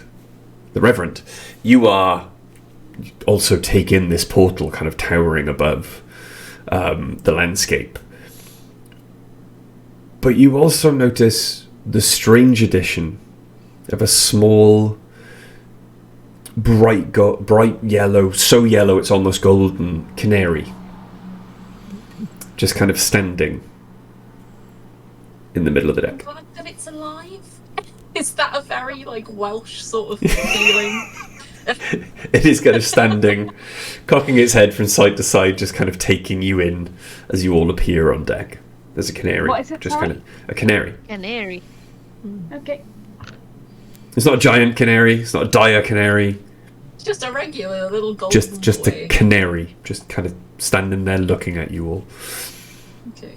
B: the Reverend, you are also take in this portal kind of towering above the landscape. But you also notice the strange addition of a small, bright yellow, so yellow it's almost golden, canary. Just kind of standing in the middle of the deck.
C: God, that it's alive? Is that a very, Welsh sort of feeling?
B: It is kind of standing, cocking its head from side to side, just kind of taking you in as you all appear on deck. There's a canary.
A: What is it,
B: just
A: sorry?
B: kind of a canary.
D: Canary.
A: Okay.
B: It's not a giant canary. It's not a dire canary.
C: Just a regular little golden
B: Just
C: boy.
B: a canary, just kind of standing there looking at you all.
C: Okay.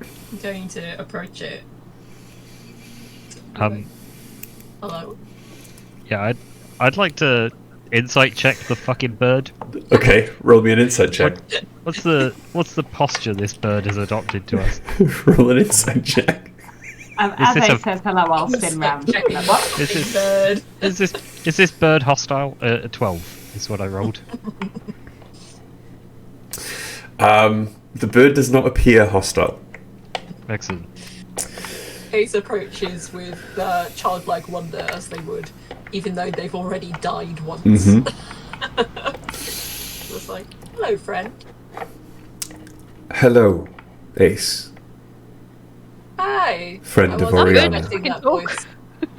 C: I'm going to approach it. Hello?
E: Yeah, I'd like to insight check the fucking bird.
B: Okay, roll me an insight check.
E: What's the posture this bird has adopted to us?
B: Roll an insight check.
A: As
E: this
A: Ace
E: a-
A: says hello, I'll spin round.
C: Check
A: Like, what?
E: Is this
C: Bird.
E: is this bird hostile? 12 is what I rolled.
B: The bird does not appear hostile.
E: Excellent.
C: Ace approaches with childlike wonder, as they would, even though they've already died once. Just like, hello, friend.
B: Hello, Ace,
C: Hi.
B: friend
C: I
B: of
C: wasn't
B: Oriana.
C: expecting that
D: Talk.
C: voice.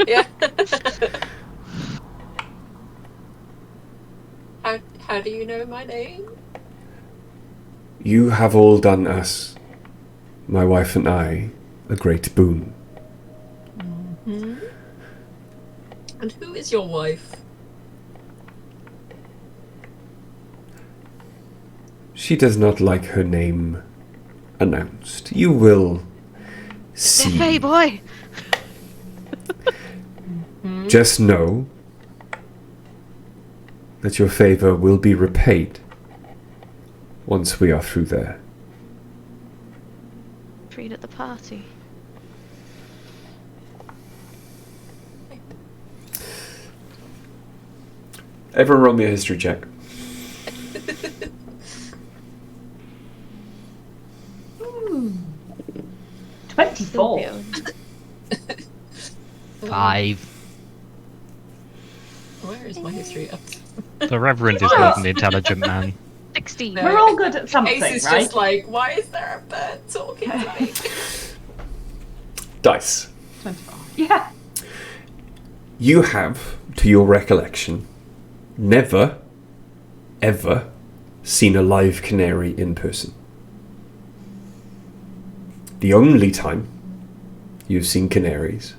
C: Yeah. How do you know my name?
B: You have all done us, my wife and I, a great boon.
C: And who is your wife?
B: She does not like her name announced. You will see.
D: Hey boy.
B: Just know that your favor will be repaid once we are through there.
D: Treat at the party.
B: Everyone roll me a history check.
A: Ooh. 24.
E: 5.
C: Where is my history up?
E: The Reverend is not an intelligent man.
D: 16.
C: No.
A: We're all good at something,
C: Ace is
A: right?
C: just like, why is there a bird talking to me?
B: Dice.
A: 24. Yeah.
B: You have, to your recollection, never, ever seen a live canary in person. The only time you've seen canaries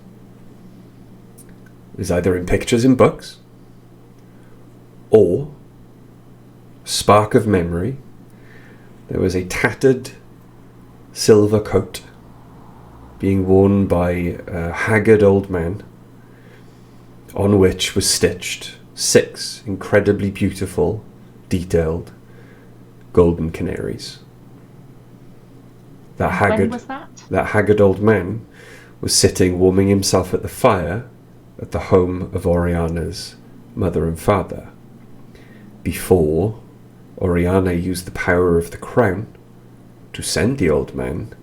B: is either in pictures in books or, spark of memory, there was a tattered silver coat being worn by a haggard old man on which was stitched 6 incredibly beautiful, detailed, golden canaries.
A: When was that?
B: That haggard old man was sitting warming himself at the fire at the home of Oriana's mother and father, before Oriana used the power of the crown to send the old man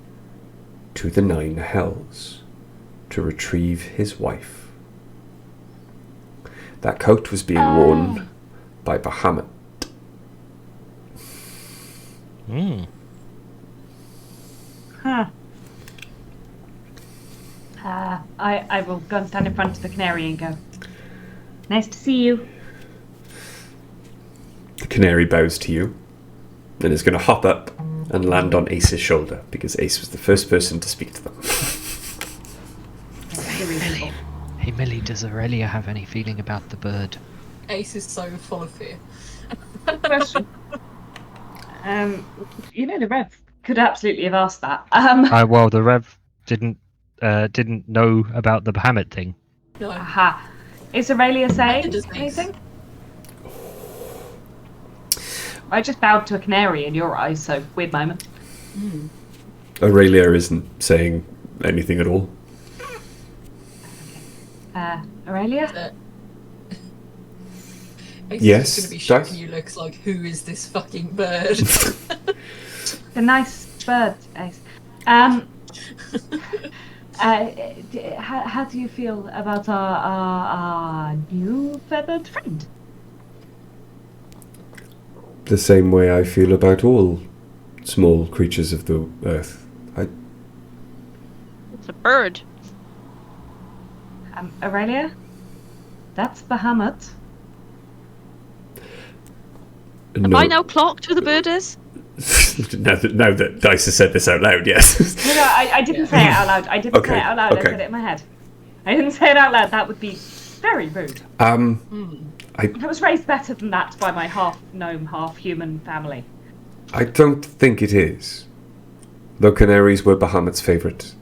B: to the 9 hells to retrieve his wife. That coat was being worn by Bahamut.
A: Huh. I will go and stand in front of the canary and go, nice to see you.
B: The canary bows to you and is going to hop up and land on Ace's shoulder because Ace was the first person to speak to them.
E: Hey Millie, does Aurelia have any feeling about the bird?
C: Ace is so full of fear.
A: Question. The Rev could absolutely have asked that.
E: Well, the Rev didn't know about the Bahamut thing.
C: No.
A: Aha. Is Aurelia saying
C: just Ace.
A: anything? I just bowed to a canary in your eyes, so weird moment.
B: Aurelia isn't saying anything at all.
A: Aurelia?
C: Ace
B: Yes,
C: is going to be
B: Dice?
C: shocking you looks like, who is this fucking bird?
A: A nice bird, Ace. How do you feel about our new feathered friend?
B: The same way I feel about all small creatures of the earth.
D: It's a bird.
A: Aurelia? That's Bahamut.
D: Have I now clocked who the bird is?
B: now that Dice has said this out loud, yes.
A: No, I didn't say it out loud. I didn't say it out loud.
B: Okay.
A: I said it in my head. I didn't say it out loud. That would be very rude. I was raised better than that by my half-gnome, half-human family.
B: I don't think it is. Though canaries were Bahamut's favourite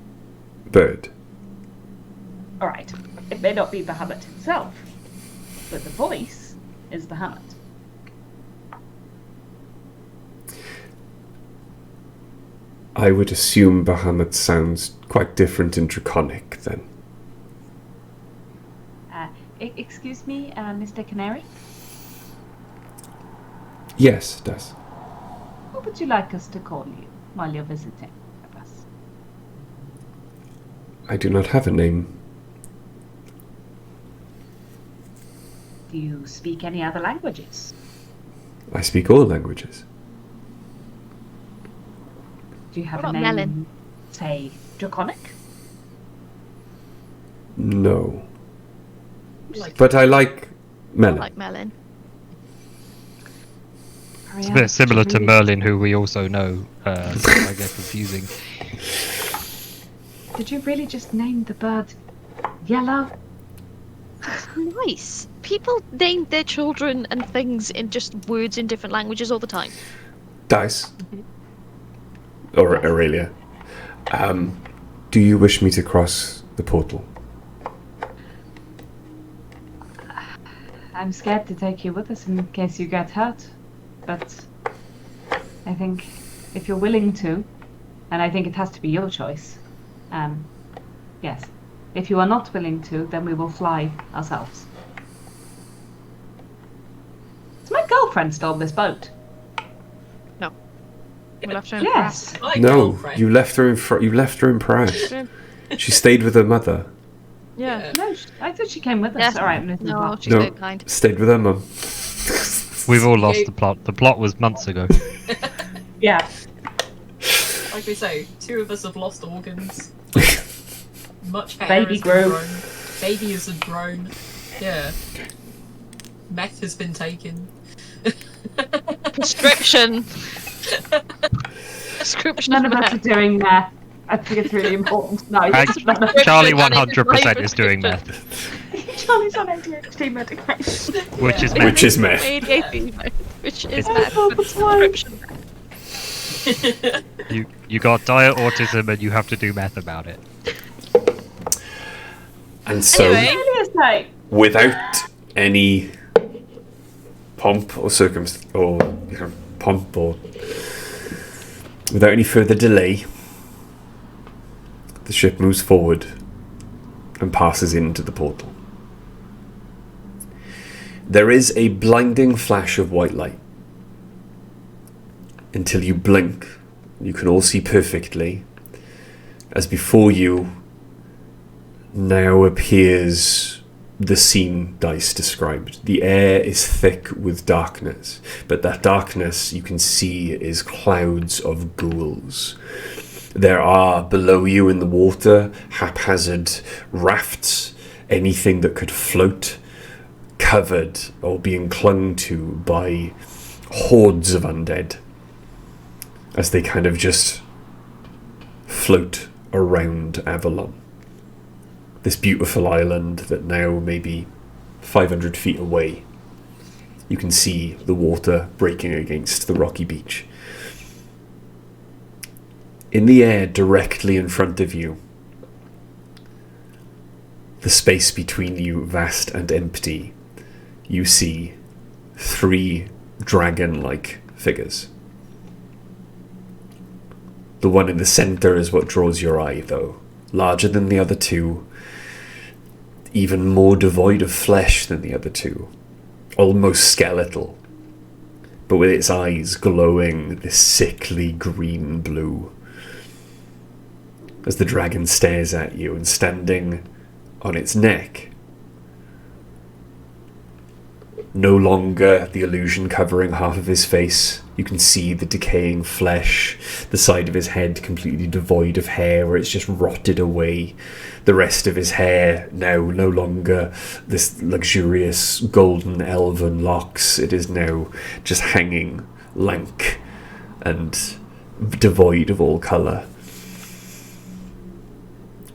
B: bird.
A: All right. It may not be Bahamut himself, but the voice is Bahamut.
B: I would assume Bahamut sounds quite different in Draconic, then.
A: Excuse me, Mr. Canary?
B: Yes, it does.
A: What would you like us to call you while you're visiting with us?
B: I do not have a name.
A: Do you speak any other languages?
B: I speak all languages.
A: Do you have
D: What
A: a
D: about
A: name,
D: Melon?
A: say, Draconic?
B: No.
C: Like,
B: But I like melon.
D: Like melon.
E: It's a bit similar to Merlin, who we also know. I get confusing.
A: Did you really just name the bird Yellow?
D: Nice. People name their children and things in just words in different languages all the time.
B: Dice. Or Aurelia. Do you wish me to cross the portal?
A: I'm scared to take you with us in case you get hurt, but I think if you're willing to, and I think it has to be your choice, yes. If you are not willing to, then we will fly ourselves. Has my girlfriend stolen this boat?
D: No. We left her in
A: Yes.
C: my
B: No,
C: girlfriend.
B: you left her in you left her in Prague. She stayed with her mother.
D: Yeah.
A: No, I thought she came with us.
D: Yes.
A: All right, Mrs.
D: No,
A: Block.
D: she's very kind.
B: Stayed with her mum.
E: We've all lost the plot. The plot was months ago.
A: Yeah.
C: Like we say, 2 of us have lost organs. Much hair
A: Baby
C: has
A: grew.
C: been grown. Baby has grown. Yeah. Meth has been taken.
D: Prescription. Prescription.
A: None of us
D: meth.
A: are doing that. I think it's really important. No,
E: Charlie
D: Prescription,
E: 100% is doing
D: prescription.
E: meth,
A: Charlie's on ADHD medication.
E: which is
C: Yeah.
E: meth.
B: Which is meth.
D: ADHD, which is
E: It's
D: meth.
A: meth.
D: But prescription.
E: You got dire autism and you have to do meth about it.
B: And so,
D: Anyway.
A: Alias night.
B: without any pomp or without any further delay, the ship moves forward and passes into the portal. There is a blinding flash of white light. Until you blink, you can all see perfectly, as before you now appears the scene Dice described. The air is thick with darkness, but that darkness you can see is clouds of ghouls. There are below you in the water haphazard rafts, anything that could float, covered or being clung to by hordes of undead, as they kind of just float around Avalon. This beautiful island that now may be 500 feet away. You can see the water breaking against the rocky beach. In the air directly in front of you, the space between you vast and empty, you see 3 dragon-like figures. The one in the center is what draws your eye, though. Larger than the other 2, even more devoid of flesh than the other 2, almost skeletal, but with its eyes glowing this sickly green blue. As the dragon stares at you, and standing on its neck, no longer the illusion covering half of his face, you can see the decaying flesh, the side of his head completely devoid of hair, where it's just rotted away. The rest of his hair now no longer this luxurious golden elven locks. It is now just hanging lank and devoid of all colour.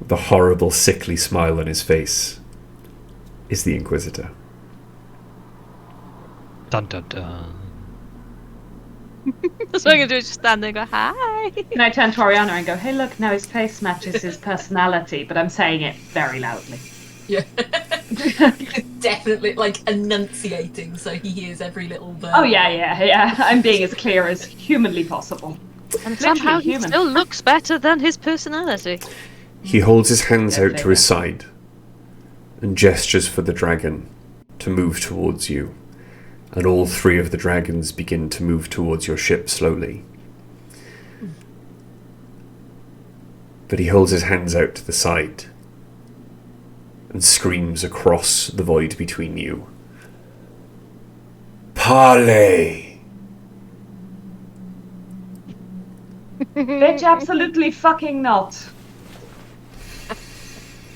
B: The horrible, sickly smile on his face is the Inquisitor.
E: Dun dun dun.
D: That's what I'm gonna do is just stand there and go, hi.
A: And I turn to Oriana and go, hey look, now his face matches his personality, but I'm saying it very loudly.
C: Yeah. Definitely, like, enunciating so he hears every little word.
A: Oh yeah. I'm being as clear as humanly possible.
D: And
A: Literally
D: somehow he
A: human.
D: still looks better than his personality.
B: He holds his hands
A: Yeah,
B: out to his side and gestures for the dragon to move towards you. And all 3 of the dragons begin to move towards your ship slowly. But he holds his hands out to the side and screams across the void between you. Parley!
A: Bitch, absolutely fucking not.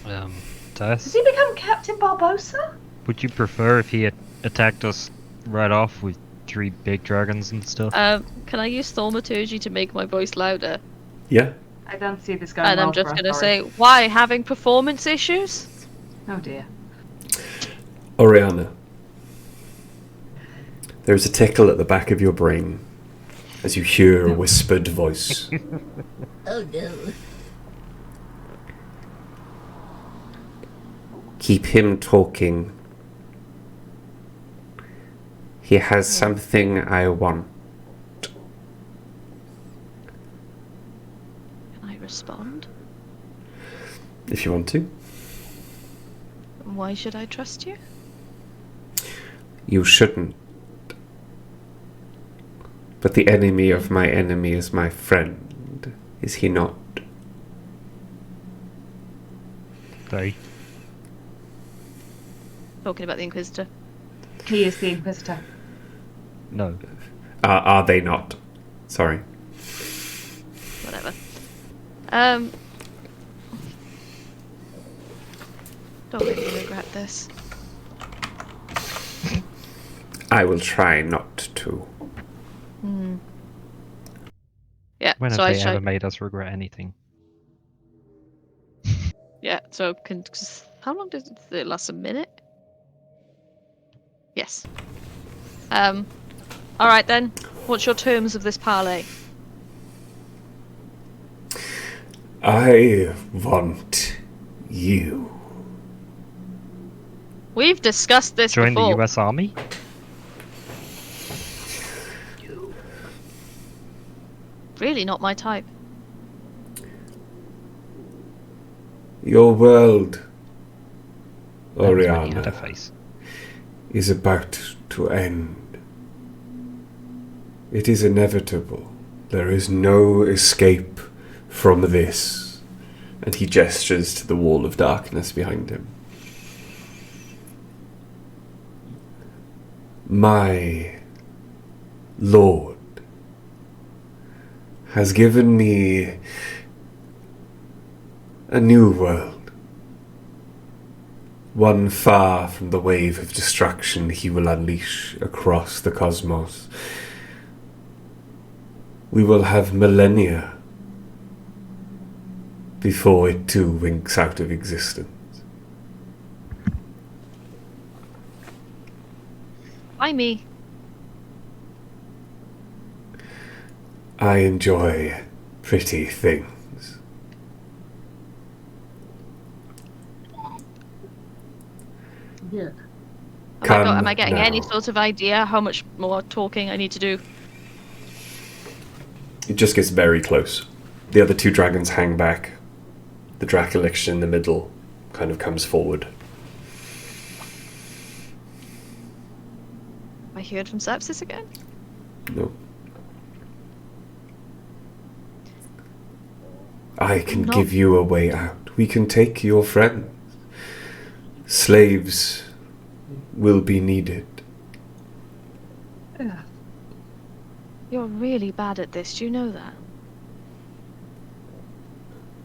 A: Does
E: Tess,
A: he become Captain Barbosa?
E: would you prefer if he attacked us right off with 3 big dragons and stuff?
D: Can I use thaumaturgy to make my voice louder?
B: Yeah?
A: I don't see this going
D: And
A: well
D: I'm just
A: for us,
D: gonna
A: sorry.
D: say, why? Having performance issues?
A: Oh dear.
B: Oriana. There's a tickle at the back of your brain as you hear a whispered voice.
C: Oh no.
B: Keep him talking. He has something I want.
D: Can I respond?
B: If you want to.
D: Why should I trust you?
B: You shouldn't. But the enemy of my enemy is my friend, is he not?
E: Sorry.
D: Talking about the Inquisitor.
A: He is the Inquisitor.
E: No.
B: Are they not? Sorry.
D: Whatever. Don't make me regret this.
B: I will try not to.
D: Yeah,
E: When have
D: so I
E: they
D: try.
E: ever made us regret anything?
D: Yeah, so how long does it last? A minute? Yes. All right then. What's your terms of this parley?
B: I want you.
D: We've discussed this
E: Join
D: before.
E: the US Army?
D: Really not my type.
B: Your world,
E: That was when you had a
B: Oriana,
E: face.
B: is about to end. It is inevitable. There is no escape from this. And he gestures to the wall of darkness behind him. My Lord has given me a new world. One far from the wave of destruction he will unleash across the cosmos. We will have millennia before it too winks out of existence.
D: Why me?
B: I enjoy pretty things.
A: Yeah.
D: Am I getting
B: now.
D: any sort of idea how much more talking I need to do?
B: It just gets very close. The other two dragons hang back. The Draculix in the middle kind of comes forward.
D: I heard from Sepsis again?
B: No. I can
D: No.
B: give you a way out. We can take your friends. Slaves will be needed.
D: You're really bad at this, do you know that?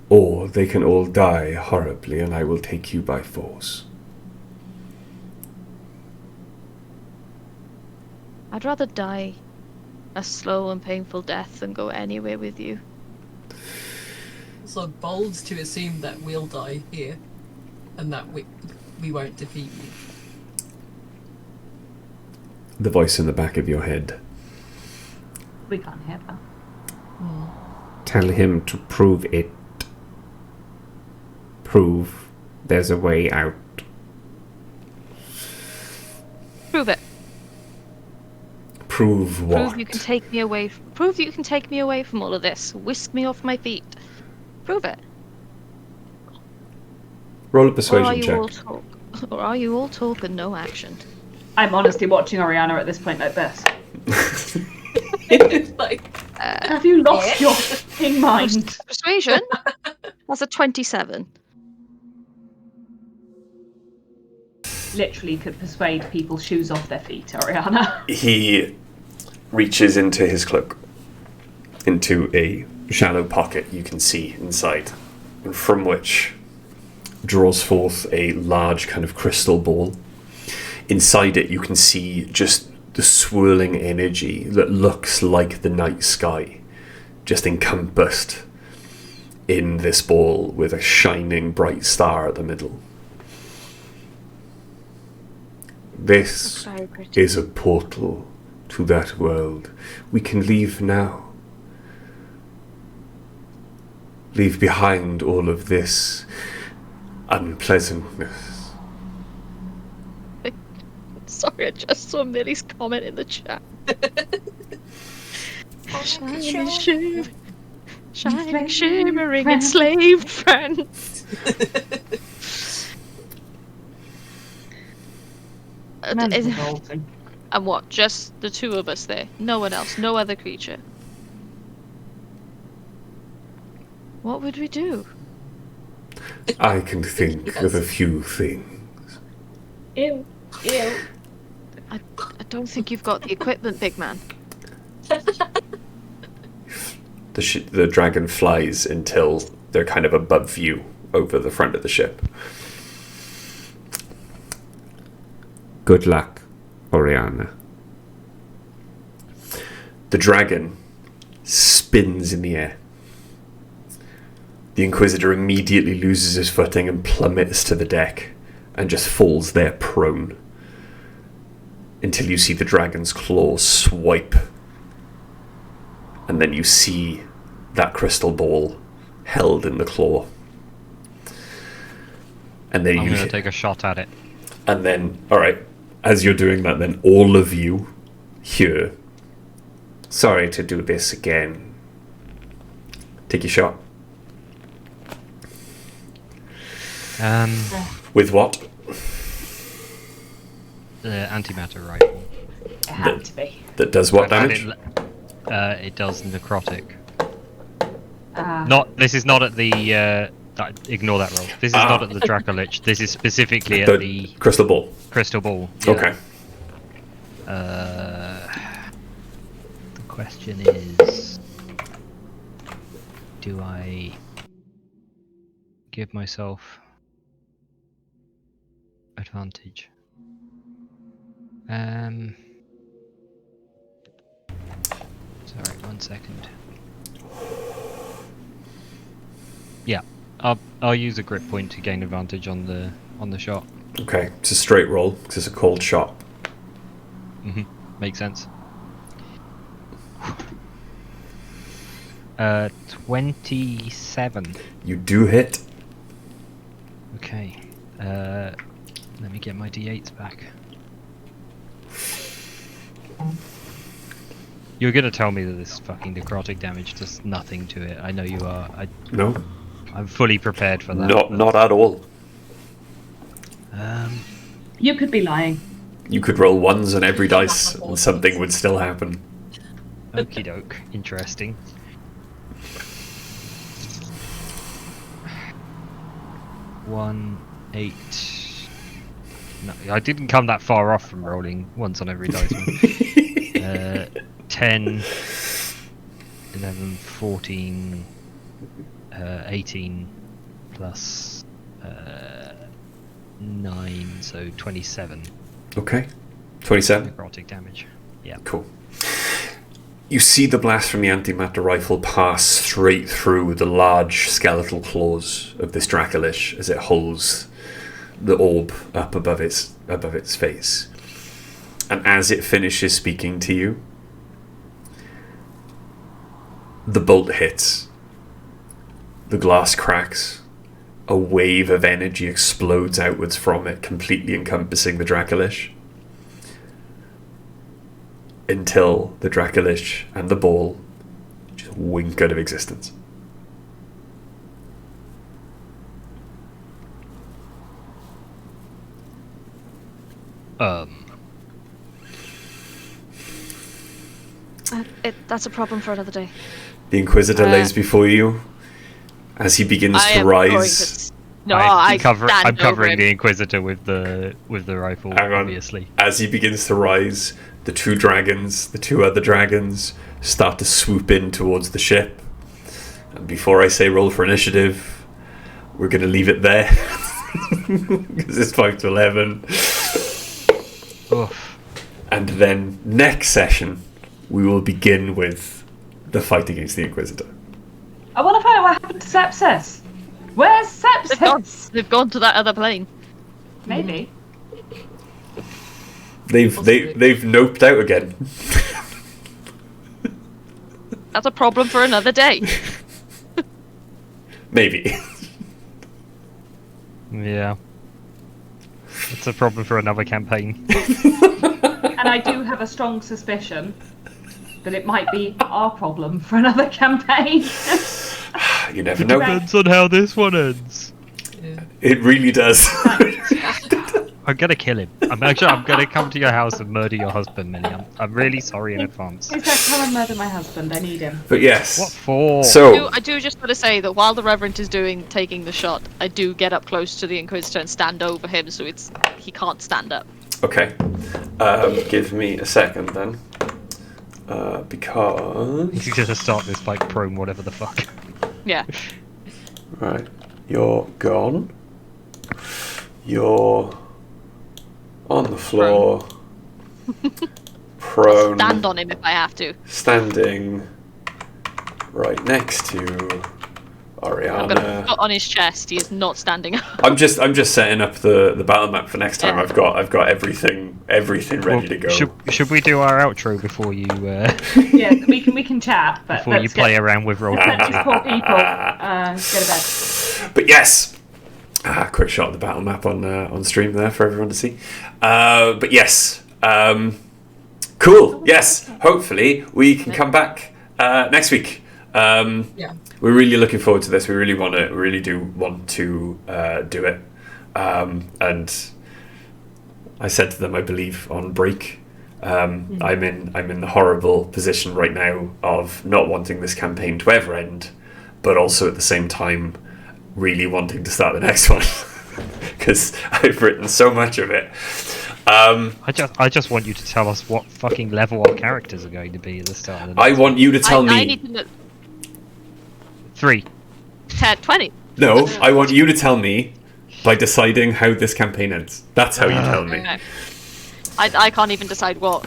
B: Or they can all die horribly and I will take you by force.
D: I'd rather die a slow and painful death than go anywhere with you.
C: So bold to assume that we'll die here, and that we won't defeat you.
B: The voice in the back of your head.
A: We can't hear that.
B: Tell him to prove it. Prove there's a way out.
D: Prove it.
B: Prove what?
D: Prove you can take me away. Prove that you can take me away from all of this. Whisk me off my feet. Prove it.
B: Roll a
D: Or are
B: persuasion
D: you
B: check.
D: all talk? Or are you all talk and no action?
A: I'm honestly watching Oriana at this point like this.
C: It's like,
A: Have you lost your fucking mind?
D: Persuasion? That's a 27.
A: Literally could persuade people's shoes off their feet, Oriana.
B: He reaches into his cloak, into a shallow pocket you can see inside, and from which draws forth a large kind of crystal ball. Inside it you can see just the swirling energy that looks like the night sky, just encompassed in this ball with a shining bright star at the middle. This
D: Very pretty.
B: is a portal to that world. We can leave now. Leave behind all of this unpleasantness.
D: Sorry, I just saw Millie's comment in the chat. Shining, shimmering, enslaved friend. And what? Just the two of us there? No one else? No other creature? What would we do?
B: I can think of a few things.
A: Ew. Ew.
D: I don't think you've got the equipment, big man.
B: The dragon flies until they're kind of above you over the front of the ship. Good luck, Oriana. The dragon spins in the air. The Inquisitor immediately loses his footing and plummets to the deck and just falls there prone until you see the dragon's claws swipe, and then you see that crystal ball held in the claw. And then
E: I'm going to take a shot at it.
B: And then, alright, as you're doing that, then all of you hear, sorry to do this again. Take your shot. With what?
E: The antimatter rifle.
A: It had to be.
B: That does what damage?
E: It does necrotic.
A: Ah.
E: This is not at the. Ignore that roll. This is not at the Dracolich. This is specifically at the
B: crystal ball.
E: Crystal ball. Yeah.
B: Okay.
E: The question is, do I give myself advantage? Sorry, 1 second. Yeah, I'll use a grip point to gain advantage on the shot.
B: Okay, it's a straight roll because it's a cold shot.
E: Makes sense. 27.
B: You do hit.
E: Okay. Let me get my d8s back. You're gonna tell me that this fucking necrotic damage does nothing to it. I know you are.
B: No.
E: I'm fully prepared for that.
B: Not at all.
A: You could be lying.
B: You could roll ones on every dice and something would still happen.
E: Okie doke. Interesting. One, 8. No, I didn't come that far off from rolling once on every dice. 10, 11, 14, 18 plus 9, so 27.
B: Okay. 27.
E: Necrotic damage. Yeah.
B: Cool. You see the blast from the antimatter rifle pass straight through the large skeletal claws of this Dracolich as it holds the orb up above its face. And as it finishes speaking to you, the bolt hits. The glass cracks. A wave of energy explodes outwards from it, completely encompassing the Dracolich. Until the Dracolich and the ball just wink out of existence.
D: That's a problem for another day.
B: The Inquisitor lays before you as he begins to rise.
E: I'm covering the Inquisitor with the rifle, obviously.
B: As he begins to rise, the two other dragons, start to swoop in towards the ship. And before I say roll for initiative, we're going to leave it there. Because it's 5 to 11.
E: Oof.
B: And then next session, we will begin with the fight against the Inquisitor.
A: I want to find out what happened to Sepsis. Where's Sepsis?
D: They've gone to that other plane.
A: Maybe.
B: They've noped out again.
D: That's a problem for another day.
B: Maybe.
E: Yeah. It's a problem for another campaign.
A: And I do have a strong suspicion that it might be our problem for another campaign.
B: You never know.
E: Depends on how this one ends.
C: Yeah.
B: It really does.
E: I'm gonna kill him. I'm gonna come to your house and murder your husband, Minnie. I'm really sorry in advance.
A: Please don't come and murder my husband. I need him.
B: But yes.
E: What for?
B: So
D: I do just want to say that while the Reverend is taking the shot, I do get up close to the Inquisitor and stand over him so he can't stand up.
B: okay. Give me a second then. Because...
E: He's gonna start this like prone whatever the fuck.
D: Yeah.
B: Right. You're gone. You're on the floor. Prone.
D: Stand on him if I have to.
B: Standing right next to
D: I'm
B: Ariana.
D: gonna put on his chest. He is not standing up.
B: I'm just setting up the battle map for next time.
D: Yeah.
B: I've got everything ready to go.
E: Should we do our outro before you
A: Yeah, we can chat, but
E: before you play around with roll?
A: let's let these poor people go to bed.
B: But yes, quick shot of the battle map on stream there for everyone to see. But yes, cool. Yes, hopefully we can come back next week.
C: Yeah.
B: We're really looking forward to this. We really do want to do it. And I said to them, I believe on break, I'm in the horrible position right now of not wanting this campaign to ever end, but also at the same time really wanting to start the next one because I've written so much of it.
E: I just want you to tell us what fucking level our characters are going to be at the start of the
B: I want you to tell me.
D: I need to know.
E: 3.
D: 10, 20.
B: No, I want you to tell me by deciding how this campaign ends. That's how you tell me.
D: Okay. I can't even decide what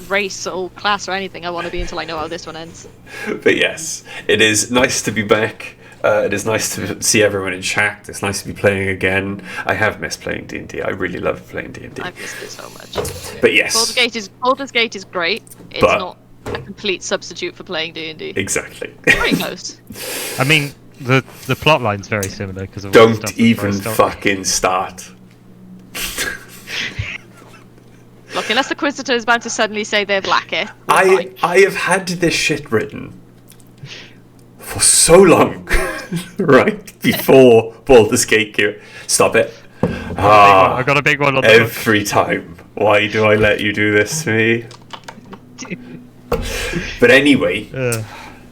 D: race or class or anything I want to be until I know how this one ends.
B: But yes, it is nice to be back. It is nice to see everyone in chat. It's nice to be playing again. I have missed playing D&D. I really love playing D&D.
D: I've missed it so much.
B: But yes,
D: Baldur's Gate is great. It's
B: But-
D: not a complete substitute for playing D&D.
B: exactly.
D: Very close.
E: I mean, the plot line's very similar because of all the stuff
B: Don't
E: that's
B: even
E: very story.
B: fucking start.
D: Look, unless the Quisitor is about to suddenly say they're blacker.
B: I have had this shit written for so long, right before Baldur's Gate. Stop it.
E: I got a big one on the book.
B: Every time. Why do I let you do this to me? But anyway,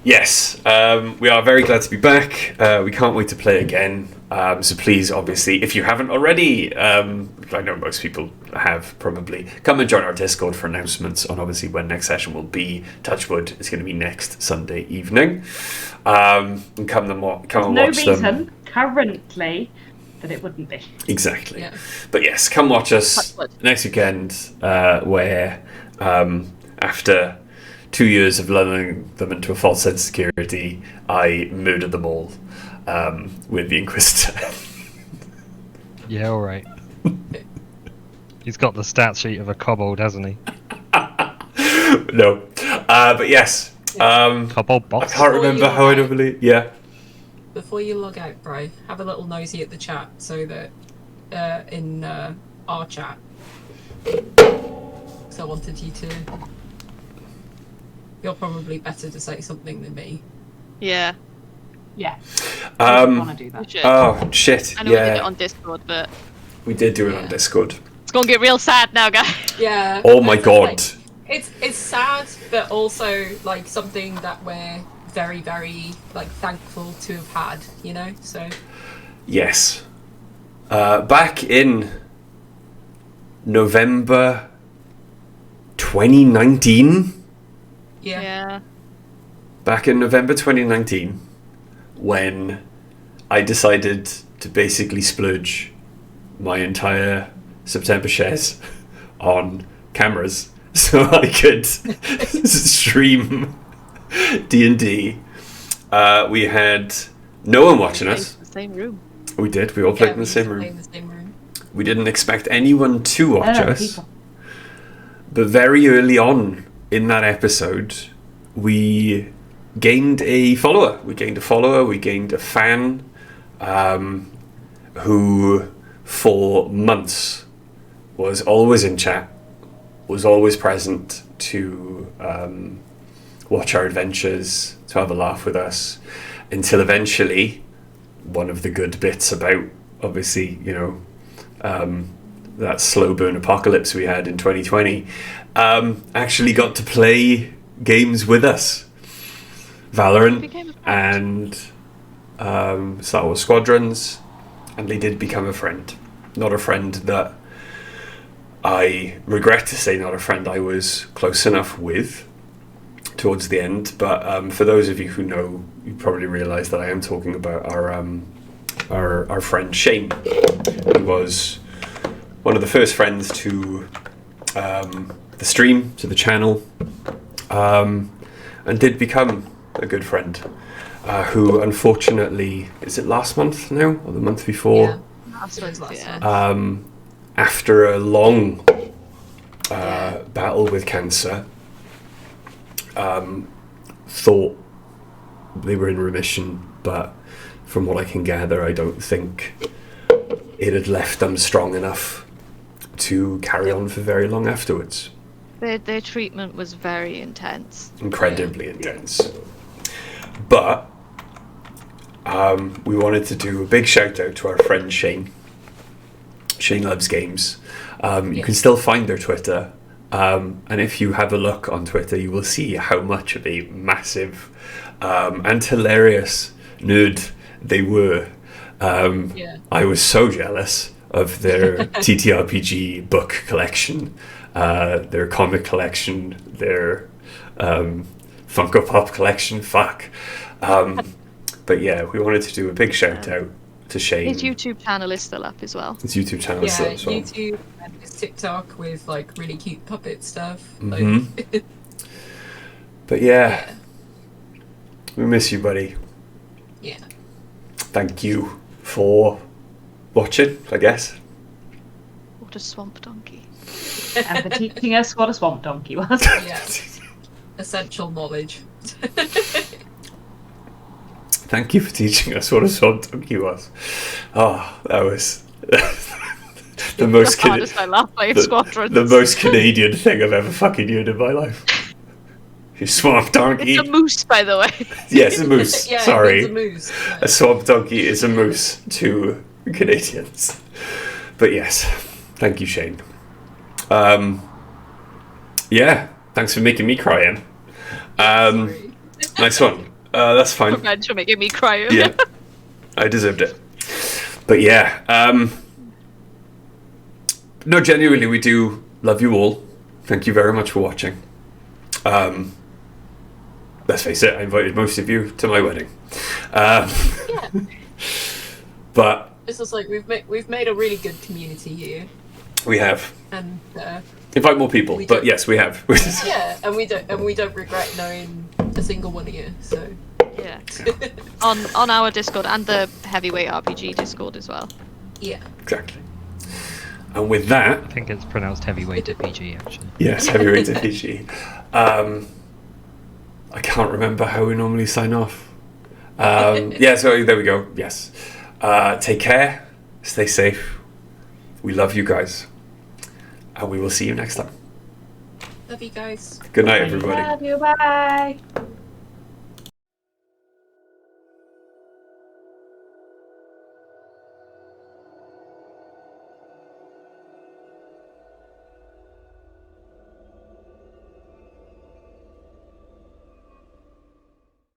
B: yes, we are very glad to be back. We can't wait to play again. So please, obviously, if you haven't already, I know most people have probably, come and join our Discord for announcements on obviously when next session will be. Touchwood is going to be next Sunday evening. And come and watch them.
A: No reason currently that it wouldn't be.
B: Exactly.
C: Yeah.
B: But yes, come watch us
D: Touchwood.
B: next weekend, where after 2 years of lulling them into a false sense of security, I murdered them all with the Inquisitor.
E: Yeah, alright. He's got the stat sheet of a kobold, hasn't he?
B: No. But yes.
E: Kobold
B: I
E: boss?
B: can't remember how I normally... Yeah.
C: Before you log out, Bri, have a little nosy at the chat so that in our chat. So I wanted you to. You're probably better to say something than me.
D: Yeah.
A: Yeah. I want to do
D: We
A: that.
D: should.
B: Oh, shit.
D: I know we did it
B: Yeah.
D: on Discord, but
B: We did do it on
C: Yeah.
B: Discord.
D: it's gonna get real sad now, guys.
C: Yeah.
B: Oh my
C: it's like-
B: god.
C: It's sad, but also like something that we're very, very like thankful to have had. You know, so
B: Yes. Back in November 2019.
C: yeah.
B: Back in November 2019, when I decided to basically splurge my entire September shares on cameras so I could stream D&D. We had no one watching us.
D: The same room.
B: We did. We all played
C: Yeah,
B: in
C: we
B: the same
C: used to play
B: room.
C: in the same room.
B: We didn't expect anyone to watch
A: Oh,
B: us.
A: people.
B: But very early on in that episode, we gained a follower. We gained a fan, who for months was always in chat, was always present to watch our adventures, to have a laugh with us, until eventually one of the good bits about, obviously, that slow burn apocalypse we had in 2020, actually got to play games with us. Valorant
D: Became a friend.
B: and Star Wars Squadrons, and they did become a friend. Not a friend that I regret to say not a friend I was close enough with towards the end, but for those of you who know, you probably realise that I am talking about our friend Shane, who was one of the first friends to the stream, to the channel, and did become a good friend, who unfortunately, is it last month now, or the month before?
C: Yeah, I suppose last
D: Yeah.
C: time.
B: After a long battle with cancer, thought they were in remission, but from what I can gather, I don't think it had left them strong enough to carry on for very long afterwards.
D: Their treatment was very intense.
B: Incredibly intense. But we wanted to do a big shout out to our friend Shane. Shane Loves Games. You can still find their Twitter. And if you have a look on Twitter, you will see how much of a massive and hilarious nerd they were. I was so jealous of their TTRPG book collection, their comic collection, their Funko Pop collection. Fuck. But yeah, we wanted to do a big shout out to Shane.
D: His YouTube channel is still up as well.
B: His YouTube channel is
C: Yeah,
B: still up as well.
C: YouTube and his TikTok with like really cute puppet stuff.
B: Mhm.
C: Like,
B: But yeah, we miss you, buddy.
C: yeah.
B: Thank you for watching, I guess.
D: What a swamp donkey.
A: And for teaching us what a swamp donkey was.
C: Yeah. Essential knowledge.
B: Thank you for teaching us what a swamp donkey was. Oh, that was the most
D: The hardest I laugh by squadrons.
B: the most Canadian thing I've ever fucking heard in my life. You swamp donkey.
D: It's a moose, by the way.
B: Yes, a moose.
C: Yeah,
B: Sorry.
C: it's a moose. Yeah.
B: A swamp donkey is a moose to Canadians. But yes, thank you, Shane. Yeah, thanks for making me cry, Em.
C: Sorry.
B: Nice one. That's fine.
D: Revenge for making me cry.
B: Yeah, I deserved it. But yeah, no, genuinely, we do love you all. Thank you very much for watching. Let's face it, I invited most of you to my wedding.
C: Yeah.
B: But
C: It's just like we've made a really good community here,
B: we have.
C: and
B: Invite more people,
C: We
B: but
C: don't-
B: yes, we have.
C: yeah, and we don't regret knowing a single one of you. So
D: Yeah. On our Discord and the Heavyweight RPG Discord as well.
C: yeah,
B: Exactly. And with that,
E: I think it's pronounced heavyweight at PG actually.
B: yes, heavyweight to Fiji. I can't remember how we normally sign off. Yeah, so there we go. Yes. Take care. Stay safe. We love you guys. And we will see you next time.
C: love you guys.
B: Good night, everybody.
A: Love you, bye.